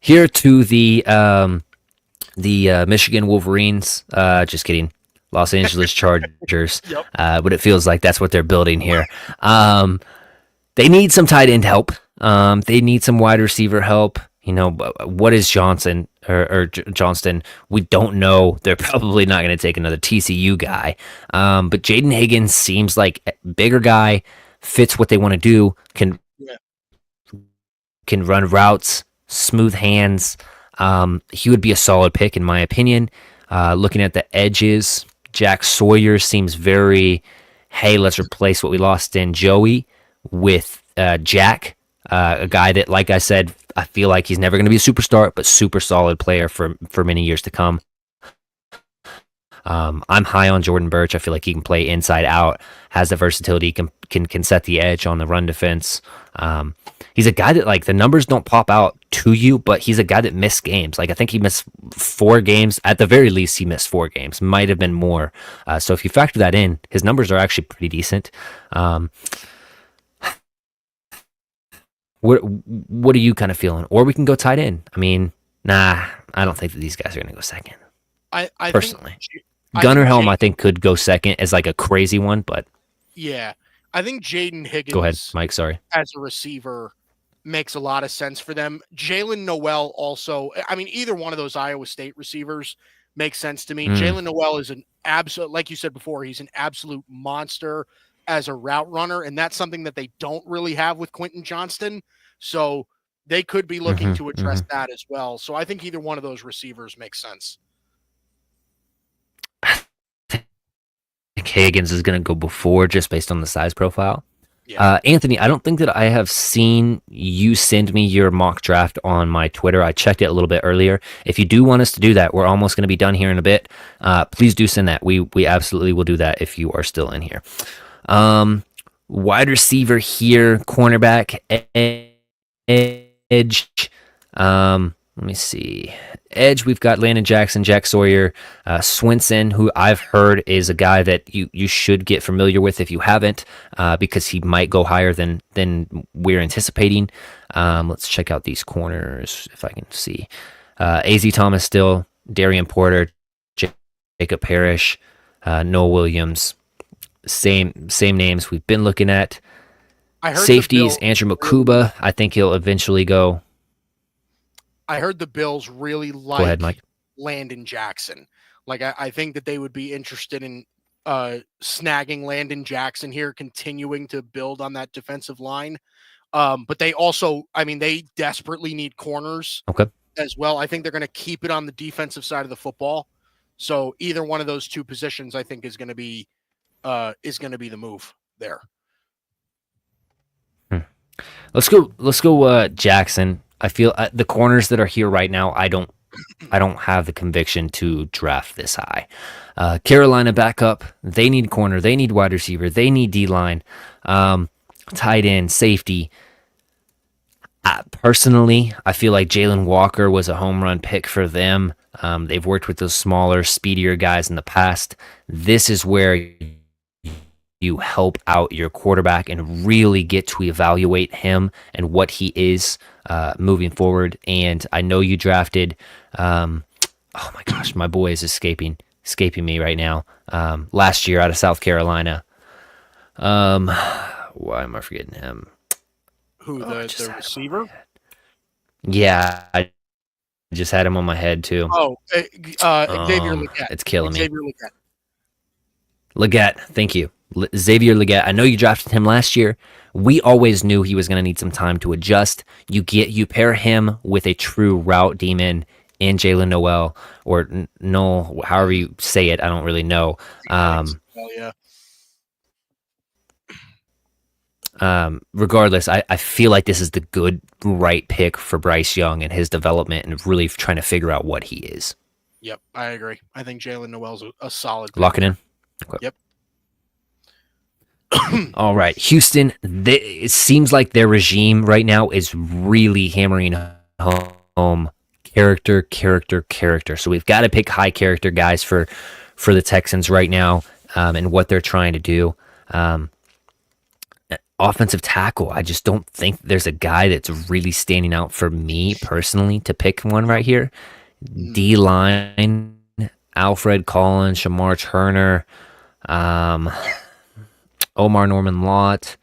Here to the Michigan Wolverines. Just kidding. Los Angeles Chargers. But it feels like that's what they're building here. They need some tight end help. They need some wide receiver help. What is Johnson or Johnston? We don't know. They're probably not going to take another TCU guy. But Jaden Higgins seems like a bigger guy, fits what they want to do, can run routes, smooth hands. He would be a solid pick in my opinion. Looking at the edges, Jack Sawyer seems very, hey, let's replace what we lost in Joey with Jack, a guy that, like I said, I feel like he's never going to be a superstar, but super solid player for many years to come. I'm high on Jordan Burch. I feel like he can play inside out, has the versatility, can set the edge on the run defense. He's a guy that, like, the numbers don't pop out to you, but he's a guy that missed games. Like, I think he missed 4 games. At the very least, he missed 4 games. Might have been more. So if you factor that in, his numbers are actually pretty decent. What are you kind of feeling? Or we can go tight end. I mean, I don't think that these guys are going to go second. I personally I Gunnar think Helm, I Jade, think, could go second as like a crazy one, but yeah, I think Jaden go ahead, Higgins Mike. Sorry. as a receiver makes a lot of sense for them. Jalen Noel also, I mean, either one of those Iowa State receivers makes sense to me. Mm, Jalen Noel is an absolute, like you said before, he's an absolute monster as a route runner, and that's something that they don't really have with Quentin Johnston. So they could be looking hmm to hmm address that as well. So I think either one of those receivers makes sense. Higgins is going to go before just based on the size profile. Yeah. Anthony, I don't think that I have seen you send me your mock draft on my Twitter. I checked it a little bit earlier. If you do want us to do that, we're almost going to be done here in a bit. Please do send that. We absolutely will do that if you are still in here. Wide receiver here, cornerback, edge. Let me see. Edge, we've got Landon Jackson, Jack Sawyer, Swinson, who I've heard is a guy that you should get familiar with if you haven't, because he might go higher than we're anticipating. Let's check out these corners if I can see. Az Thomas still, Darian Porter, Jacob Parrish, Noah Williams. Same names we've been looking at. I heard Safeties, Andrew Makuba. I think he'll eventually go. I heard the Bills really like Go ahead, Mike. Landon Jackson. Like I think that they would be interested in snagging Landon Jackson here, continuing to build on that defensive line. But they also, I mean, they desperately need corners Okay. as well. I think they're going to keep it on the defensive side of the football. So either one of those two positions, I think, is going to be the move there. Let's go. Jackson. I feel the corners that are here right now. I don't have the conviction to draft this high. Carolina backup. They need corner. They need wide receiver. They need D line. Tight end, safety. Personally, I feel like Jalen Walker was a home run pick for them. They've worked with those smaller, speedier guys in the past. This is where you help out your quarterback and really get to evaluate him and what he is moving forward. And I know you drafted, oh my gosh, my boy is escaping me right now. Last year out of South Carolina. Why am I forgetting him? Who, the receiver? Yeah, I just had him on my head too. Oh, Xavier Legette. It's killing me. Xavier Legette, thank you. Xavier Legette. I know you drafted him last year. We always knew he was going to need some time to adjust. You pair him with a true route demon in Jalen Noel or Noel, however you say it. I don't really know. yeah. Regardless, I feel like this is the good right pick for Bryce Young and his development and really trying to figure out what he is. Yep, I agree. I think Jalen Noel's a solid pick. Lock it in. Okay. Yep. All right, Houston. It seems like their regime right now is really hammering home character. So we've got to pick high character guys for the Texans right now, and what they're trying to do. Offensive tackle. I just don't think there's a guy that's really standing out for me personally to pick one right here. D line. Alfred Collins, Shamar Turner. Omar Norman Lott.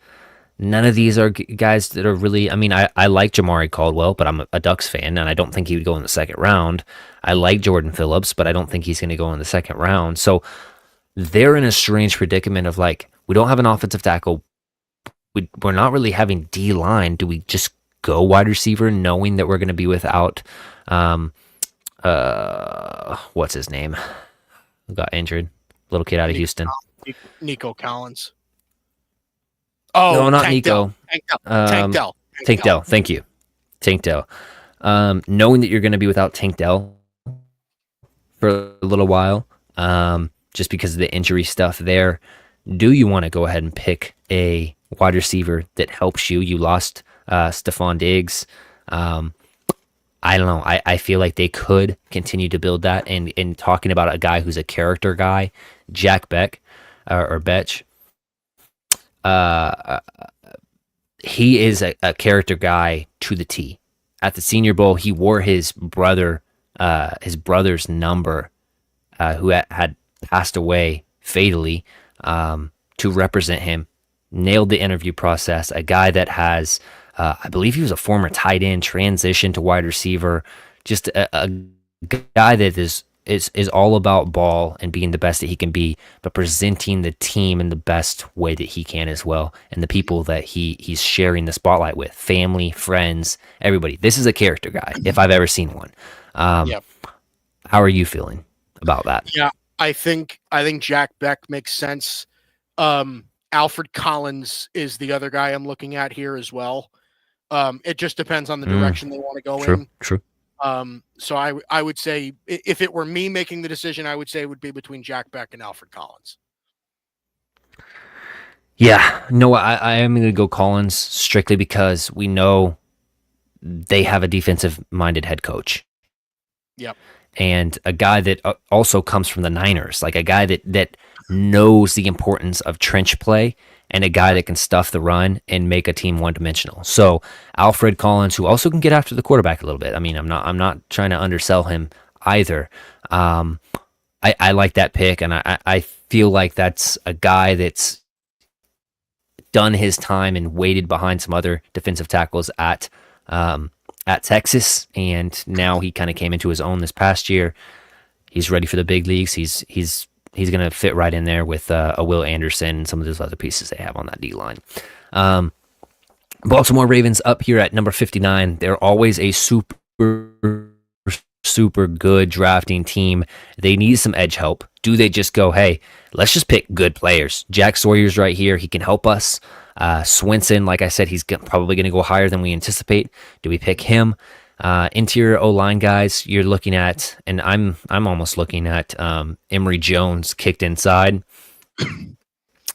None of these are guys that are really, I mean, I like Jamari Caldwell, but I'm a Ducks fan, and I don't think he would go in the second round. I like Jordan Phillips, but I don't think he's going to go in the second round. So they're in a strange predicament of like, we don't have an offensive tackle. We're not really having D-line. Do we just go wide receiver knowing that we're going to be without, what's his name? Who got injured? Little kid out of Houston. Nico Collins. Oh, no, not Tank Nico. Tank Dell. Tank Dell. Thank you. Tank Dell. Knowing that you're going to be without Tank Dell for a little while, just because of the injury stuff there, do you want to go ahead and pick a wide receiver that helps you? You lost Stephon Diggs. I don't know. I feel like they could continue to build that. And in talking about a guy who's a character guy, Jack Beck or Betch, he is a character guy to the T. At the Senior Bowl, he wore his brother's number, who had passed away fatally to represent him. Nailed the interview process. A guy that has, I believe he was a former tight end, transition to wide receiver. Just a guy that is all about ball and being the best that he can be, but presenting the team in the best way that he can as well, and the people that he's sharing the spotlight with, family, friends, everybody. This is a character guy, if I've ever seen one. Um, Yeah. how are you feeling about that? Yeah. I think Jack Beck makes sense. Alfred Collins is the other guy I'm looking at here as well. It just depends on the Mm, direction they want to go true, in. true. So I would say if it were me making the decision, I would say it would be between Jack Beck and Alfred Collins. Yeah, no, I am going to go Collins strictly because we know they have a defensive minded head coach. Yep. And a guy that also comes from the Niners, like a guy that knows the importance of trench play and a guy that can stuff the run and make a team one dimensional. So Alfred Collins, who also can get after the quarterback a little bit. I mean, I'm not trying to undersell him either. I like that pick, and I feel like that's a guy that's done his time and waited behind some other defensive tackles at Texas, and now he kind of came into his own this past year. He's ready for the big leagues. He's going to fit right in there with a Will Anderson and some of those other pieces they have on that D line. Baltimore Ravens up here at number 59. They're always a super good drafting team. They need some edge help. Do they just go, hey, let's just pick good players? Jack Sawyer's right here. He can help us. Swinson, like I said, he's probably going to go higher than we anticipate. Do we pick him? Interior O-line guys, you're looking at, and I'm almost looking at Emory Jones kicked inside.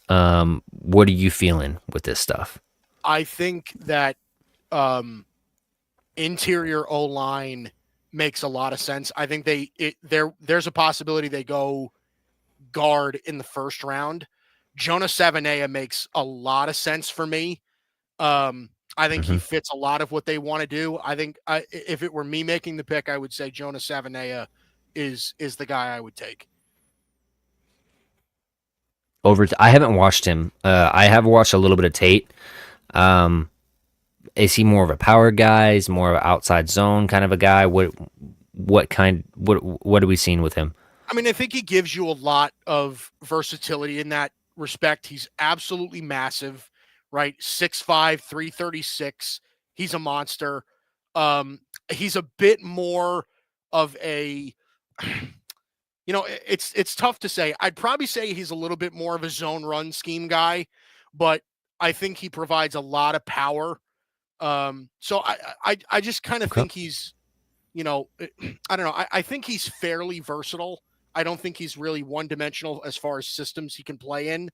What are you feeling with this stuff? I think that interior O-line makes a lot of sense. I think there's a possibility they go guard in the first round. Jonah Savanea makes a lot of sense for me. I think he fits a lot of what they want to do. I think if it were me making the pick, I would say Jonah Savanea is the guy I would take. I haven't watched him. I have watched a little bit of Tate. Is he more of a power guy? Is more of an outside zone kind of a guy? What are we seeing with him? I mean, I think he gives you a lot of versatility in that respect. He's absolutely massive, right? 6'5", 336. He's a monster. He's a bit more of a it's tough to say. I'd probably say he's a little bit more of a zone run scheme guy, but I think he provides a lot of power. So I just kind of Okay. think he's, I don't know. I think he's fairly versatile. I don't think he's really one dimensional as far as systems he can play in.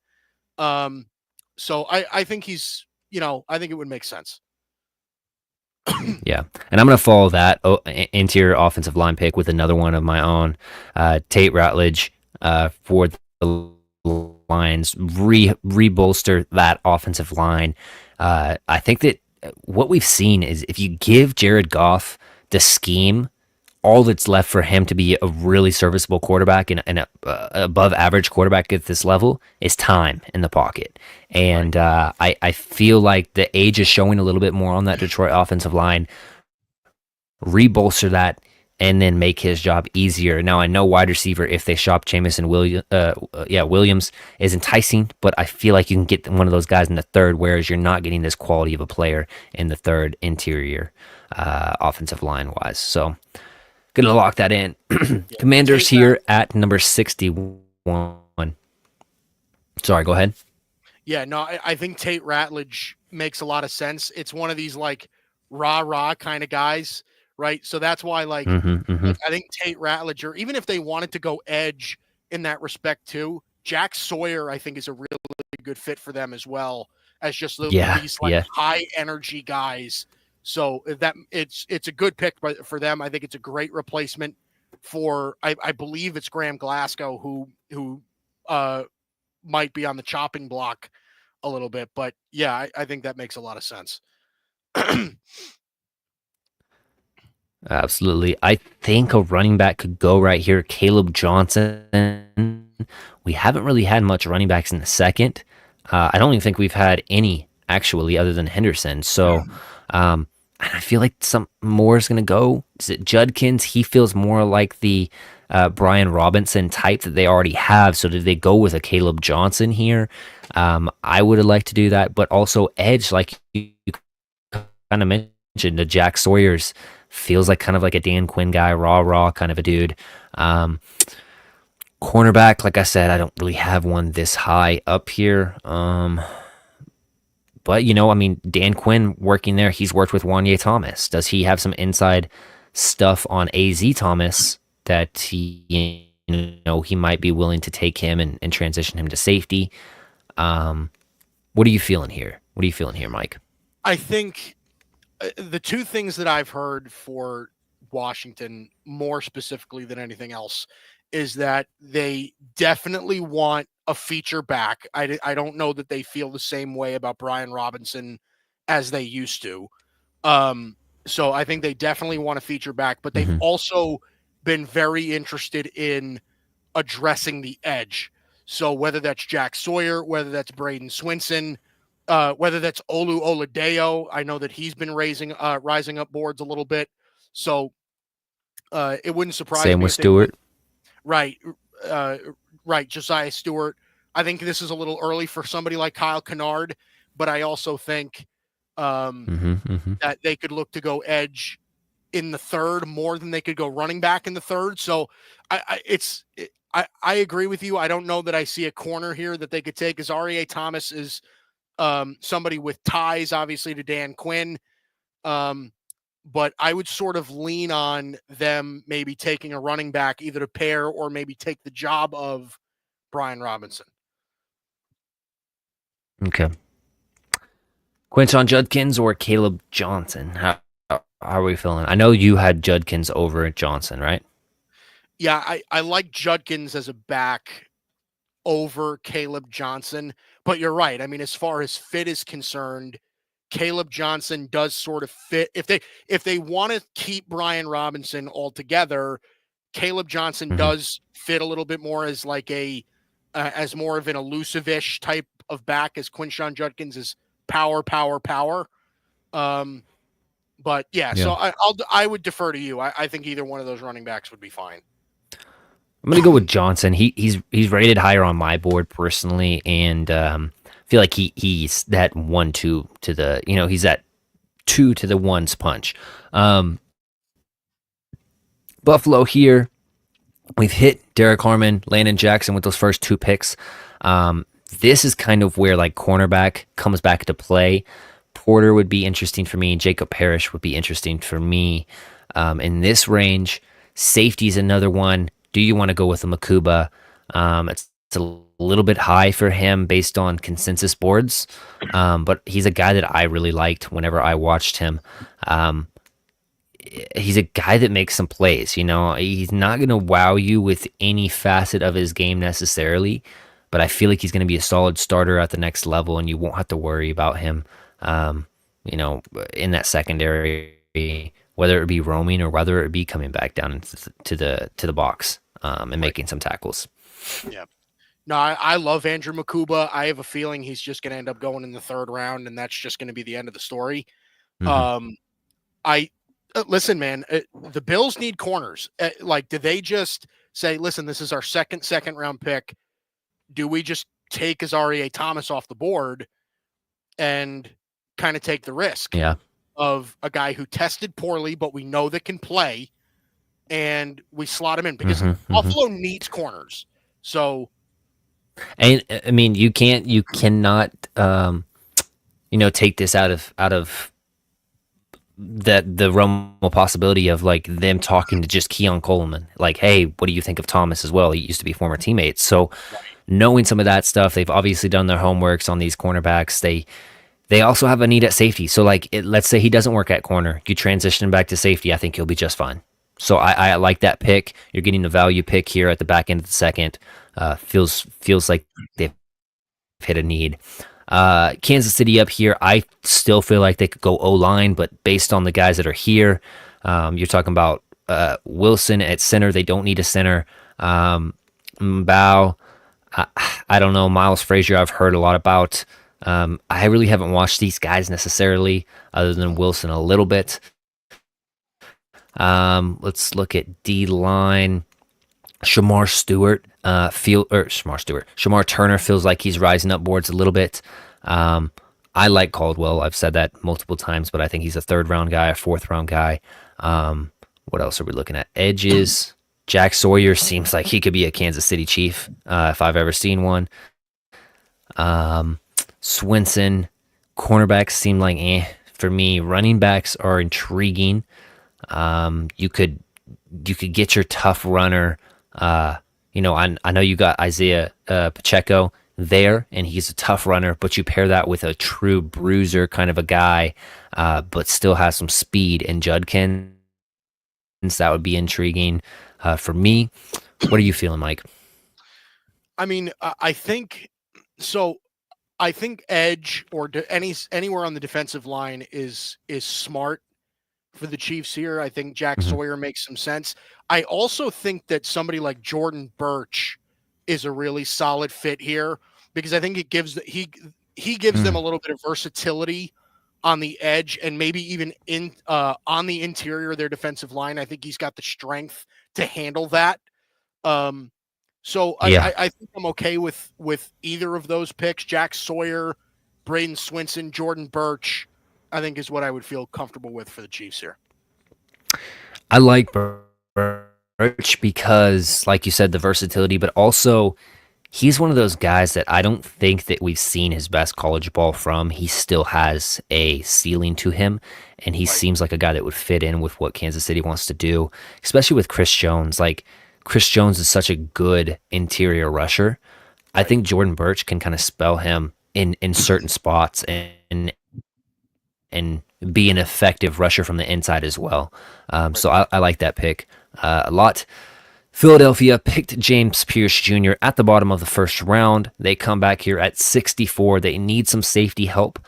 So I think he's, I think it would make sense. Yeah, and I'm going to follow that interior offensive line pick with another one of my own, Tate Ratledge, for the Lions, re-bolster that offensive line. I think that what we've seen is if you give Jared Goff the scheme, all that's left for him to be a really serviceable quarterback and a above average quarterback at this level is time in the pocket. And I feel like the age is showing a little bit more on that Detroit offensive line. Rebolster that and then make his job easier. Now I know wide receiver, if they shop Jamison Williams is enticing, but I feel like you can get one of those guys in the third, whereas you're not getting this quality of a player in the third interior offensive line wise. So gonna lock that in. Commanders here at number 61. Sorry, go ahead. Yeah, no, I think Tate Ratledge makes a lot of sense. It's one of these like rah kind of guys, right? So that's why like I think Tate Ratledge, or even if they wanted to go edge in that respect too, Jack Sawyer I think is a really good fit for them as well as just these like high energy guys. So that it's a good pick for them. I think it's a great replacement for I believe it's Graham Glasgow who might be on the chopping block a little bit, but yeah, I think that makes a lot of sense. Absolutely. I think a running back could go right here. Caleb Johnson We haven't really had much running backs in the second. I don't even think we've had any actually, other than Henderson. So, and I feel like some more is going to go. Is it Judkins? He feels more like the Brian Robinson type that they already have. So did they go with a Caleb Johnson here? I would have liked to do that, but also edge, like you kind of mentioned, the Jack Sawyer's feels like kind of like a Dan Quinn guy, raw kind of a dude. Cornerback, like I said, I don't really have one this high up here. But I mean, Dan Quinn working there, he's worked with Wanye Thomas. Does he have some inside stuff on AZ Thomas that he might be willing to take him and transition him to safety? What are you feeling here? What are you feeling here, Mike? I think the two things that I've heard for Washington, more specifically than anything else, is that they definitely want a feature back. I don't know that they feel the same way about Brian Robinson as they used to. So I think they definitely want a feature back, but they've also been very interested in addressing the edge. So whether that's Jack Sawyer, whether that's Braden Swinson, whether that's Olu Oladeo, I know that he's been rising up boards a little bit. So it wouldn't surprise Same me with if they Stewart. Right. Right. Josiah Stewart. I think this is a little early for somebody like Kyle Kennard, but I also think that they could look to go edge in the third more than they could go running back in the third. So I agree with you. I don't know that I see a corner here that they could take, as R.E.A. Thomas is somebody with ties, obviously, to Dan Quinn. But I would sort of lean on them maybe taking a running back, either to pair or maybe take the job of Brian Robinson. Okay. Quinton Judkins or Caleb Johnson? How are we feeling? I know you had Judkins over Johnson, right? Yeah, I like Judkins as a back over Caleb Johnson, but you're right. I mean, as far as fit is concerned, Caleb Johnson does sort of fit. If they want to keep Brian Robinson altogether, Caleb Johnson does fit a little bit more as like as more of an elusive-ish type of back, as Quinshon Judkins is power. But yeah, so I would defer to you. I think either one of those running backs would be fine. I'm gonna go with Johnson. He's rated higher on my board personally, and feel like he's that 1-2 to the he's that 2 to the 1's punch. Buffalo here, we've hit Derek Harmon, Landon Jackson with those first 2 picks. This is kind of where like cornerback comes back to play. Porter would be interesting for me. Jacob Parrish would be interesting for me. In this range, safety is another one. Do you want to go with a Makuba? It's a little bit high for him based on consensus boards, but he's a guy that I really liked whenever I watched him. He's a guy that makes some plays. He's not going to wow you with any facet of his game necessarily, but I feel like he's going to be a solid starter at the next level, and you won't have to worry about him, in that secondary, whether it be roaming or whether it be coming back down into the box and making some tackles. Yeah. No, I love Andrew Makuba. I have a feeling he's just going to end up going in the third round, and that's just going to be the end of the story. Listen, man, the Bills need corners. Do they just say, listen, this is our second round pick. Do we just take R.E.A. Thomas off the board and kind of take the risk of a guy who tested poorly, but we know that can play, and we slot him in because Buffalo needs corners. So, and I mean, you cannot, take this out of the realm of possibility of like them talking to just Keon Coleman, like, hey, what do you think of Thomas as well? He used to be former teammates. So knowing some of that stuff, they've obviously done their homeworks on these cornerbacks. They also have a need at safety. So like, let's say he doesn't work at corner, you transition him back to safety. I think he'll be just fine. So I like that pick. You're getting a value pick here at the back end of the second. Feels like they've hit a need. Kansas City up here, I still feel like they could go O-line, but based on the guys that are here, you're talking about Wilson at center. They don't need a center. Mbao, I, I don't know. Miles Frazier, I've heard a lot about. I really haven't watched these guys necessarily, other than Wilson a little bit. Let's look at D line. Shamar Turner feels like he's rising up boards a little bit. Um, I like Caldwell. I've said that multiple times, but I think he's a third round guy, a fourth round guy. What else are we looking at? Edges. Jack Sawyer seems like he could be a Kansas City Chief if I've ever seen one. Swinson, cornerbacks seem like for me. Running backs are intriguing. You could get your tough runner. I know you got Isaiah Pacheco there, and he's a tough runner, but you pair that with a true bruiser kind of a guy, but still has some speed in Judkins. That would be intriguing for me. What are you feeling, Mike? I mean, I think so. I think edge or anywhere on the defensive line is smart for the Chiefs here. I think Jack Sawyer makes some sense. I also think that somebody like Jordan Birch is a really solid fit here because I think it gives he gives them a little bit of versatility on the edge and maybe even in on the interior of their defensive line. I think he's got the strength to handle that. So Yeah, I think I'm okay with either of those picks. Jack Sawyer, Braden Swinson, Jordan Birch, I think is what I would feel comfortable with for the Chiefs here. I like Birch because, like you said, the versatility, but also he's one of those guys that I don't think that we've seen his best college ball from. He still has a ceiling to him, and he Right. seems like a guy that would fit in with what Kansas City wants to do, especially with Chris Jones. Like, Chris Jones is such a good interior rusher. I Right. think Jordan Birch can kind of spell him in certain spots and be an effective rusher from the inside as well. Right. So I like that pick a lot. Philadelphia picked James Pierce Jr. at the bottom of the first round. They come back here at 64. They need some safety help.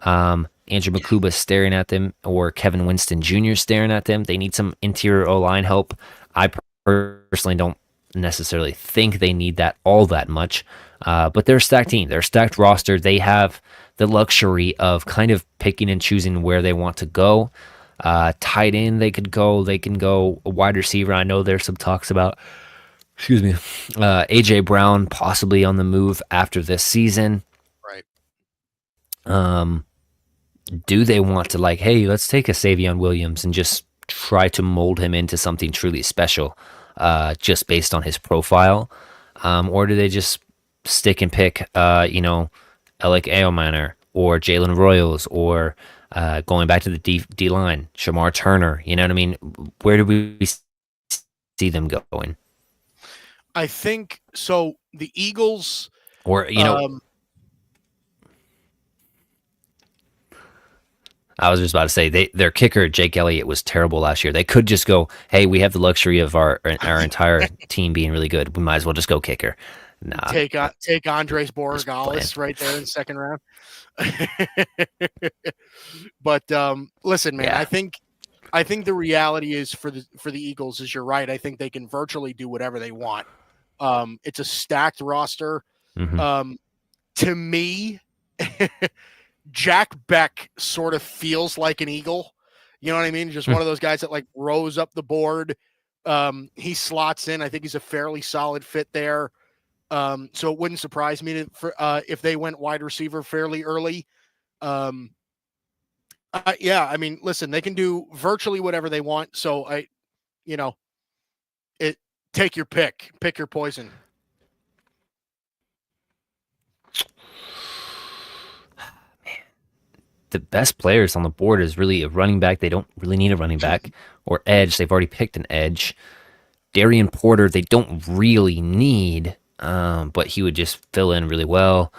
Andrew Makuba staring at them, or Kevin Winston Jr. staring at them. They need some interior O-line help. I personally don't necessarily think they need that all that much, but they're a stacked team. They're a stacked roster. They have the luxury of kind of picking and choosing where they want to go. Tight end, they could go. They can go a wide receiver. I know there's some talks about, excuse me, AJ Brown possibly on the move after this season. Right. Do they want to, like, hey, let's take a Savion Williams and just try to mold him into something truly special, just based on his profile, or do they just stick and pick, Alec Eomanor or Jalen Royals or going back to the D line, Shamar Turner? You know what I mean? Where do we see them going? I think so. The Eagles, Or um, I was just about to say their kicker Jake Elliott was terrible last year. They could just go, hey, we have the luxury of our entire team being really good. We might as well just go kicker. Nah, take Andres just playing. Borregales right there in the second round. But listen, man, Yeah. I think the reality is for the Eagles is you're right. I think they can virtually do whatever they want. It's a stacked roster. Mm-hmm. To me, Jack Beck sort of feels like an Eagle. You know what I mean? Just one of those guys that like rose up the board. He slots in. I think he's a fairly solid fit there. So it wouldn't surprise me if they went wide receiver fairly early. Yeah, I mean, listen, they can do virtually whatever they want. So you know, it take your pick your poison. The best players on the board is really a running back. They don't really need a running back, or edge. They've already picked an edge. Darian Porter, they don't really need, but he would just fill in really well.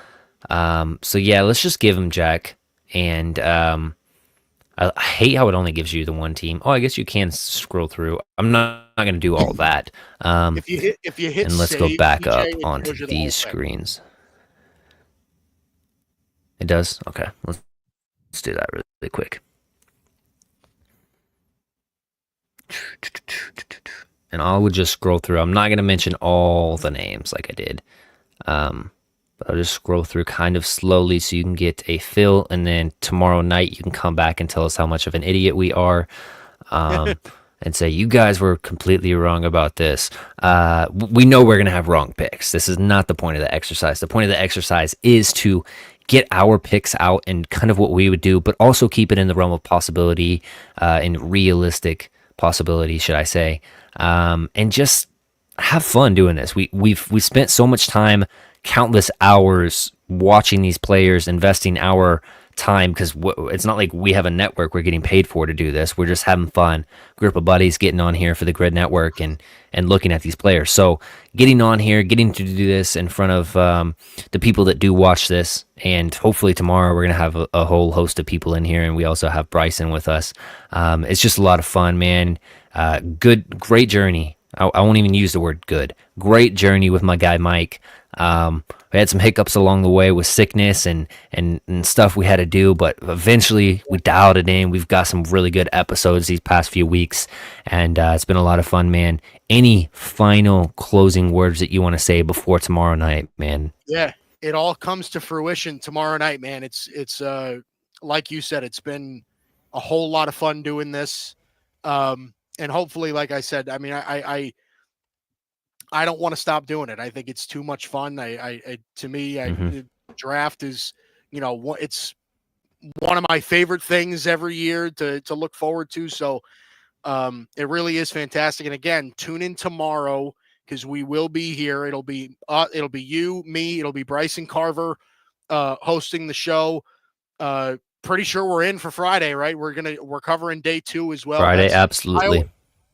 So yeah, let's just give him Jack. And I hate how it only gives you the one team. Oh, I guess you can scroll through. I'm not going to do all that. If you hit And let's go save, back up DJ, it onto shows you the whole these thing. screens. It does? Okay. Let's do that really quick. And I would just scroll through. I'm not going to mention all the names like I did. But I'll just scroll through kind of slowly so you can get a feel, and then tomorrow night you can come back and tell us how much of an idiot we are. Um, and say you guys were completely wrong about this. We know we're gonna have wrong picks. This is not the point of the exercise. The point of the exercise is to get our picks out and kind of what we would do, but also keep it in the realm of possibility, and realistic possibility, should I say, and just have fun doing this. We spent so much time, countless hours watching these players, investing our time, because it's not like we have a network we're getting paid for to do this. We're just having fun, group of buddies getting on here for the Gryd network and looking at these players. So getting on here, getting to do this in front of the people that do watch this, and hopefully tomorrow we're gonna have a whole host of people in here, and we also have Bryson with us. It's just a lot of fun, man. Great journey. I won't even use the word good. Great journey with my guy Mike. We had some hiccups along the way with sickness and stuff we had to do, but eventually we dialed it in. We've got some really good episodes these past few weeks, and it's been a lot of fun, man. Any final closing words that you want to say before tomorrow night, man? Yeah, it all comes to fruition tomorrow night, man. It's like you said, it's been a whole lot of fun doing this. And hopefully, like I said, I mean, I don't want to stop doing it. I think it's too much fun. To me, the draft is, it's one of my favorite things every year to look forward to. So it really is fantastic. And again, tune in tomorrow because we will be here. It'll be you, me. It'll be Bryson Carver hosting the show. Pretty sure we're in for Friday, right? We're covering day 2 as well. Friday, absolutely.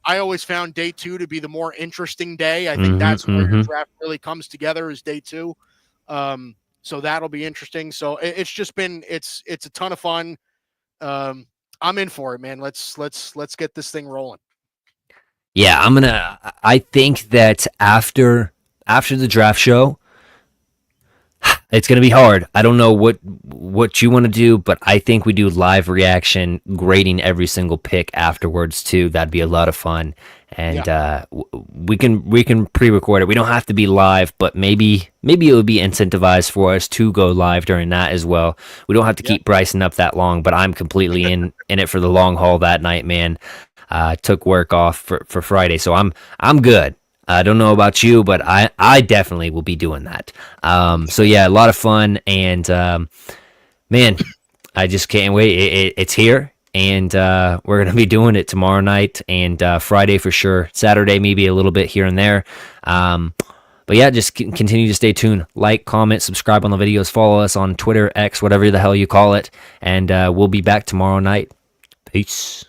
I always found day 2 to be the more interesting day. I think that's where your draft really comes together is day 2. So that'll be interesting. So it's just been it's a ton of fun. I'm in for it, man. Let's get this thing rolling. Yeah, I think that after the draft show, it's going to be hard. I don't know what you want to do, but I think we do live reaction, grading every single pick afterwards too. That'd be a lot of fun, and we can pre-record it. We don't have to be live, but maybe it would be incentivized for us to go live during that as well. We don't have to keep Bryson up that long, but I'm completely in it for the long haul that night, man. Took work off for Friday, so I'm good. I don't know about you, but I definitely will be doing that. So yeah, a lot of fun, and man, I just can't wait. It's here, and we're gonna be doing it tomorrow night and Friday for sure. Saturday maybe a little bit here and there. But yeah, just continue to stay tuned. Like, comment, subscribe on the videos, follow us on Twitter, X, whatever the hell you call it, and we'll be back tomorrow night. Peace.